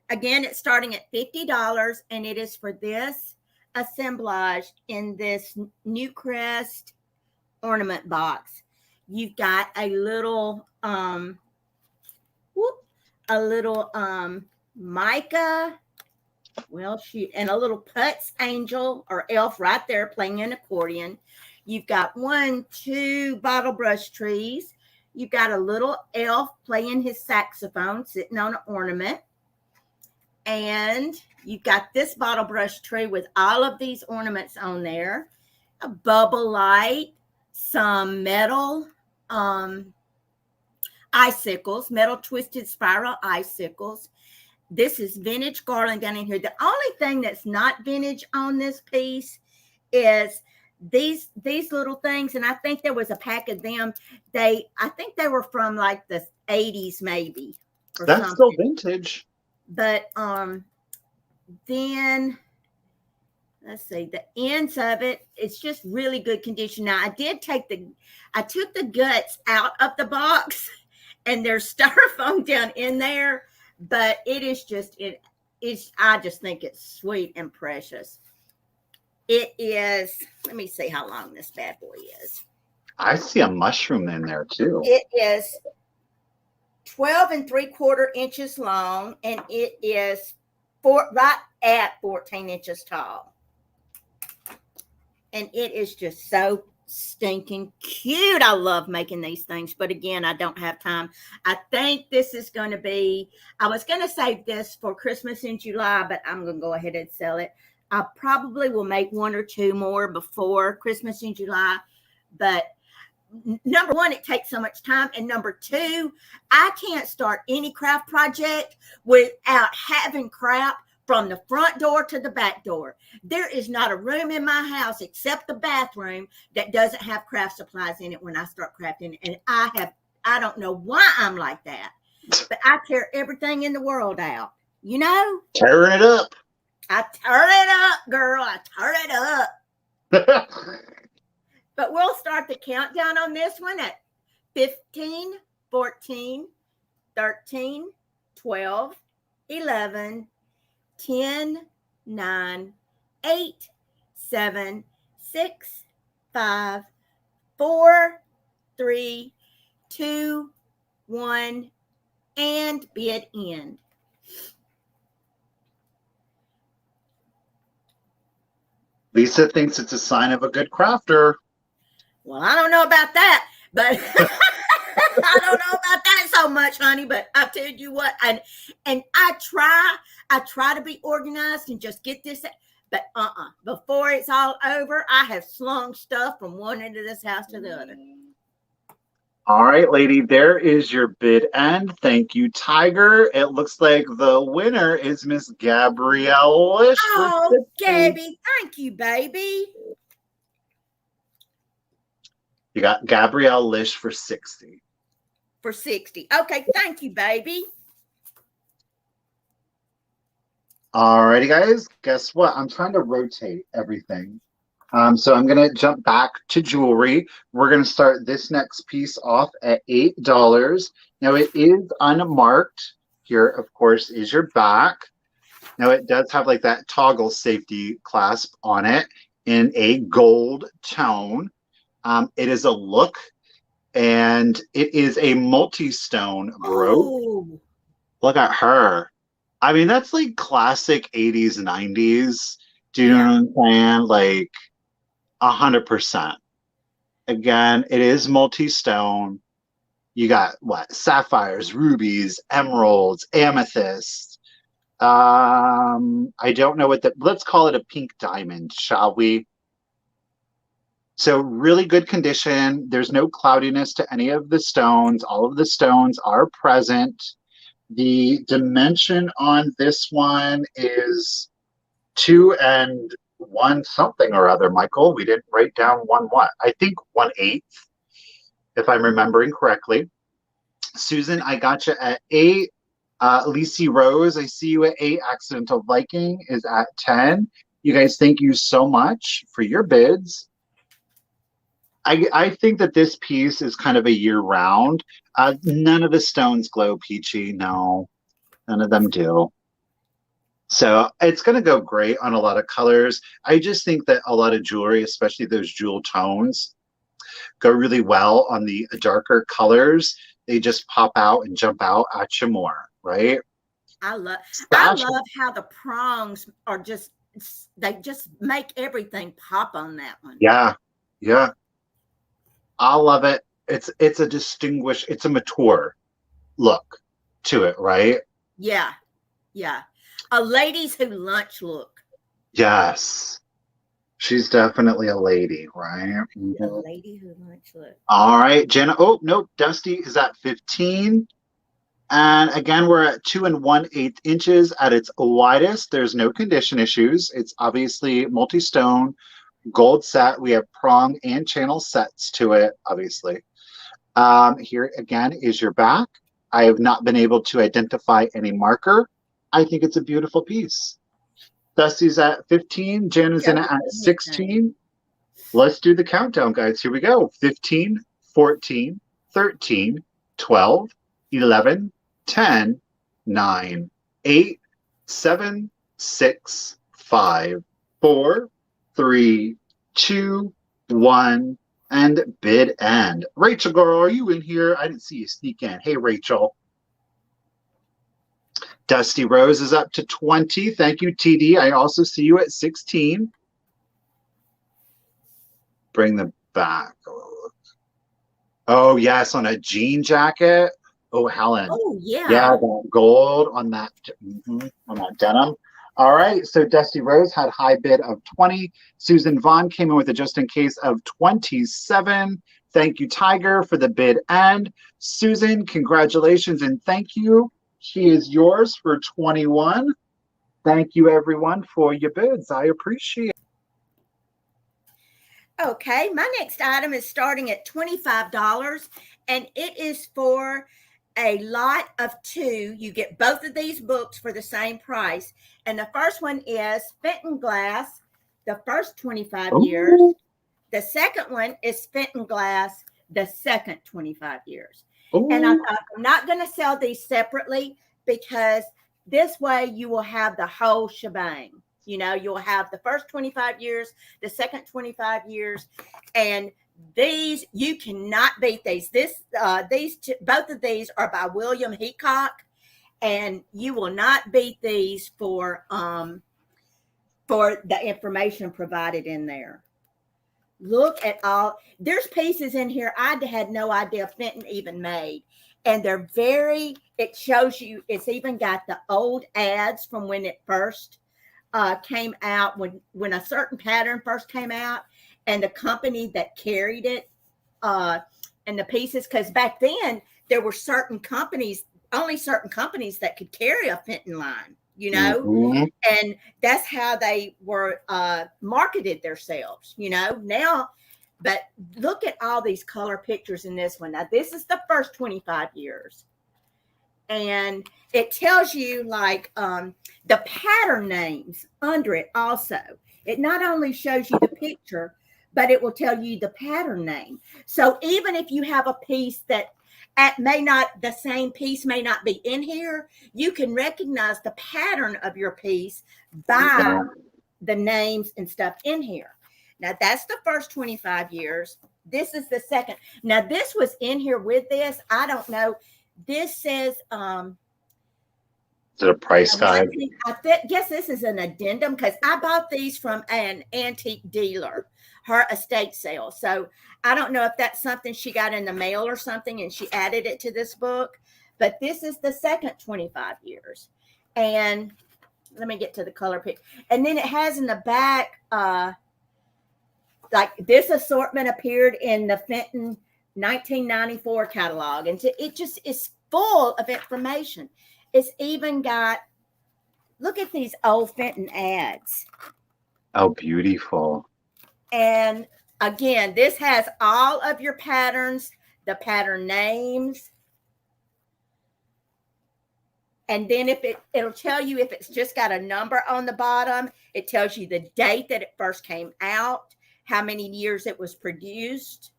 Again, it's starting at $50, and it is for this assemblage in this New Crest ornament box. You've got a little mica, well, shoot, and a little putz angel or elf right there playing an accordion. You've got 2 bottle brush trees. You've got a little elf playing his saxophone sitting on an ornament. And you've got this bottle brush tree with all of these ornaments on there. A bubble light, some metal icicles, metal twisted spiral icicles. This is vintage garland down in here. The only thing that's not vintage on this piece is these little things, and I think there was a pack of them. I think they were from like the 80s maybe. That's something. Still vintage. But then let's see, the ends of it, it's just really good condition. Now I took the guts out of the box and there's styrofoam down in there, but it is just, I just think it's sweet and precious. It is, let me see how long this bad boy is. I see a mushroom in there too. It is 12 3/4 inches long, and it is right at 14 inches tall. And it is just so stinking cute. I love making these things, but again, I don't have time. I think this is going to be, I was going to save this for Christmas in July, but I'm going to go ahead and sell it. I probably will make 1 or 2 more before Christmas in July, but number one, it takes so much time, and number two, I can't start any craft project without having crap from the front door to the back door. There is not a room in my house except the bathroom that doesn't have craft supplies in it when I start crafting. And I don't know why I'm like that, but I tear everything in the world out, you know? Tearing it up. I tear it up, girl. I tear it up. But we'll start the countdown on this one at 15, 14, 13, 12, 11, 10, 9, 8, 7, 6, 5, 4, 3, 2, 1, and bid end. Lisa thinks it's a sign of a good crafter. Well, I don't know about that, but I don't know about that so much, honey. But I tell you what, and I try to be organized and just get this. But before it's all over, I have slung stuff from one end of this house to the other. All right, lady, there is your bid end. Thank you, Tiger. It looks like the winner is Miss Gabrielle Lish. Oh, Gabby, thank you, baby. You got Gabrielle Lish for 60. For 60. Okay, thank you, baby. All righty, guys. Guess what? I'm trying to rotate everything. So I'm going to jump back to jewelry. We're going to start this next piece off at $8. Now, it is unmarked. Here, of course, is your back. Now, it does have like that toggle safety clasp on it in a gold tone. It is a look, and it is a multi-stone brooch. Oh. Look at her. I mean, that's like classic 80s, 90s. Do you know what I'm saying? Like 100%. Again, it is multi-stone. You got what? Sapphires, rubies, emeralds, amethyst. I don't know what let's call it a pink diamond, shall we? So really good condition. There's no cloudiness to any of the stones. All of the stones are present. The dimension on this one is 2 and 1 something or other, Michael. We didn't write down 1 what? I think 1/8, if I'm remembering correctly. Susan, I got you at 8. Lisi Rose, I see you at 8. Accidental Viking is at 10. You guys, thank you so much for your bids. I think that this piece is kind of a year-round. None of the stones glow peachy. No, none of them do. So it's going to go great on a lot of colors. I just think that a lot of jewelry, especially those jewel tones, go really well on the darker colors. They just pop out and jump out at you more, right? I love how the prongs are they just make everything pop on that one. Yeah, yeah. I love it. It's a mature look to it, right? Yeah, yeah. A ladies who lunch look. Yes. She's definitely a lady, right? A lady who lunch look. All right, Jenna. Oh, nope. Dusty is at 15. And again, we're at 2 1/8 inches at its widest. There's no condition issues. It's obviously multi-stone. Gold set. We have prong and channel sets to it, obviously. Here again is your back. I have not been able to identify any marker. I think it's a beautiful piece. Dusty's at 15. Jan is in at 16. Let's do the countdown, guys. Here we go. 15, 14, 13, 12, 11, 10, 9, 8, 7, 6, 5, 4, 3, 2, 1, and bid end. Rachel, girl, are you in here? I didn't see you sneak in. Hey, Rachel. Dusty Rose is up to 20. Thank you, TD. I also see you at 16. Bring them back. Oh, yes, on a jean jacket. Oh, Helen. Oh, yeah. Yeah, that gold on that, on that denim. All right, so Dusty Rose had high bid of 20. Susan Vaughn came in with a just in case of 27. Thank you, Tiger, for the bid end. Susan, congratulations and thank you. She is yours for 21. Thank you, everyone, for your bids. I appreciate it. Okay, my next item is starting at $25, and it is for a lot of 2. You get both of these books for the same price. And the first one is Fenton Glass, the first 25 years. The second one is Fenton Glass, the second 25 years. Ooh. And I thought, I'm not going to sell these separately because this way you will have the whole shebang. You know, you'll have the first 25 years, the second 25 years, and these, you cannot beat these. Both of these are by William Heacock, and you will not beat these for the information provided in there. Look at all, there's pieces in here I had no idea Fenton even made. And they're it shows you, it's even got the old ads from when it first came out, when a certain pattern first came out, and the company that carried it and the pieces, because back then there were only certain companies that could carry a Fenton line, you know, and that's how they were marketed themselves, you know. Now, but look at all these color pictures in this one. Now, this is the first 25 years. And it tells you like the pattern names under it also. It not only shows you the picture, but it will tell you the pattern name. So even if you have a piece that the same piece may not be in here, you can recognize the pattern of your piece by the names and stuff in here. Now, that's the first 25 years. This is the second. Now, this was in here with this. I don't know. This says, is it a price guide? I guess this is an addendum because I bought these from an antique dealer, her estate sale. So I don't know if that's something she got in the mail or something and she added it to this book. But this is the second 25 years. And let me get to the color pick. And then it has in the back, like this assortment appeared in the Fenton 1994 catalog, and it just is full of information. It's even got, look at these old Fenton ads. Oh, beautiful. And again, this has all of your patterns, the pattern names. And then it'll tell you if it's just got a number on the bottom. It tells you the date that it first came out, how many years it was produced.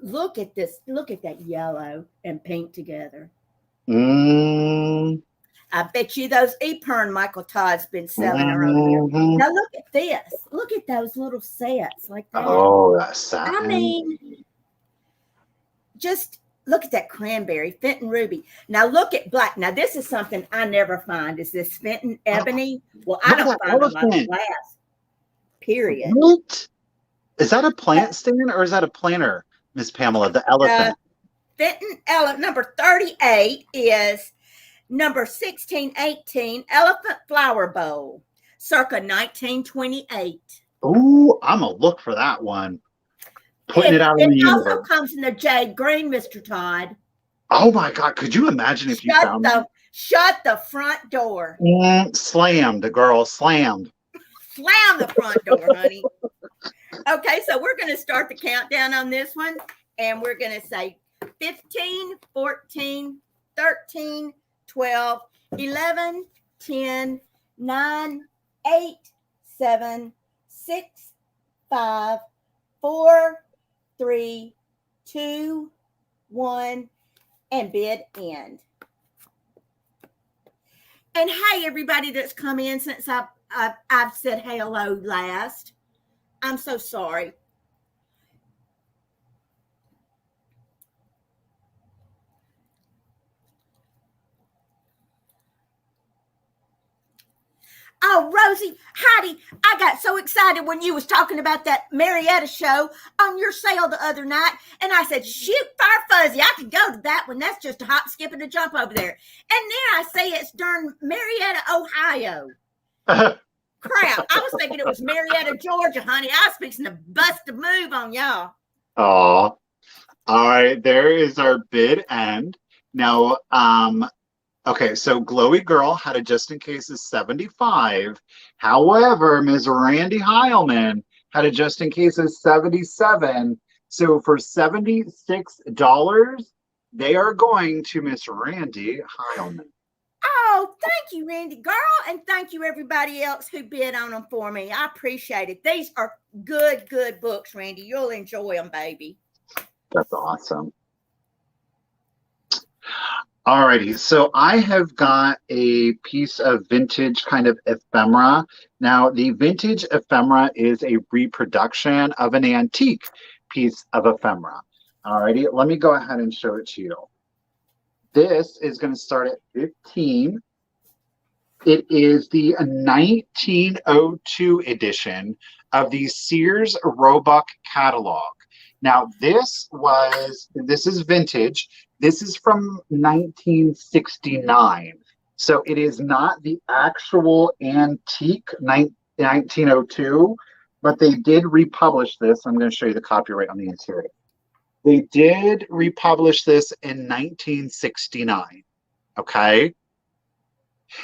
Look at this. Look at that yellow and pink together. I bet you those Epern Michael Todd's been selling around here. Now look at this. Look at those little sets like that. Oh, that's sad. I mean, just look at that cranberry, Fenton Ruby. Now look at black. Now this is something I never find. Is this Fenton Ebony? Well, I don't find a lot of glass. Period. What? Is that a plant stand or is that a planter, Miss Pamela? The elephant. Fenton number 38 is number 1618 Elephant Flower Bowl, circa 1928. Oh, I'm gonna look for that one. Putting it out in the universe. It also comes in the jade green, Mr. Todd. Oh my God! Could you imagine if you found that? Shut the front door. Slammed, girl. Slammed. Slam the front door, honey. Okay, so we're going to start the countdown on this one, and we're going to say 15, 14, 13, 12, 11, 10, 9, 8765432 and bid end. And hey, everybody that's come in since I've said hello last. I'm so sorry. Oh, Rosie, Heidi, I got so excited when you was talking about that Marietta show on your sale the other night. And I said, shoot, Fire Fuzzy, I could go to that one. That's just a hop, skip, and a jump over there. And then I say it's darn Marietta, Ohio. Crap, I was thinking it was Marietta, Georgia, honey. I was fixing to bust a move on y'all. Oh, all right. There is our bid end. Now, okay, so Glowy Girl had a just in case of 75. However, Ms. Randy Heilman had a just in case of 77. So for $76, they are going to Miss Randy Heilman. Oh, thank you, Randy girl, and thank you everybody else who bid on them for me. I appreciate it. These are good books, Randy. You'll enjoy them, baby. That's awesome. Alrighty, so I have got a piece of vintage kind of ephemera. Now, the vintage ephemera is a reproduction of an antique piece of ephemera. Alrighty, let me go ahead and show it to you. This is going to start at 15. It is the 1902 edition of the Sears Roebuck catalog. Now, this is vintage. This is from 1969. So it is not the actual antique 1902, but they did republish this. I'm going to show you the copyright on the interior. They did republish this in 1969. Okay.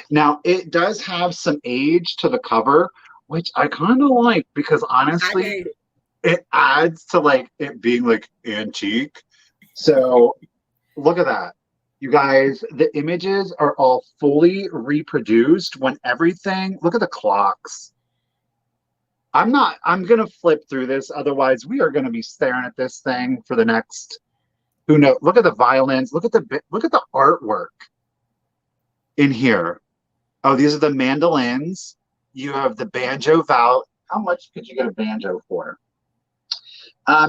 Now, it does have some age to the cover, which I kind of like because honestly, it adds to like it being like antique. So look at that. You guys, the images are all fully reproduced when everything, look at the clocks. I'm going to flip through this. Otherwise, we are going to be staring at this thing for the next, who knows? Look at the violins. Look at the artwork in here. Oh, these are the mandolins. You have the banjo valve. How much could you get a banjo for?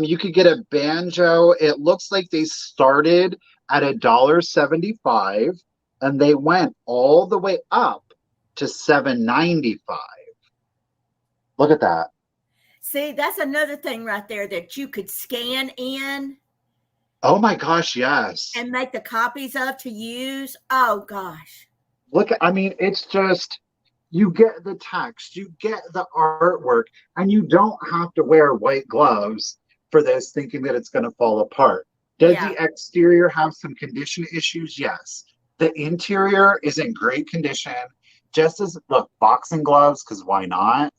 You could get a banjo. It looks like they started at $1.75 and they went all the way up to $7.95. Look at that. See, that's another thing right there that you could scan in. Oh my gosh, yes. And make the copies of to use. Oh gosh. Look, I mean, it's just, you get the text, you get the artwork, and you don't have to wear white gloves for this thinking that it's going to fall apart. Does the exterior have some condition issues? Yes. The interior is in great condition. Just as, look, boxing gloves, because why not?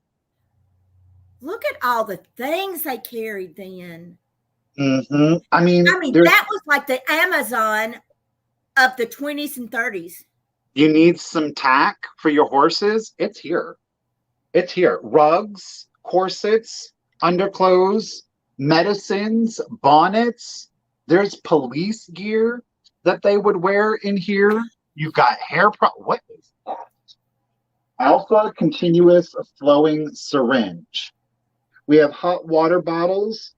Look at all the things they carried then. Mm-hmm. I mean, that was like the Amazon of the 20s and 30s. You need some tack for your horses? It's here. It's here. Rugs, corsets, underclothes, medicines, bonnets. There's police gear that they would wear in here. You've got what is that? Alpha continuous flowing syringe. We have hot water bottles,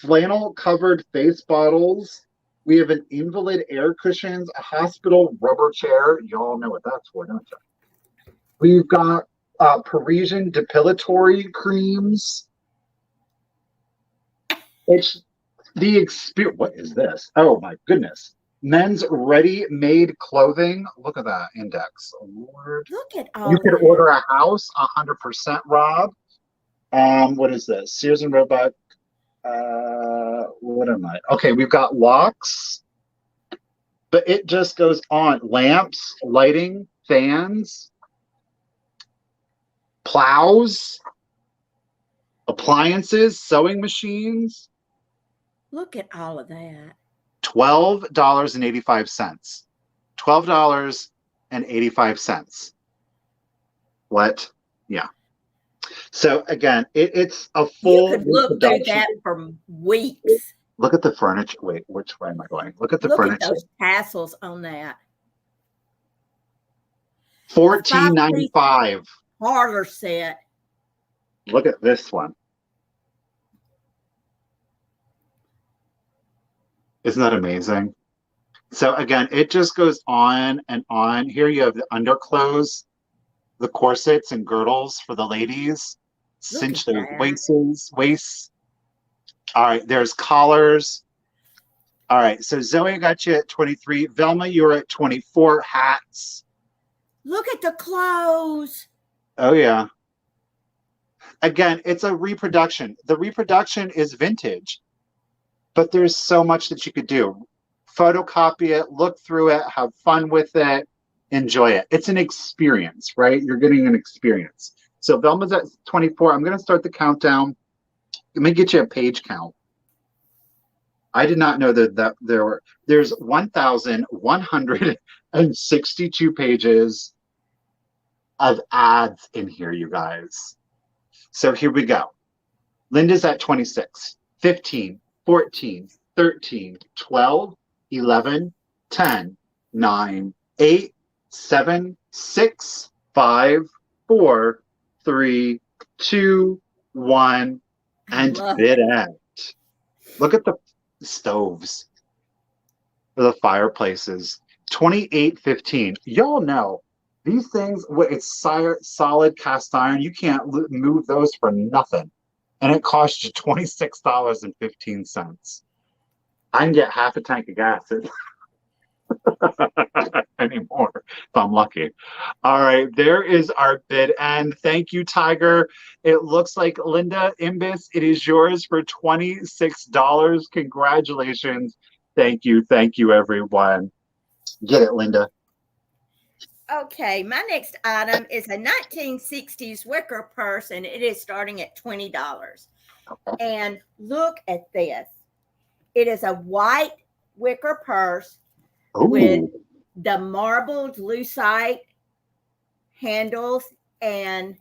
flannel covered face bottles. We have an invalid air cushions, a hospital rubber chair. Y'all know what that's for, don't you? We've got Parisian depilatory creams. It's the experience. What is this? Oh my goodness. Men's ready-made clothing. Look at that index. Lord. Look at all. You could order a house, 100% Rob. What is this? Sears and Roebuck. What am I? Okay, we've got locks, but it just goes on. Lamps, lighting, fans, plows, appliances, sewing machines. Look at all of that. $12.85. $12.85. What? Yeah. So again, it's a You full could look through reproduction. that for weeks. Look at the furniture. Wait, which way am I going? Look at the Look at furniture. those tassels on that. A $14.95. 5-piece parlor set. Look at this one. Isn't that amazing? So again, it just goes on and on. Here you have the underclothes, the corsets and girdles for the ladies. Look at Cinch those that. waists. All right, there's collars. All right, so Zoe got you at 23. Velma, you were at 24. Hats. Look at the clothes. Oh yeah. Again, it's a reproduction. The reproduction is vintage, but there's so much that you could do. Photocopy it, look through it, have fun with it, enjoy it. It's an experience, right? You're getting an experience. So Velma's at 24. I'm going to start the countdown. Let me get you a page count. I did not know that there's 1,162 pages of ads in here, you guys. So here we go. Linda's at 26, 15, 14, 13, 12, 11, 10, 9, 8, 7, 6, 5, 4, 3, 2, 1, and bid end. Look at the stoves for the fireplaces. 28.15. Y'all know these things, it's solid cast iron. You can't move those for nothing. And it costs you $26.15. I can get half a tank of gas anymore if I'm lucky. All right, there is our bid end. Thank you, Tiger. It looks like Linda Imbis, it is yours for $26. Congratulations. Thank you, everyone. Get it, Linda. Okay, my next item is a 1960s wicker purse, and it is starting at $20. And look at this. It is a white wicker purse with the marbled lucite handles and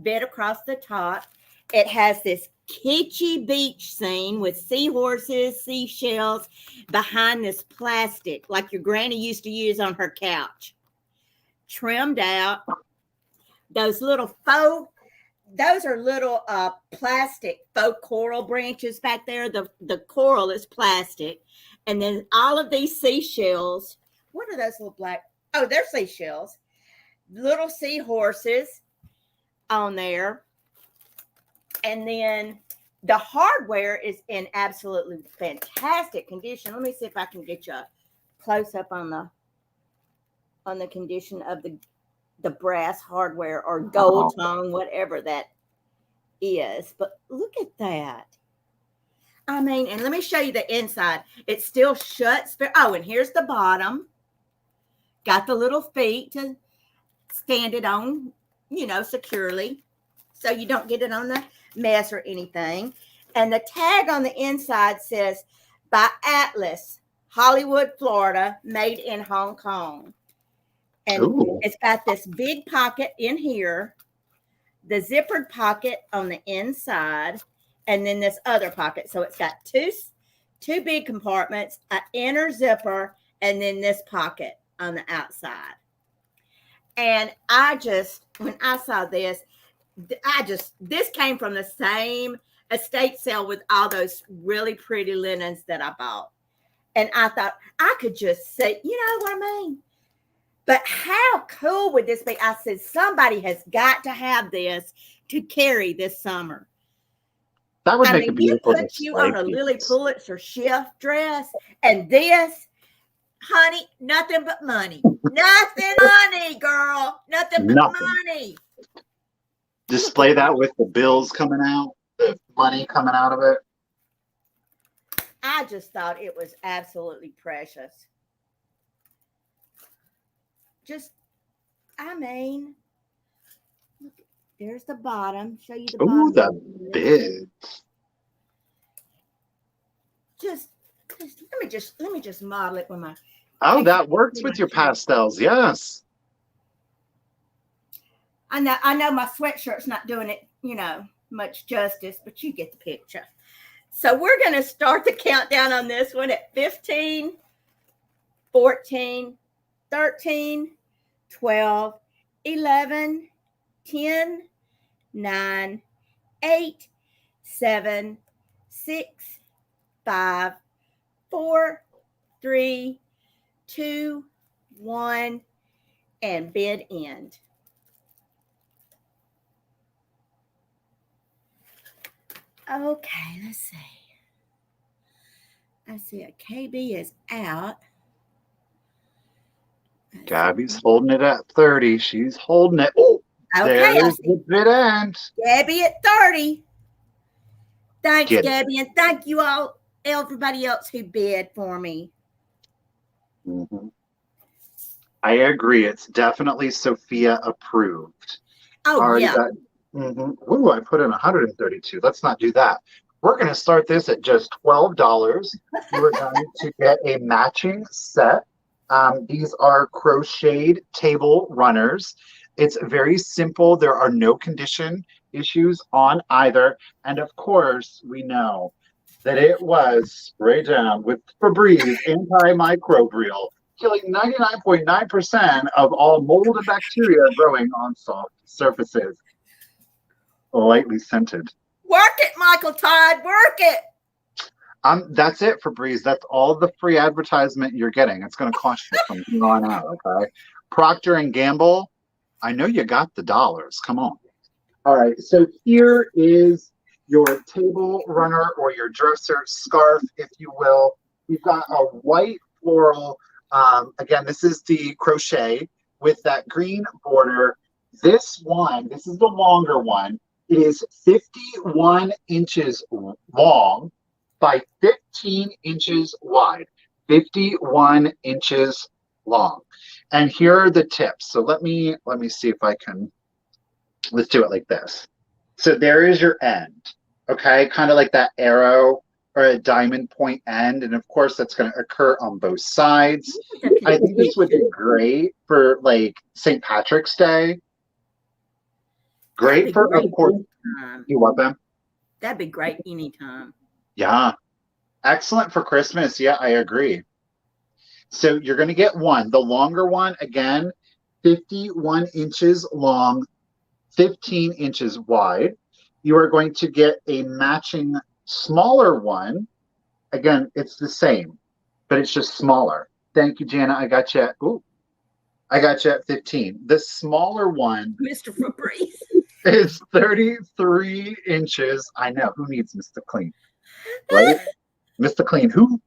bit across the top. It has this kitschy beach scene with seahorses, seashells behind this plastic like your granny used to use on her couch. Trimmed out. Those are little plastic faux coral branches back there. The coral is plastic. And then all of these seashells. What are those little black? Oh, they're seashells. Little seahorses on there. And then the hardware is in absolutely fantastic condition. Let me see if I can get you a close up on the condition of the brass hardware or gold tone, whatever that is. But look at that. I mean, and let me show you the inside. It still shuts. Oh, and here's the bottom. Got the little feet to stand it on, securely, so you don't get it on the mess or anything. And the tag on the inside says, by Atlas, Hollywood, Florida, made in Hong Kong. And it's got this big pocket in here, the zippered pocket on the inside, and then this other pocket. So it's got two big compartments, an inner zipper, and then this pocket on the outside. And when I saw this, this came from the same estate sale with all those really pretty linens that I bought. And I thought I could just say, you know what I mean? But how cool would this be? I said, somebody has got to have this to carry this summer. That would make a beautiful display. You put you on a Lily Pulitzer shift dress, and this, honey, nothing but money. Nothing money, girl. Nothing but money. Display that with the bills coming out, the money coming out of it. I just thought it was absolutely precious. Look, there's the bottom. Show you the bottom. Ooh, the bid. Let me just model it with my. Oh, that works with your pastels. Yes. I know my sweatshirt's not doing it, much justice, but you get the picture. So we're going to start the countdown on this one at 15, 14, 13, 12, 11, 10, 9, 8, 7, 6, 5, 4, 3, 2, 1, and bid end. Okay, let's see. I see a KB is out. Gabby's holding it at 30. She's holding it. Oh, okay, there's the bid end. Gabby at 30. Thanks, Get Gabby, and thank you all, everybody else who bid for me. Mm-hmm. I agree. It's definitely Sophia approved. Oh, Already yeah. got. Mm-hmm. Ooh, I put in 132. Let's not do that. We're going to start this at just $12. We're going to get a matching set. These are crocheted table runners. It's very simple. There are no condition issues on either. And of course, we know that it was sprayed down with Febreze antimicrobial, killing 99.9% of all mold and bacteria growing on soft surfaces. Lightly scented. Work it, Michael Todd. Work it. That's it for Breeze. That's all the free advertisement you're getting. It's going to cost you from here on out. Okay. Procter and Gamble. I know you got the dollars. Come on. All right. So here is your table runner or your dresser scarf, if you will. We've got a white floral. Again, this is the crochet with that green border. This is the longer one. It is 51 inches long by 15 inches wide. 51 inches long. And here are the tips. So let me see if I can. Let's do it like this. So there is your end. Okay, kind of like that arrow or a diamond point end. And of course, that's going to occur on both sides. I think this would be great for like St. Patrick's Day. Great for, of course. You want them? That'd be great anytime. Yeah. Excellent for Christmas. Yeah, I agree. So you're going to get one. The longer one, again, 51 inches long, 15 inches wide. You are going to get a matching smaller one. Again, it's the same, but it's just smaller. Thank you, Jana. I got you at 15. The smaller one, Mr. Febreze, is 33 inches. I know. Who needs Mr. Clean? Right? Mr. Clean, who?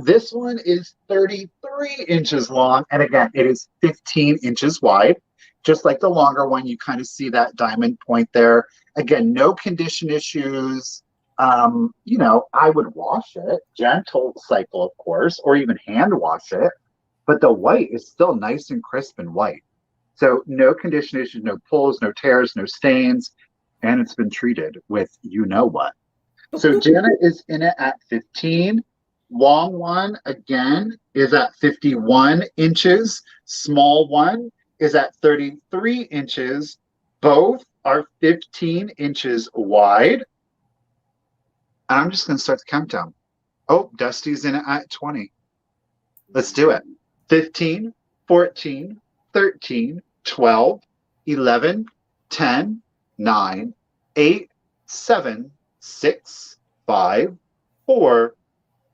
This one is 33 inches long. And again, it is 15 inches wide. Just like the longer one, you kind of see that diamond point there. Again, no condition issues. I would wash it, gentle cycle, of course, or even hand wash it. But the white is still nice and crisp and white. So no condition issues, no pulls, no tears, no stains. And it's been treated with you know what. So Janet is in it at 15. Long one, again, is at 51 inches. Small one is at 33 inches. Both are 15 inches wide. I'm just going to start the countdown. Oh, Dusty's in it at 20. Let's do it. 15, 14, 13, 12, 11, 10, 9, 8, 7, 6, 5, 4,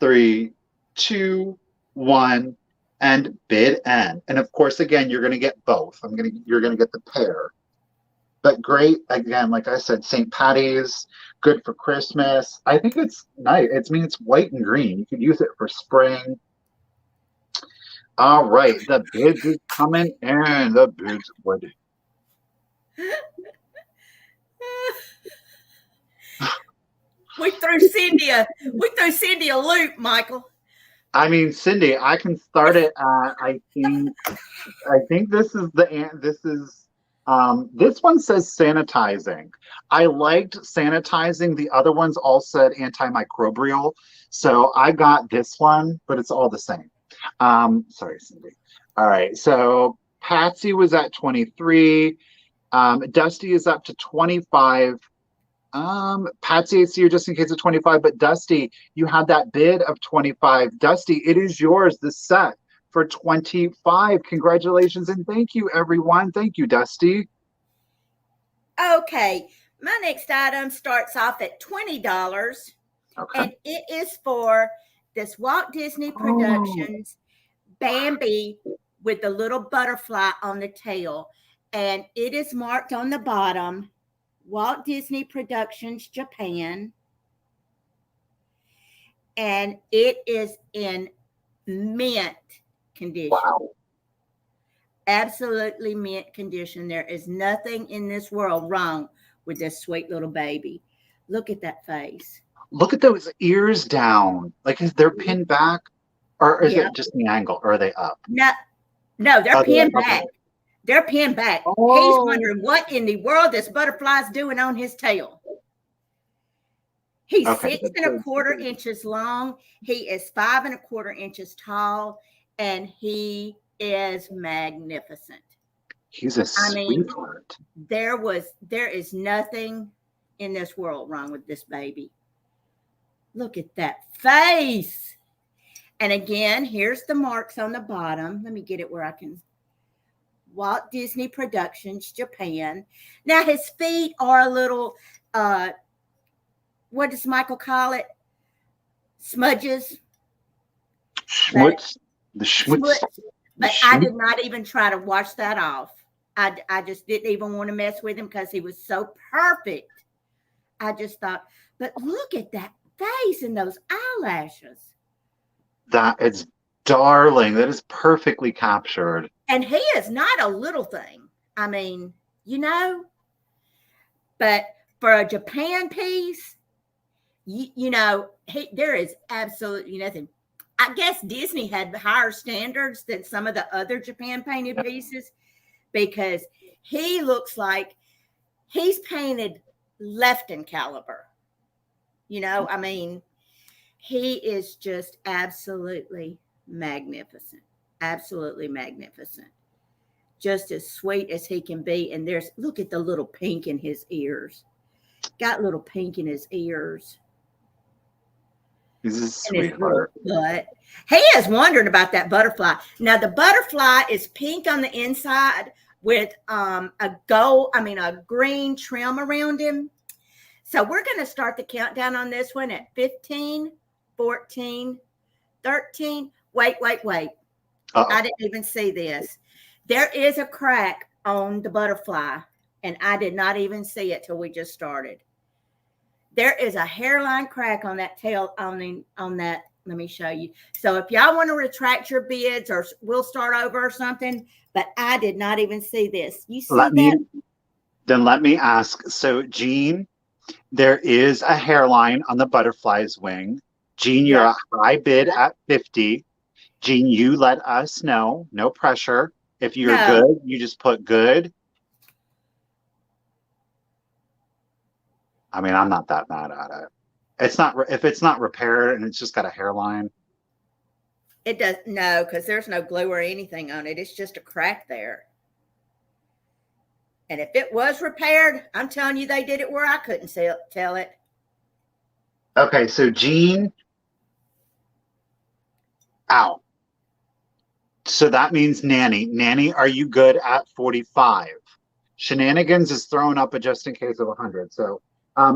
3, 2, 1, and bid end. And of course, again, you're going to get both. You're going to get the pair. But great, again, like I said, St. Patty's, good for Christmas. I think it's nice. It's white and green. You could use it for spring. All right, the bids is coming in. The bids. What? We threw Cindy a loop, Michael. I mean, Cindy, I can start it at, I think this one says sanitizing. I liked sanitizing. The other ones all said antimicrobial. So I got this one, but it's all the same. Sorry, Cindy. All right. So Patsy was at 23. Dusty is up to 25. Patsy, it's you just in case of 25, but Dusty, you had that bid of 25. Dusty, it is yours, the set for 25. Congratulations and thank you, everyone. Thank you, Dusty. Okay, my next item starts off at $20, Okay. and it is for this Walt Disney Productions Bambi with the little butterfly on the tail, and it is marked on the bottom Walt Disney Productions Japan, and it is in mint condition. Wow. Absolutely mint condition. There is nothing in this world wrong with this sweet little baby. Look at that face. Look at those ears down. Like, is they're pinned back, or is Yeah. it just the angle, or are they up? No, they're pinned back. They're pinned back. Oh. He's wondering what in the world this butterfly's doing on his tail. He's 6¼ inches long. He is 5¼ inches tall, and he is magnificent. He's a sweetheart. There is nothing in this world wrong with this baby. Look at that face. And again, here's the marks on the bottom. Let me get it where I can. Walt Disney Productions Japan. Now his feet are a little what does Michael call it? Smudges. Schmutz. The schmutz. But I did not even try to wash that off. I just didn't even want to mess with him because he was so perfect. I just thought, but look at that face and those eyelashes. That is darling. That is perfectly captured. And he is not a little thing. I mean, but for a Japan piece, there is absolutely nothing. I guess Disney had higher standards than some of the other Japan painted pieces because he looks like he's painted Lefton caliber. I mean, he is just absolutely magnificent. Absolutely magnificent. Just as sweet as he can be. And look at the little pink in his ears. Got little pink in his ears. He's a sweetheart. But he is wondering about that butterfly. Now the butterfly is pink on the inside with a green trim around him. So we're going to start the countdown on this one at 15, 14, 13. Wait. Uh-oh. I didn't even see this. There is a crack on the butterfly, and I did not even see it till we just started. There is a hairline crack on that tail on that. Let me show you. So if y'all want to retract your bids, or we'll start over or something, but I did not even see this. You see that? Then let me ask. So Jean, there is a hairline on the butterfly's wing. Jean, you're a high bid at 50. Jean, you let us know. No pressure. If you're good, you just put good. I mean, I'm not that mad at it. It's not, if it's not repaired and it's just got a hairline. It does, no, because there's no glue or anything on it. It's just a crack there. And if it was repaired, I'm telling you, they did it where I couldn't tell it. Okay, so Jean, ow. So that means Nanny. Nanny, are you good at 45? Shenanigans is throwing up a just in case of 100. So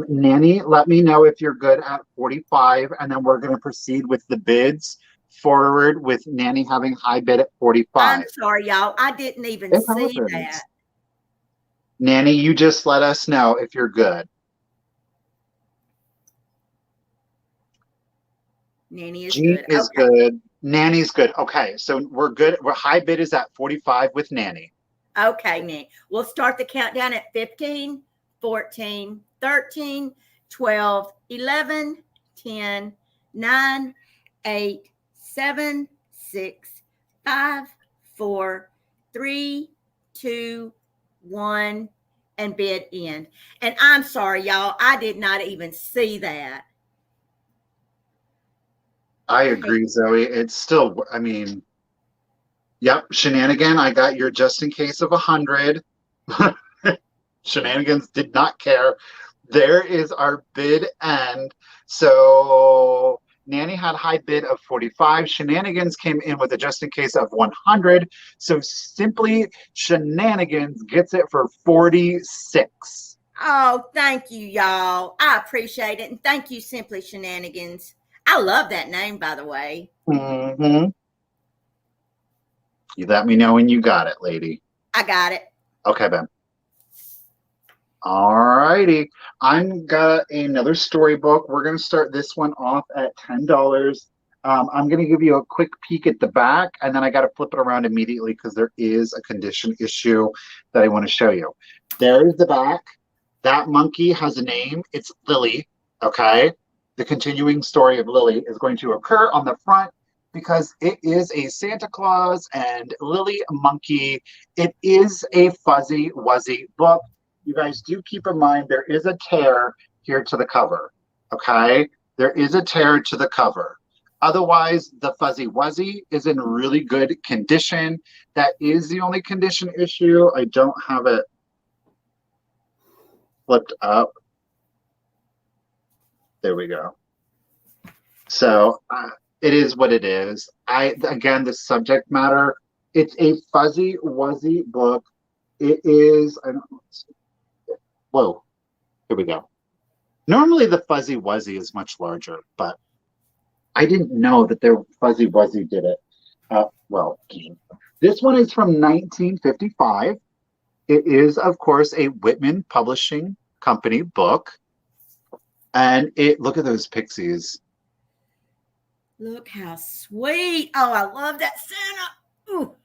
Nanny, let me know if you're good at 45, and then we're going to proceed with the bids forward with Nanny having high bid at 45. I'm sorry, y'all. I didn't even see that. Nanny, you just let us know if you're good. Nanny is Jean good. is good. Nanny's good. Okay, so we're good. High bid is at 45 with Nanny. Okay, Nanny. We'll start the countdown at 15, 14, 13, 12, 11, 10, 9, 8, 7, 6, 5, 4, 3, 2, 1, and bid end. And I'm sorry, y'all. I did not even see that. I agree, Zoe. It's still, I mean, yep, Shenanigan, I got your just in case of 100. Shenanigans did not care. There is our bid end. So Nanny had high bid of 45. Shenanigans came in with a just in case of 100. So simply Shenanigans gets it for 46. Oh, thank you, y'all. I appreciate it. And thank you, Simply Shenanigans. I love that name, by the way. Mm-hmm. You let me know when you got it, lady. I got it. Okay, Ben. All righty. I'm got another storybook. We're going to start this one off at $10. I'm going to give you a quick peek at the back, and then I got to flip it around immediately because there is a condition issue that I want to show you. There's the back. That monkey has a name. It's Lily. Okay. The continuing story of Lily is going to occur on the front because it is a Santa Claus and Lily monkey. It is a fuzzy wuzzy book. You guys do keep in mind there is a tear here to the cover. Okay. There is a tear to the cover. Otherwise, the fuzzy wuzzy is in really good condition. That is the only condition issue. I don't have it flipped up. There we go. So it is what it is. Again, the subject matter, it's a fuzzy wuzzy book. It is, whoa, here we go. Normally the fuzzy wuzzy is much larger, but I didn't know that their fuzzy wuzzy did it. Well, this one is from 1955. It is, of course, a Whitman Publishing Company book. And look at those pixies. Look how sweet. Oh, I love that Santa. Ooh.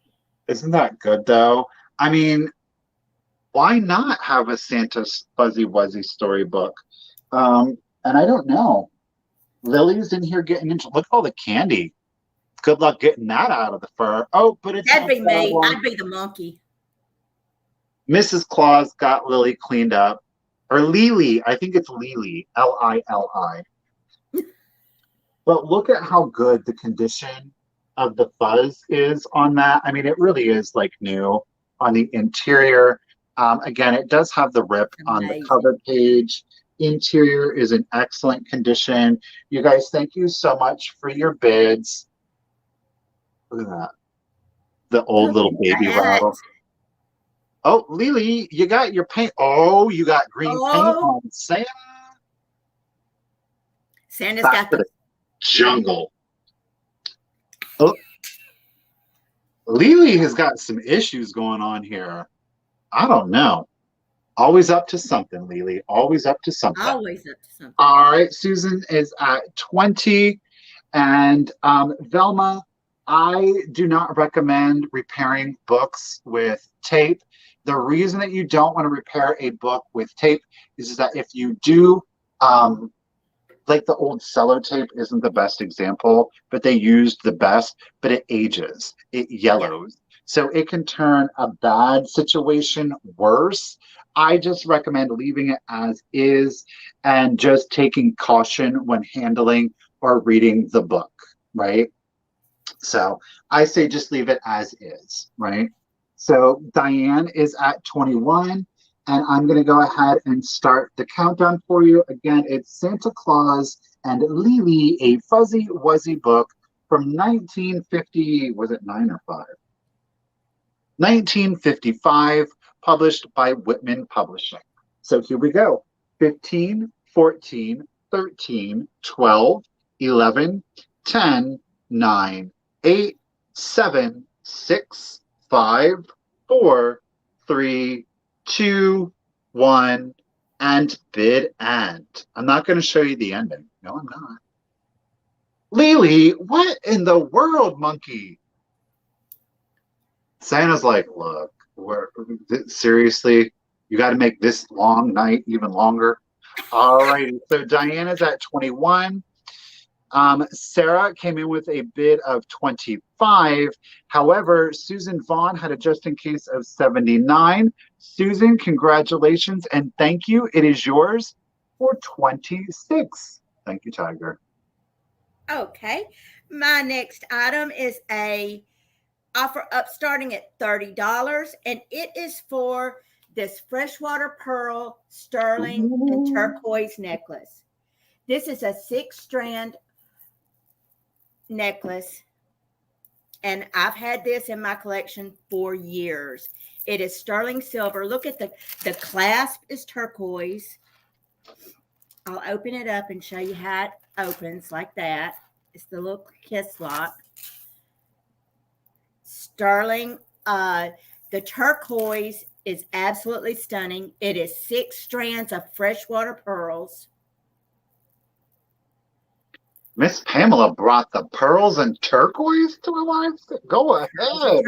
Isn't that good, though? I mean, why not have a Santa's Fuzzy Wuzzy storybook? And I don't know. Lily's in here getting into, look at all the candy. Good luck getting that out of the fur. Oh, but it's That'd not be that me. one. I'd be the monkey. Mrs. Claus got Lily cleaned up. Or Lily. I think it's Lily. Lili. But look at how good the condition of the fuzz is on that. I mean, it really is like new on the interior. Again, it does have the rip on the Amazing. cover page. Interior is in excellent condition. You guys, thank you so much for your bids. Look at that. The old Look little at baby that. rattle. Oh, Lily, you got your paint. Oh, you got green paint Oh, on Santa. Santa's Back got to the. the jungle. Oh, Lily has got some issues going on here. I don't know. Always up to something, Lily. Always up to something. Always up to something. All right, Susan is at 20. And Velma, I do not recommend repairing books with tape. The reason that you don't want to repair a book with tape is that if you do, like the old sellotape isn't the best example, but they used the best, but it ages, it Yeah. yellows. So it can turn a bad situation worse. I just recommend leaving it as is and just taking caution when handling or reading the book, right? So I say just leave it as is, right? So Diane is at 21, and I'm going to go ahead and start the countdown for you. Again, it's Santa Claus and Lily, a fuzzy wuzzy book from 1950, was it 9 or 5? 1955, published by Whitman Publishing. So here we go. 15, 14, 13, 12, 11, 10, 9, 8, 7, 6, 5, 4, 3, 2, 1, and bid end. I'm not going to show you the ending. No, I'm not. Lily, what in the world, monkey? Santa's like, look, seriously, you got to make this long night even longer. All righty. So Diana's at 21. Sarah came in with a bid of 25. However, Susan Vaughn had a just in case of 79. Susan, congratulations and thank you. It is yours for 26. Thank you, Tiger. Okay. My next item is a offer up starting at $30, and it is for this freshwater pearl, sterling, and Ooh. turquoise necklace. This is a 6-strand necklace, and I've had this in my collection for years. It is sterling silver. Look at the clasp is turquoise. I'll open it up and show you how it opens like that. It's the little kiss lock. Sterling. The turquoise is absolutely stunning. It is 6 strands of freshwater pearls. Miss Pamela brought the pearls and turquoise to her life. Go ahead.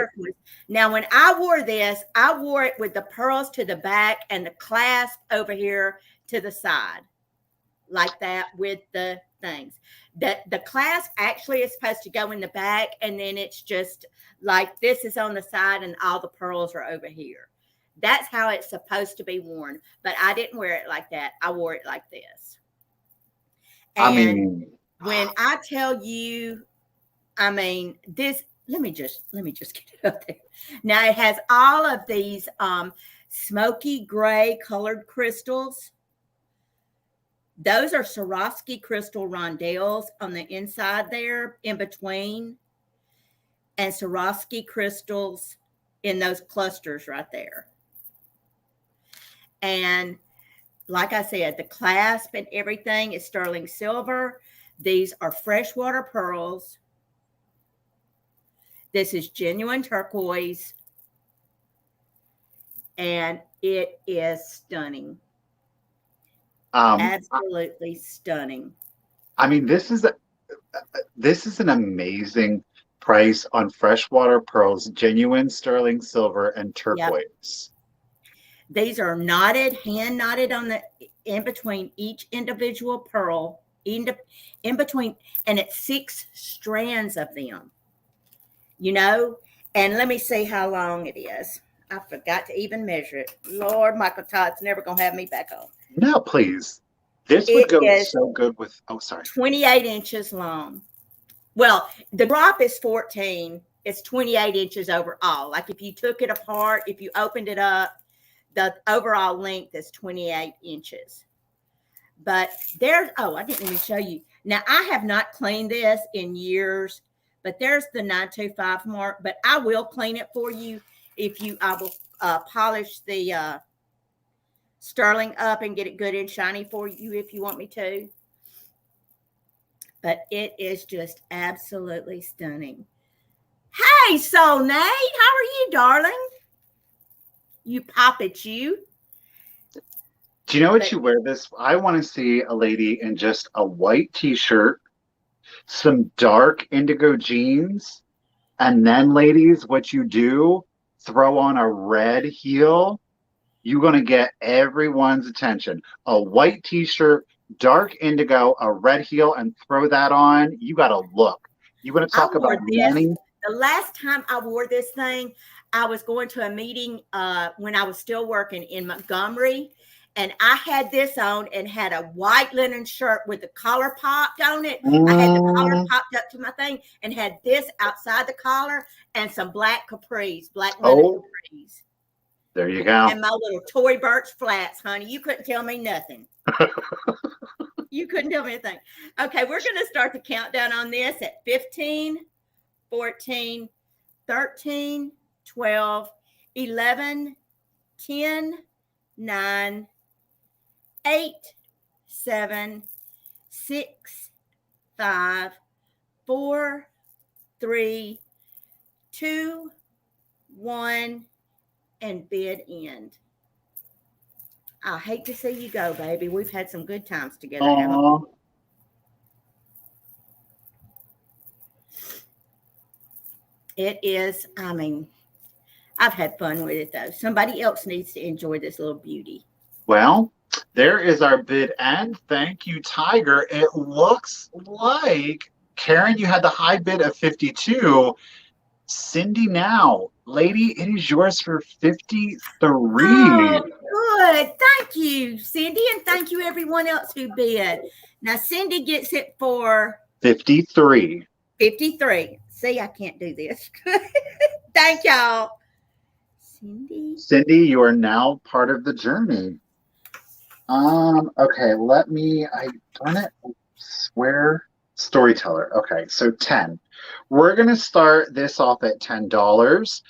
Now, when I wore this, I wore it with the pearls to the back and the clasp over here to the side, like that with the things. The clasp actually is supposed to go in the back, and then it's just like this is on the side and all the pearls are over here. That's how it's supposed to be worn, but I didn't wear it like that. I wore it like this. And when I tell you, I mean, this, let me just get it up there. Now it has all of these smoky gray colored crystals. Those are Swarovski crystal rondelles on the inside there in between, and Swarovski crystals in those clusters right there. And like I said, the clasp and everything is sterling silver. These are freshwater pearls. This is genuine turquoise. And it is stunning. Absolutely stunning. I mean, this is an amazing price on freshwater pearls, genuine sterling silver and turquoise. Yep. These are knotted, hand knotted on the in between each individual pearl, in between, and it's 6 strands of them. You know, and let me see how long it is. I forgot to even measure it. Lord, Michael Todd's never gonna have me back on. No, please. This would go so good with, 28 inches long. Well, the drop is 14. It's 28 inches overall. Like if you took it apart, if you opened it up, the overall length is 28 inches. But there's, I didn't even show you. Now, I have not cleaned this in years, but there's the 925 mark. But I will clean it for you I will polish the sterling up and get it good and shiny for you if you want me to. But it is just absolutely stunning. Hey, Soul Nate, how are you, darling? You pop at you. Do you know what you wear this? I want to see a lady in just a white t-shirt, some dark indigo jeans, and then, ladies, what you do, throw on a red heel. You're going to get everyone's attention. A white t-shirt, dark indigo, a red heel, and throw that on. You got to look. You want to talk about money? The last time I wore this thing, I was going to a meeting when I was still working in Montgomery, and I had this on and had a white linen shirt with the collar popped on it. I had the collar popped up to my thing and had this outside the collar and some black capris, black linen capris. There you go. And my little Tory Burch flats, honey. You couldn't tell me nothing. You couldn't tell me anything. Okay, we're going to start the countdown on this at 15, 14, 13, 12, 11, 10, 9, 8, 7, 6, 5, 4, 3, 2, 1, and bid end. I hate to see you go, baby. We've had some good times together, haven't we? It is, I mean, I've had fun with it, though. Somebody else needs to enjoy this little beauty. Well, there is our bid end. Thank you, Tiger. It looks like, Karen, you had the high bid of 52. Cindy now, lady, it is yours for 53. Oh, good. Thank you, Cindy, and thank you everyone else who bid. Now, Cindy gets it for 53. 53. See, I can't do this. Thank y'all. Cindy. Cindy, you are now part of the journey. Okay, darn it, where, storyteller. Okay, so 10. We're gonna start this off at $10.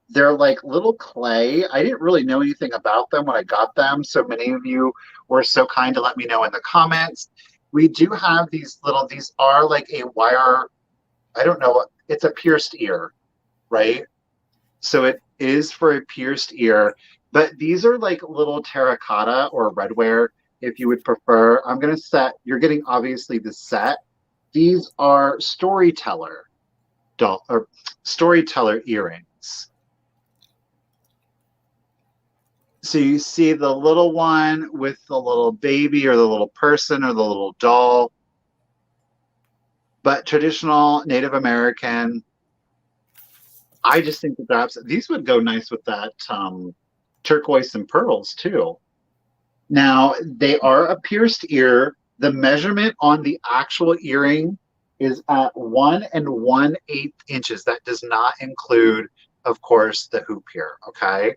They're like little clay. I didn't really know anything about them when I got them, so many of you were so kind to let me know in the comments. We do have these are like a wire, I don't know, it's a pierced ear, right? So it is for a pierced ear, but these are like little terracotta or redware if you would prefer. You're getting obviously the set. These are storyteller earrings. So you see the little one with the little baby or the little person or the little doll, but traditional Native American. I just think that these would go nice with that turquoise and pearls too. Now, they are a pierced ear. The measurement on the actual earring is at 1 1/8 inches. That does not include, of course, the hoop here, okay?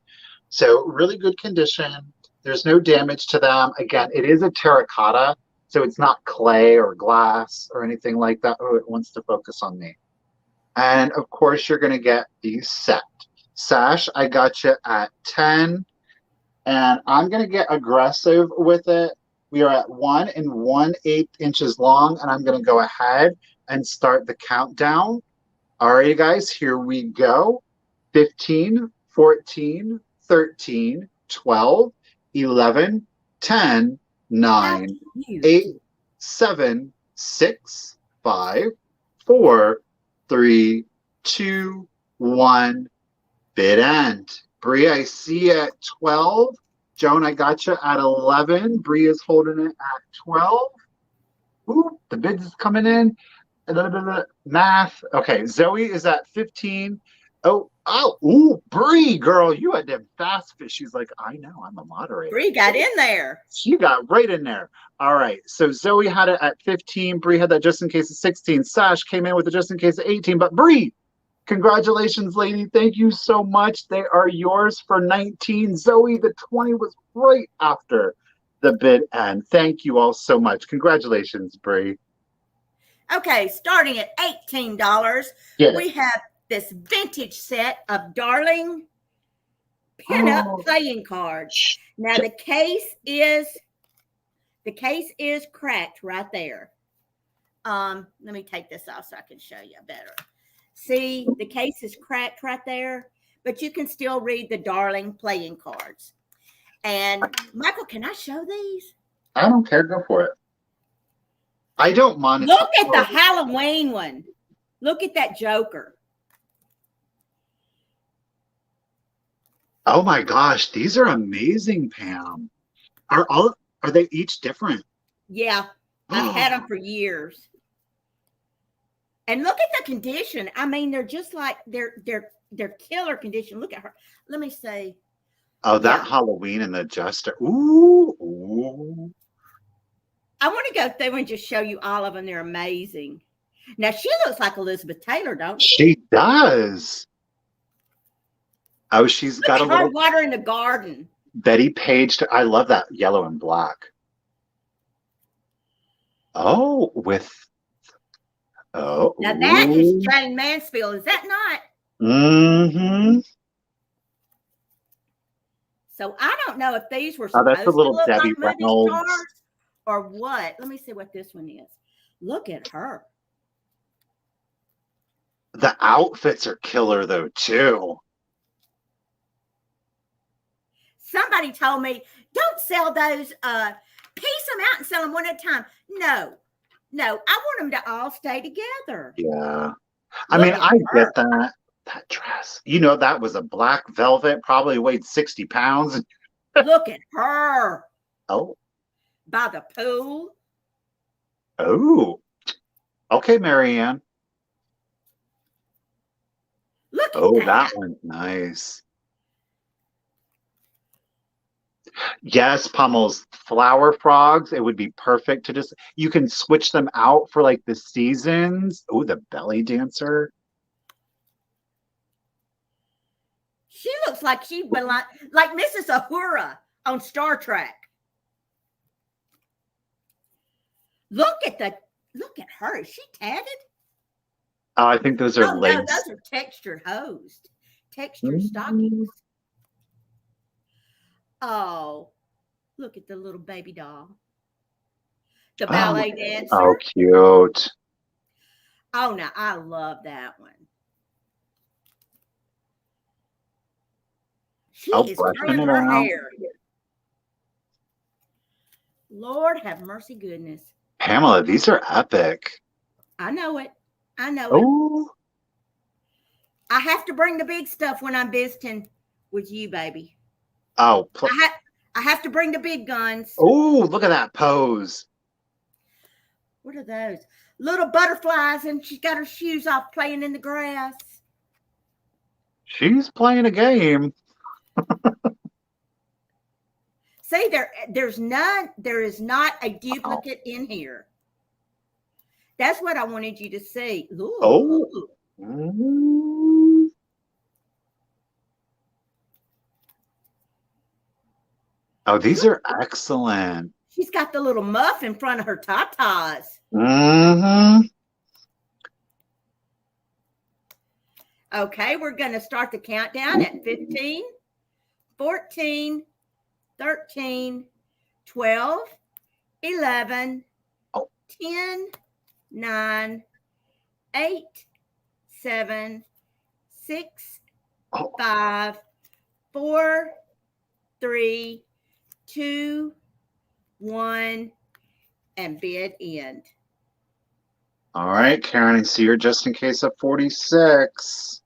So really good condition. There's no damage to them. Again, it is a terracotta, so it's not clay or glass or anything like that. Oh, it wants to focus on me. And of course, you're going to get the set. Sash, I got you at 10. And I'm going to get aggressive with it. We are at 1 1/8 inches long, and I'm going to go ahead and start the countdown. All right, guys, here we go. 15, 14, 13, 12, 11, 10, 9, 8, 7, 6, 5, 4, 3, 2, 1. Bid end. Bree, I see you at 12. Joan, I got you at 11. Bree is holding it at 12. Ooh, the bids is coming in. Math. Okay, Zoe is at 15. Ooh, Bree, girl, you had them fast fish. She's like, I know, I'm a moderator. Bree got in there. She got right in there. All right, so Zoe had it at 15. Bree had that just in case of 16. Sash came in with it just in case of 18. But Bree, congratulations, lady. Thank you so much. They are yours for 19. Zoe, the 20 was right after the bid end. Thank you all so much. Congratulations, Bree. Okay, starting at $18, we have this vintage set of darling pinup playing cards. Now the case is cracked right there. Let me take this off so I can show you better. See, the case is cracked right there, but you can still read the darling playing cards. And Michael, can I show these? I don't care. Go for it. I don't monitor. Look at the Halloween one. Look at that Joker. Oh my gosh, these are amazing, Pam. Are they each different? Yeah, I've had them for years. And look at the condition. I mean, they're just like they're killer condition. Look at her. Let me say. Oh, that Halloween and the Jester. Ooh. I want to go through and just show you all of them. They're amazing. Now she looks like Elizabeth Taylor, don't she? She does. Oh, she's got a little water in the garden. Betty Page. I love that yellow and black. Oh, now that is Jane Mansfield. Is that not? Mm-hmm. So I don't know if these were supposed that's a little to look Debbie like Reynolds movie stars or what. Let me see what this one is. Look at her. The outfits are killer though too. Somebody told me, don't sell those, piece them out and sell them one at a time. No, I want them to all stay together. Yeah. I mean, I get that. That dress. You know, that was a black velvet, probably weighed 60 pounds. Look at her. Oh. By the pool. Oh. Okay, Marianne. Look at that one's nice. Yes, Pummel's flower frogs. It would be perfect to just, you can switch them out for like the seasons. Oh, the belly dancer. She looks like she'd been like Mrs. Uhura on Star Trek. Look at her. Is she tatted? Oh, I think those are Oh no, lace. those are textured hosed. Textured stockings. Oh, look at the little baby doll. The ballet dancer. Oh, cute. Oh, no, I love that one. She is curling her hair. Lord have mercy goodness. Pamela, these are epic. I know it. I know it. I have to bring the big stuff when I'm visiting with you, baby. Oh, I have to bring the big guns. Oh, look at that pose. What are those? Little butterflies, and she's got her shoes off playing in the grass. She's playing a game. See, there is not a duplicate in here. That's what I wanted you to see. Ooh. Oh, these are excellent. She's got the little muff in front of her tatas. Mm-hmm. Okay, we're going to start the countdown at 15, 14, 13, 12, 11, 10, 9, 8, 7, 6, 5, 4, 3, 2, 1, and bid end. All right, Karen and Sear, just in case of 46.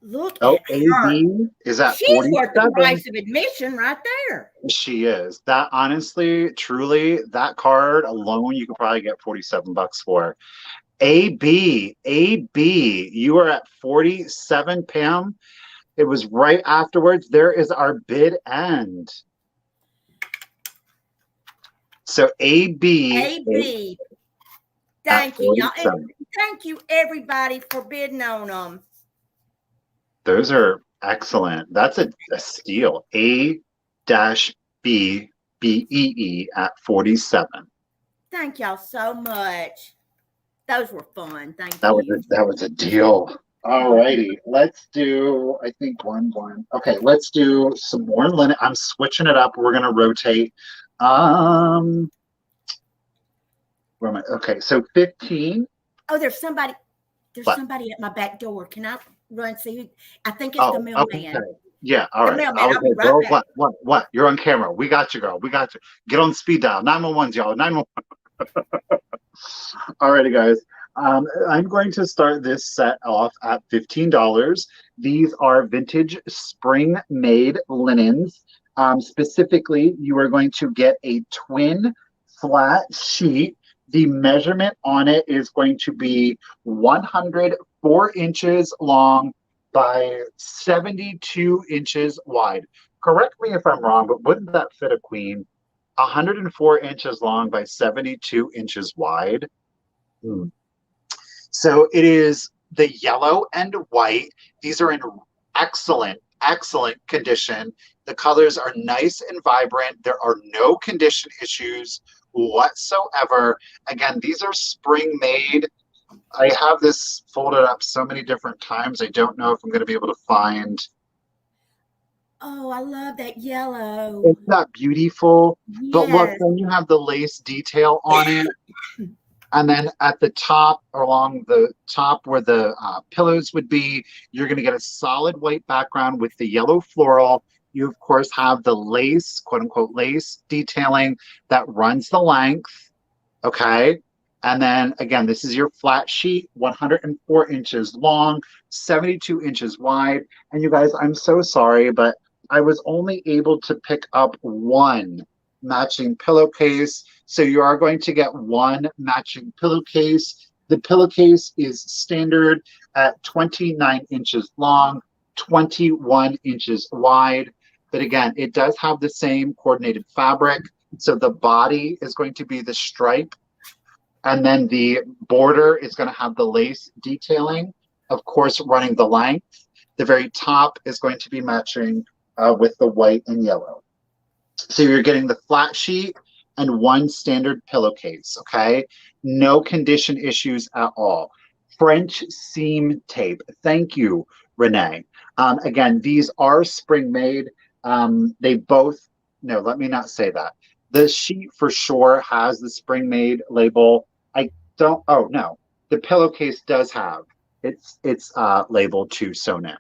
Look at her. AB is at 47. She's worth the price of admission right there. She is. That honestly, truly, that card alone, you could probably get $47 for. AB, you are at 47, Pam. It was right afterwards. There is our bid end. So AB. Thank you, y'all. And thank you, everybody, for bidding on them. Those are excellent. That's a steal. A-B-B-E-E at 47. Thank y'all so much. Those were fun. Thank you. That was a deal. All righty. Let's do, I think, one. Okay, let's do some more linen. I'm switching it up. We're going to rotate. Where am I? Okay, so 15. Oh, there's somebody at my back door. Can I run see who? I think it's the mailman. Okay. Yeah, all right. I'll be right back. What? You're on camera. We got you, girl. We got you. Get on speed dial. 911s, y'all. 911. All righty, guys. I'm going to start this set off at $15. These are vintage spring-made linens. Specifically, you are going to get a twin flat sheet. The measurement on it is going to be 104 inches long by 72 inches wide. Correct me if I'm wrong, but wouldn't that fit a queen? 104 inches long by 72 inches wide. So it is the yellow and white. These are in excellent condition. The colors are nice and vibrant. There are no condition issues whatsoever. Again, these are spring made. I have this folded up so many different times. I don't know if I'm going to be able to find. Oh, I love that yellow. It's not beautiful, yes. But look, then you have the lace detail on it. And then at the top, or along the top where the pillows would be, you're going to get a solid white background with the yellow floral. You, of course, have the lace, quote unquote, lace detailing that runs the length. Okay. And then again, this is your flat sheet, 104 inches long, 72 inches wide. And you guys, I'm so sorry, but I was only able to pick up one matching pillowcase. So you are going to get one matching pillowcase. The pillowcase is standard at 29 inches long, 21 inches wide. But again, it does have the same coordinated fabric. So the body is going to be the stripe. And then the border is going to have the lace detailing. of course, running the length. The very top is going to be matching with the white and yellow. So you're getting the flat sheet and one standard pillowcase, okay? No condition issues at all. French seam tape. Thank you, Renee. Again, these are spring made. They both, no, let me not say that. The sheet for sure has the spring made label. I don't, oh no, the pillowcase does have, it's labeled to sewn in.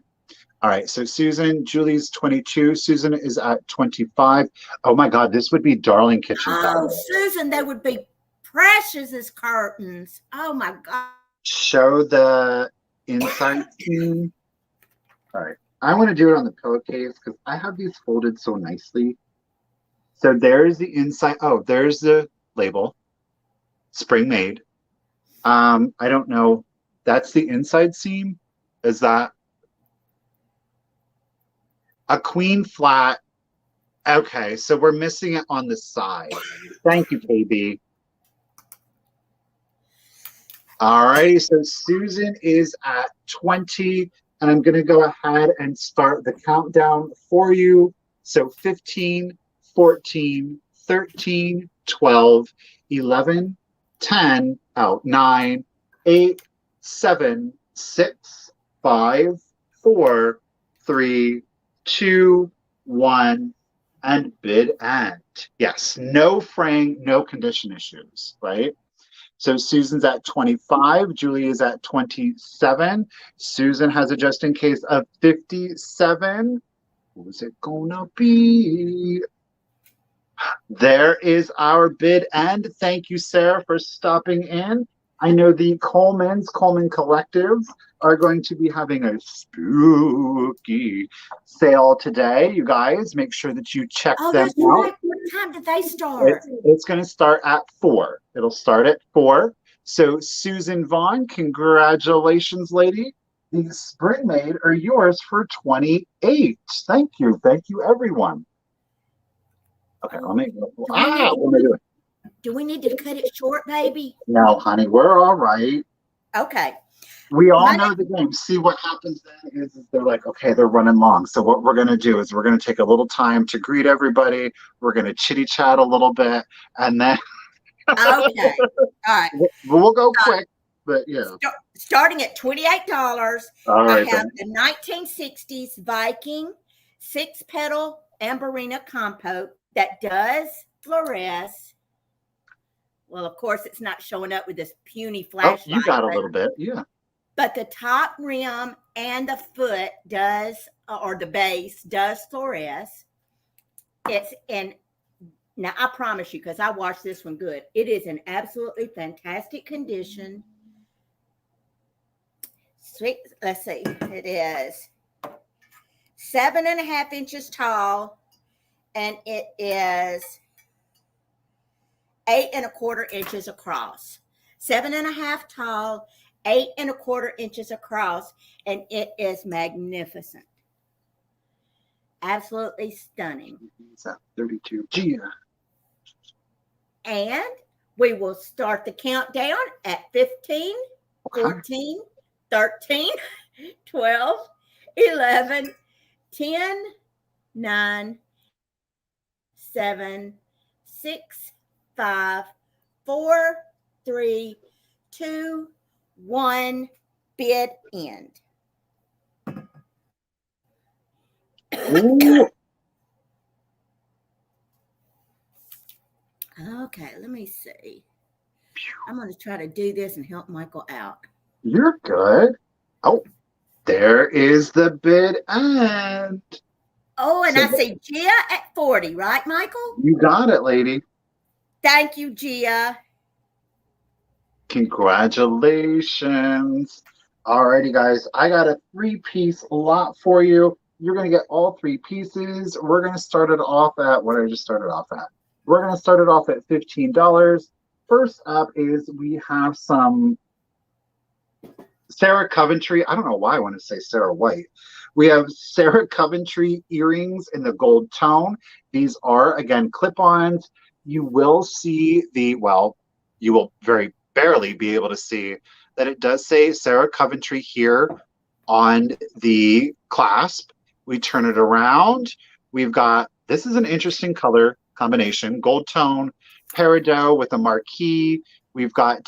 All right, so Susan, Julie's 22. Susan is at 25. Oh my God, this would be darling kitchen Oh, cabinet. Susan, they would be precious as curtains. Oh my God. Show the inside seam. All right, I want to do it on the pillowcase because I have these folded so nicely. So there's the inside. Oh, there's the label, spring made. I don't know. That's the inside seam. Is that a queen flat? Okay, so we're missing it on the side. Thank you, KB. All right, so Susan is at 20, and I'm going to go ahead and start the countdown for you. So 15, 14, 13, 12, 11, 10, 9, 8, 7, 6, 5, 4, 3, 2, 1, and bid end. Yes, no fraying, no condition issues, right? So Susan's at 25, Julie is at 27. Susan has a just in case of 57. Who's it gonna be? There is our bid end. Thank you, Sarah, for stopping in. I know the Coleman Collectives are going to be having a spooky sale today. You guys, make sure that you check them that's out. right. What time did they start? It's going to start at 4. It'll start at 4. So Susan Vaughn, congratulations, lady. The spring made are yours for 28. Thank you. Thank you, everyone. Okay, let me. What am I doing? Do we need to cut it short, baby? No, honey, we're all right. Okay. We all know the game. See what happens then is they're like, okay, they're running long. So what we're going to do is we're going to take a little time to greet everybody. We're going to chitty chat a little bit, and then Okay. All right. We'll go quick, but yeah. Starting at $28, All right, I have the 1960s Viking 6-petal Amberina compote that does fluoresce. Well, of course, it's not showing up with this puny flashlight. Oh, you got a little bit, yeah. But the top rim and the foot does, or the base does fluoresce. It's in, now I promise you, because I watched this one good, it is in absolutely fantastic condition. Sweet, let's see, it is 7.5 inches tall, and it is 8.25 inches across. 7.5 tall, 8.25 inches across, and it is magnificent. Absolutely stunning. It's at 32. Gee. And we will start the countdown at 15, 14, 13, 12, 11, 10, 9, 7, 6, 5, 4, 3, 2, 1, bid end. Okay, let me see. I'm going to try to do this and help Michael out. You're good. Oh, there is the bid end. Oh, and so I see Gia at 40, right, Michael? You got it, lady. Thank you, Gia. Congratulations. Alrighty, guys. I got a 3-piece lot for you. You're going to get all 3 pieces. We're going to start it off at what I just started off at. We're going to start it off at $15. First up is we have some Sarah Coventry. I don't know why I want to say Sarah White. We have Sarah Coventry earrings in the gold tone. These are, again, clip-ons. You will see the, well, you will very barely be able to see that it does say Sarah Coventry here on the clasp. We turn it around. We've got, this is an interesting color combination, gold tone, peridot with a marquee. We've got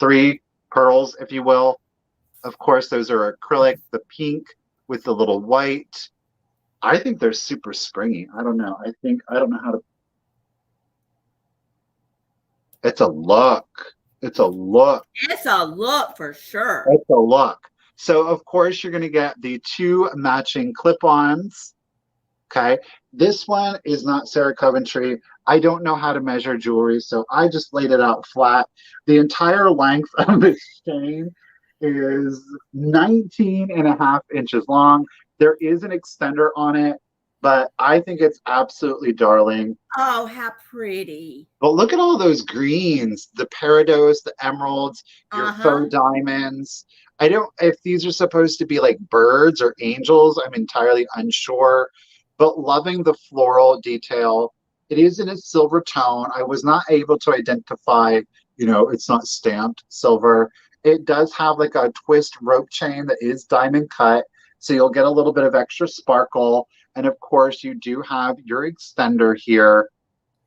three pearls, if you will. Of course, those are acrylic, the pink with the little white. I think they're super springy. I don't know. I don't know how to. It's a look. It's a look. It's a look for sure. It's a look. So, of course, you're going to get the 2 matching clip-ons. Okay. This one is not Sarah Coventry. I don't know how to measure jewelry, so I just laid it out flat. The entire length of this chain is 19.5 inches long. There is an extender on it, but I think it's absolutely darling. Oh, how pretty. But look at all those greens, the peridots, the emeralds, your faux diamonds. I don't, if these are supposed to be like birds or angels, I'm entirely unsure, but loving the floral detail. It is in a silver tone. I was not able to identify, it's not stamped silver. It does have like a twist rope chain that is diamond cut. So you'll get a little bit of extra sparkle. And of course, you do have your extender here.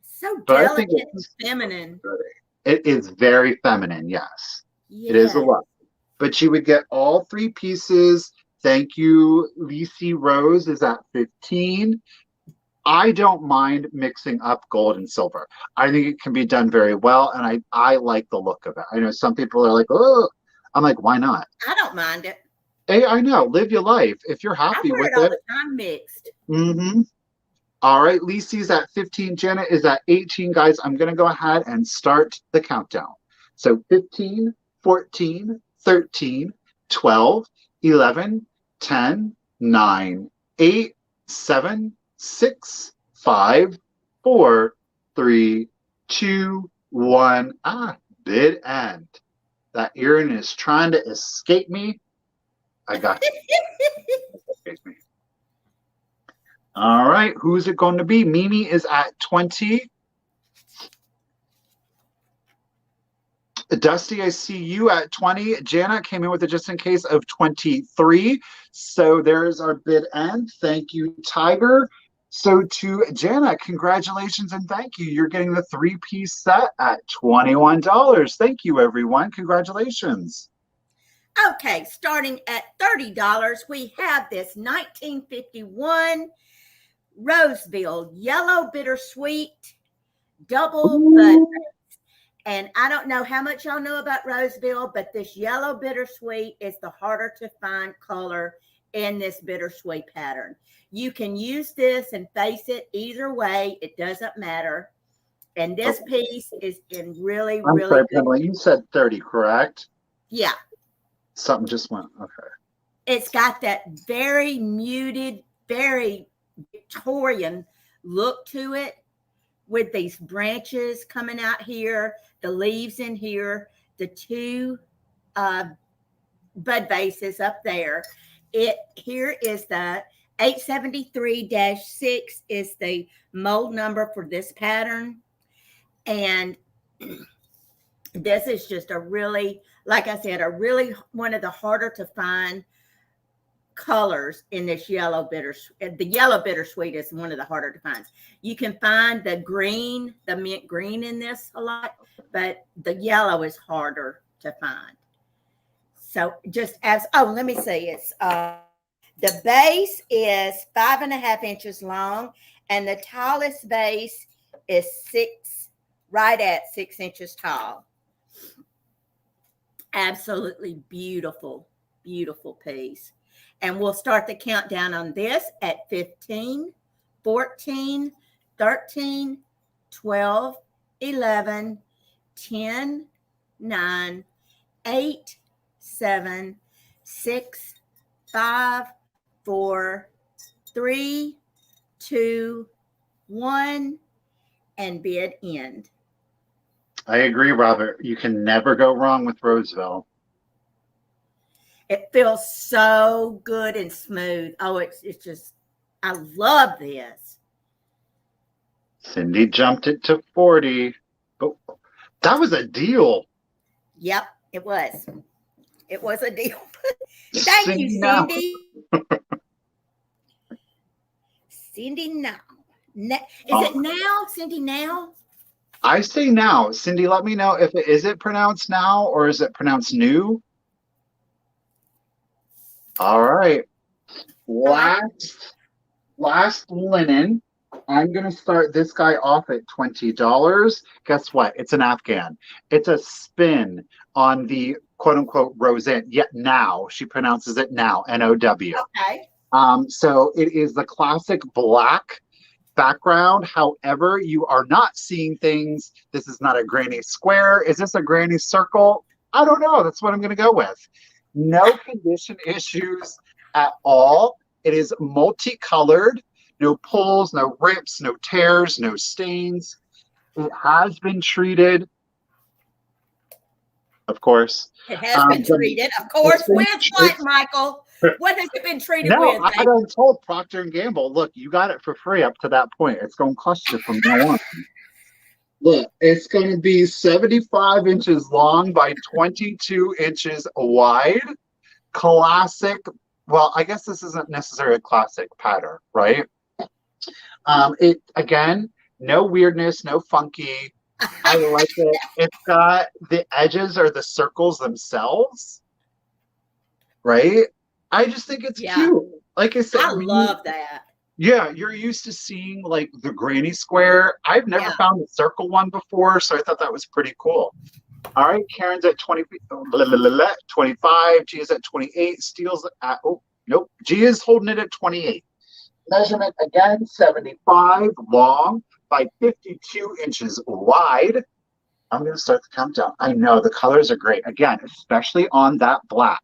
So delicate and feminine. It is very feminine, yes. It is a look. But you would get all 3 pieces. Thank you. Lacey Rose is at 15. I don't mind mixing up gold and silver. I think it can be done very well, and I like the look of it. I know some people are like, oh, I'm like, why not? I don't mind it. Hey, I know. Live your life. If you're happy with it. all the time mixed. Mm-hmm. All right. Lacey's at 15. Janet is at 18. Guys, I'm going to go ahead and start the countdown. So 15, 14, 13, 12, 11, 10, 9, 8, 7, 6, 5, 4, 3, 2, 1. Bid end. That earring is trying to escape me. I got you. Escape me. All right. Who's it going to be? Mimi is at 20. Dusty, I see you at 20. Jana came in with a just in case of 23. So there's our bid end. Thank you, Tiger. So to Jana, congratulations and thank you. You're getting the 3-piece set at $21. Thank you, everyone. Congratulations. Okay, starting at $30, we have this 1951 Roseville Yellow Bittersweet Double Bud. And I don't know how much y'all know about Roseville, but this yellow bittersweet is the harder to find color in this bittersweet pattern. You can use this and face it either way. It doesn't matter. And this piece is in really good. Pamela, you said 30, correct? Yeah. Something just went, okay. It's got that very muted, very Victorian look to it with these branches coming out here, the leaves in here, the 2 bud vases up there. Here is the 873-6 is the mold number for this pattern. And this is just a really, like I said, one of the harder to find colors in this yellow bittersweet. The yellow bittersweet is one of the harder to find. You can find the green, the mint green in this a lot, but the yellow is harder to find. So let me see. It's the base is 5.5 inches long, and the tallest base is right at 6 inches tall. Absolutely beautiful, beautiful piece. And we'll start the countdown on this at 15, 14, 13, 12, 11, 10, 9, 8, 7, 6, 5, 4, 3, 2, 1, and bid end. I agree, Robert. You can never go wrong with Roseville. It feels so good and smooth. Oh, it's just, I love this. Cindy jumped it to 40. That was a deal. Yep, it was. It was a deal. Thank you, Cindy, now. Cindy. Cindy now. Is it Oh, now, Cindy now? I say now. Cindy, let me know if is it pronounced now or is it pronounced new? All right. All right. Last linen. I'm gonna start this guy off at $20. Guess what? It's an Afghan. It's a spin on the quote unquote Roseanne. Yet now she pronounces it now, Now. Okay. So it is the classic black background. However, you are not seeing things. This is not a granny square. Is this a granny circle? I don't know. That's what I'm going to go with. No condition issues at all. It is multicolored. No pulls, no rips, no tears, no stains. It has been treated, of course. It has been treated, of course. With what, Michael? What has it been treated No, with? I done told Procter and Gamble, look, you got it for free up to that point. It's going to cost you from now on. Look, it's going to be 75 inches long by 22 inches wide. Classic. Well, I guess this isn't necessarily a classic pattern, right? It again, no weirdness, no funky. I like it. It's got the edges or the circles themselves, right? I just think it's cute. Like I said, I love that. Yeah, you're used to seeing like the granny square. I've never found a circle one before, so I thought that was pretty cool. All right, Karen's at 25. G is at 28. Steel's at, oh, nope. G is holding it at 28. Measurement again, 75 long by 52 inches wide. I'm going to start the countdown. I know the colors are great. Again, especially on that black.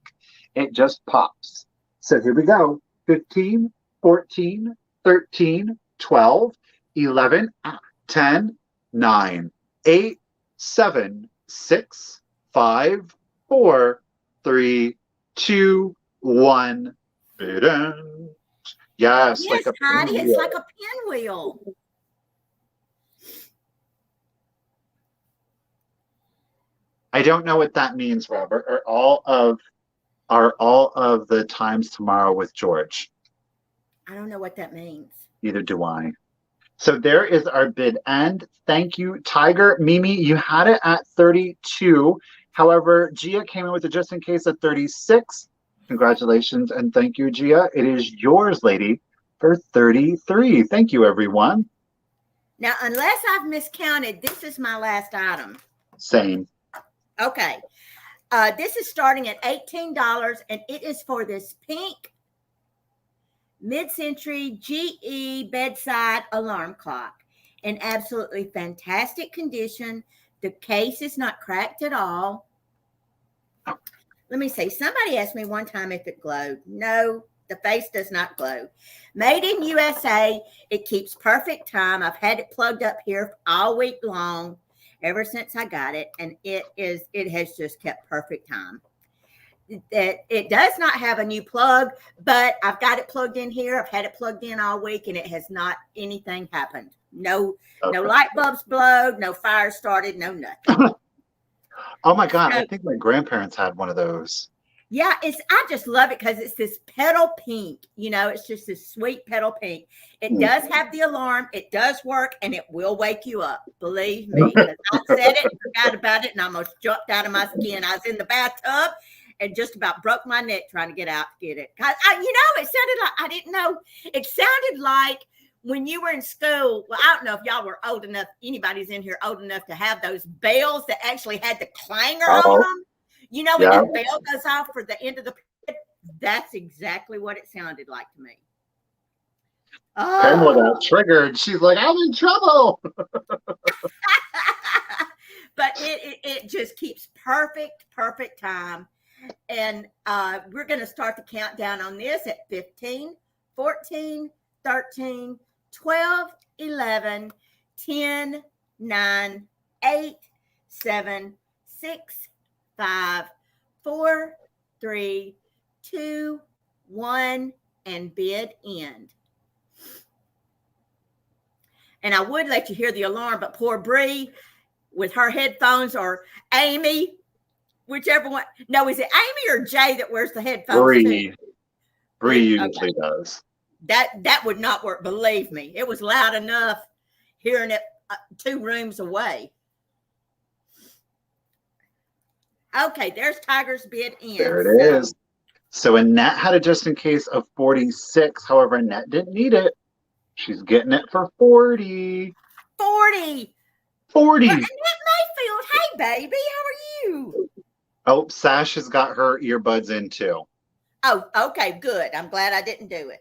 It just pops. So here we go. 15, 14, 13, 12, 11, 10, 9, 8, 7, 6, 5, 4, 3, 2, 1. Yes, like a Caddy, it's like a pinwheel. I don't know what that means, Robert. Are all of the times tomorrow with George? I don't know what that means. Neither do I. So there is our bid end. Thank you, Tiger. Mimi, you had it at 32. However, Gia came in with a just in case at 36. Congratulations and thank you, Gia. It is yours, lady, for 33. Thank you, everyone. Now, unless I've miscounted, this is my last item. Same. Okay. This is starting at $18, and it is for this pink mid-century GE bedside alarm clock in absolutely fantastic condition. The case is not cracked at all. Let me see. Somebody asked me one time if it glowed. No, the face does not glow. Made in USA. It keeps perfect time. I've had it plugged up here all week long ever since I got it, and it has just kept perfect time. It does not have a new plug, but I've got it plugged in here. I've had it plugged in all week, and it has not anything happened. No light bulbs blowed, no fire started, no nothing. Oh my God, I think my grandparents had one of those. Yeah, I just love it because it's this petal pink. You know, it's just this sweet petal pink. It does have the alarm. It does work, and it will wake you up. Believe me. I said it, forgot about it, and I almost jumped out of my skin. I was in the bathtub and just about broke my neck trying to get out to get it. It sounded like, I didn't know. It sounded like when you were in school. Well, I don't know if y'all were old enough, anybody's in here old enough to have those bells that actually had the clanger on them. You know, when the bell goes off for the end of the period, that's exactly what it sounded like to me. Pamela got triggered. She's like, I'm in trouble. But it just keeps perfect time. And we're going to start the countdown on this at 15, 14, 13, 12, 11, 10, 9, 8, 7, 6, 5, 4, 3, 2, 1, and bid end. And I would let you hear the alarm, but poor Bree, with her headphones, or Amy, whichever one. No, is it Amy or Jay that wears the headphones too? Bree Okay. usually does. That would not work. Believe me, it was loud enough hearing it 2 rooms away. Okay, there's Tiger's bid in. There it is. So Annette had a just in case of 46. However, Annette didn't need it. She's getting it for 40. 40. 40. Annette Mayfield. Hey, baby, how are you? Oh, Sash has got her earbuds in too. Oh, okay, good. I'm glad I didn't do it.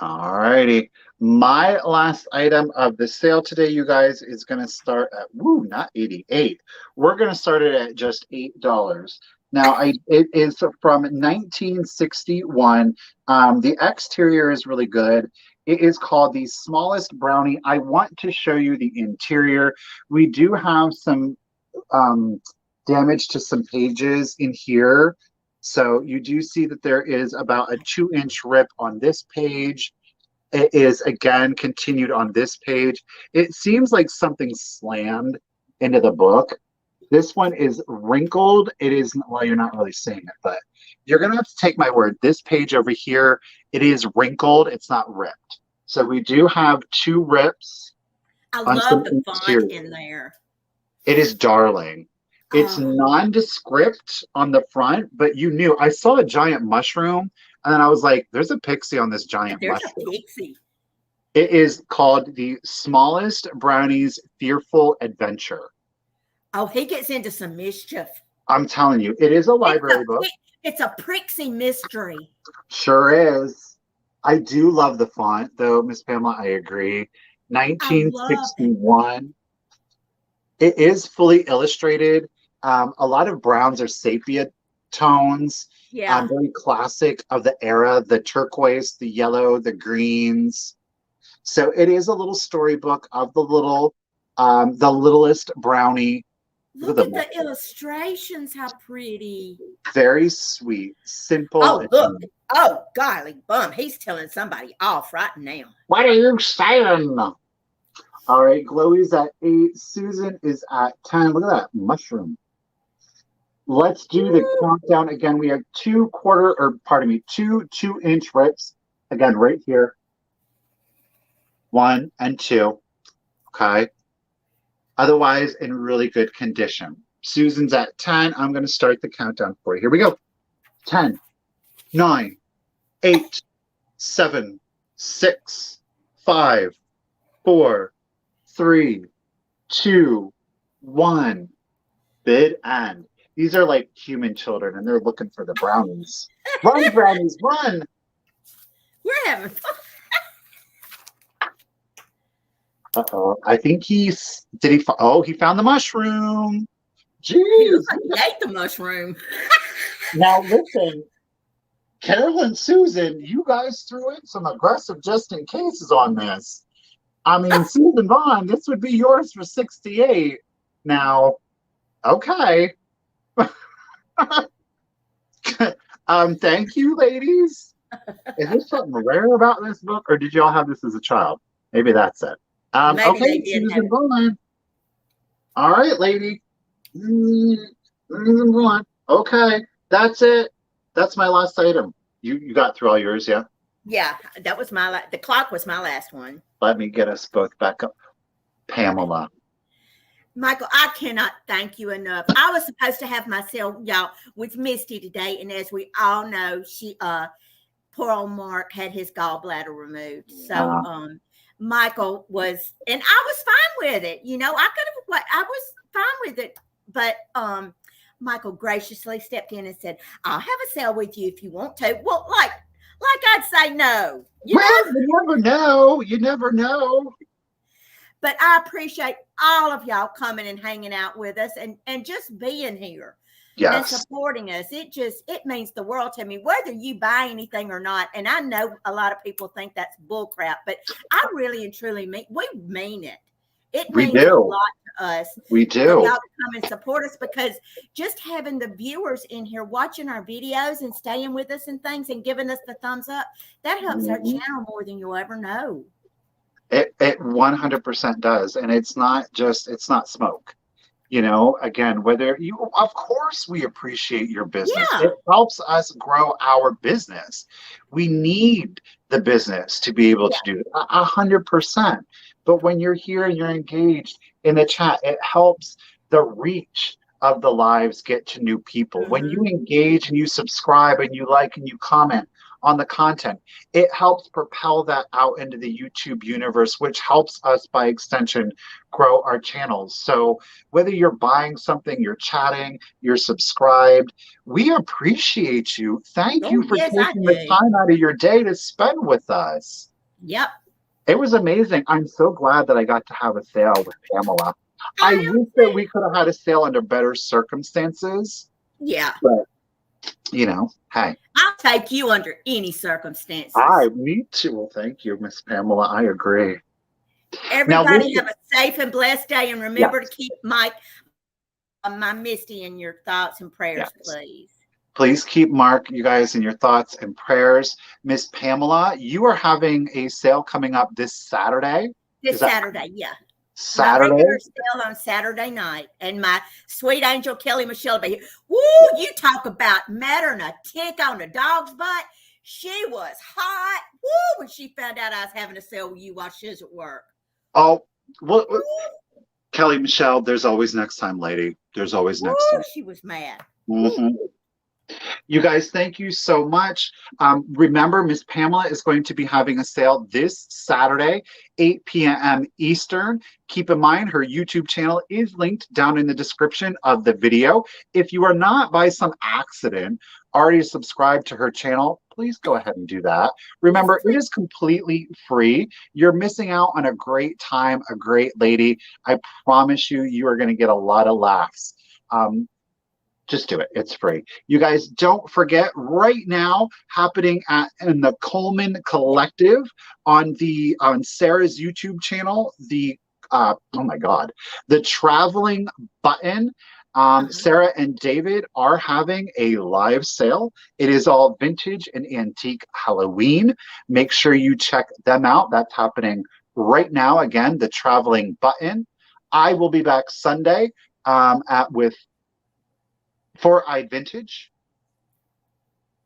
All righty. My last item of the sale today, you guys, is going to start at, not 88. We're going to start it at just $8. Now, it is from 1961. The exterior is really good. It is called the Smallest Brownie. I want to show you the interior. We do have some damage to some pages in here. So you do see that there is about a 2-inch rip on this page. It is again continued on this page. It seems like something slammed into the book. This one is wrinkled. It is, well, you're not really seeing it, but you're going to have to take my word. This page over here, it is wrinkled. It's not ripped. So we do have 2 rips. I love the font in there. It is darling. It's nondescript on the front, but you knew. I saw a giant mushroom, and then I was like, there's a pixie on this giant mushroom. There's a pixie. It is called the Smallest Brownie's Fearful Adventure. Oh, he gets into some mischief. I'm telling you, it is a library book. It's a prixie mystery. Sure is. I do love the font, though, Miss Pamela, I agree. 1961. It is fully illustrated. A lot of browns are sepia tones. Yeah. Very classic of the era, the turquoise, the yellow, the greens. So it is a little storybook of the littlest brownie. Look at the illustrations, how pretty. Very sweet, simple. Oh, look. Oh, golly bum. He's telling somebody off right now. What are you saying? All right, Chloe's at 8. Susan is at 10. Look at that mushroom. Let's do the countdown again. We have 2 2-inch rips. Again, right here. 1 and 2. Okay. Otherwise, in really good condition. Susan's at 10. I'm going to start the countdown for you. Here we go. 10, 9, 8, 7, 6, 5, 4, 3, 2, 1. Bid end. These are like human children, and they're looking for the brownies. Run, brownies, run! We're having fun. Uh-oh. I think he found the mushroom. Jeez. He ate the mushroom. Now, listen, Carol and Susan, you guys threw in some aggressive just in cases on this. I mean, Susan Vaughn, this would be yours for 68. Now, okay. Thank you, ladies. Is there something rare about this book, or did y'all have this as a child? Maybe that's it. Okay, Susan Vaughn. All right, lady. Susan Vaughn. Okay, that's it. That's my last item. You got through all yours, yeah? Yeah, that was the clock was my last one. Let me get us both back up. Pamela. Michael, I cannot thank you enough. I was supposed to have my sale, y'all, with Misty today, and as we all know, poor old Mark had his gallbladder removed. So Michael was, and I was fine with it. You know, I was fine with it, but Michael graciously stepped in and said, "I'll have a sale with you if you want to." Well, like I'd say no. You never know. You never know. But I appreciate all of y'all coming and hanging out with us and just being here and supporting us. It means the world to me, whether you buy anything or not. And I know a lot of people think that's bull crap, but I really and truly mean it. It means a lot to us. We do. For y'all to come and support us, because just having the viewers in here watching our videos and staying with us and things and giving us the thumbs up, that helps our channel more than you'll ever know. It 100% does. And it's not smoke. You know, again, whether you, of course, we appreciate your business. Yeah. It helps us grow our business. We need the business to be able Yeah. to do it 100%. But when you're here and you're engaged in the chat, it helps the reach of the lives get to new people. When you Mm-hmm. engage and you subscribe and you like and you comment on the content, it helps propel that out into the YouTube universe, which helps us by extension grow our channels. So whether you're buying something, you're chatting, you're subscribed, we appreciate you. Thank Oh, you for yes, I taking the do. time out of your day to spend with us. Yep. It was amazing. I'm so glad that I got to have a sale with Pamela. I I am wish that we too. could have had a sale under better circumstances, Yeah. but hey, I'll take you under any I circumstances. me too. Well, thank you, Miss Pamela. I agree. Now Everybody have listen, a safe and blessed day, and remember to yes, keep my Misty in your thoughts and prayers, yes. please. Please keep Mark, you guys, in your thoughts and prayers. Miss Pamela, you are having a sale coming up this Saturday. Is This that Saturday, yeah. My Saturday? regular sale on Saturday night, and my sweet angel Kelly Michelle will be here. Woo! You talk about mattering a tick on a dog's butt. She was hot. Woo! When she found out I was having a sale with you while she was at work. Oh, well, Woo! Kelly Michelle, there's always next time, lady. There's always Woo! next time. She was mad. Woo! Mhm. You guys, thank you so much. Remember, Miss Pamela is going to be having a sale this Saturday, 8 p.m. Eastern. Keep in mind, her YouTube channel is linked down in the description of the video. If you are not, by some accident, already subscribed to her channel, please go ahead and do that. Yes, Remember, it please. is completely free. You're missing out on a great time, a great lady. I promise you, you are going to get a lot of laughs. Just do it. It's free. You guys don't forget right now happening in the Coleman Collective on Sarah's YouTube channel, oh my god, the traveling button. Uh-huh. Sarah and David are having a live sale. It is all vintage and antique Halloween. Make sure you check them out. That's happening right now. Again, the traveling button. I will be back Sunday at with for iVintage.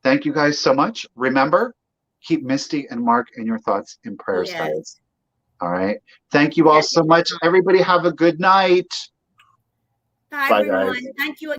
Thank you guys so much. Remember, keep Misty and Mark in your thoughts and prayers, Yes. guys. All right. Thank you all Happy so much. time. Everybody have a good night. Bye, Bye, everyone. guys. Thank you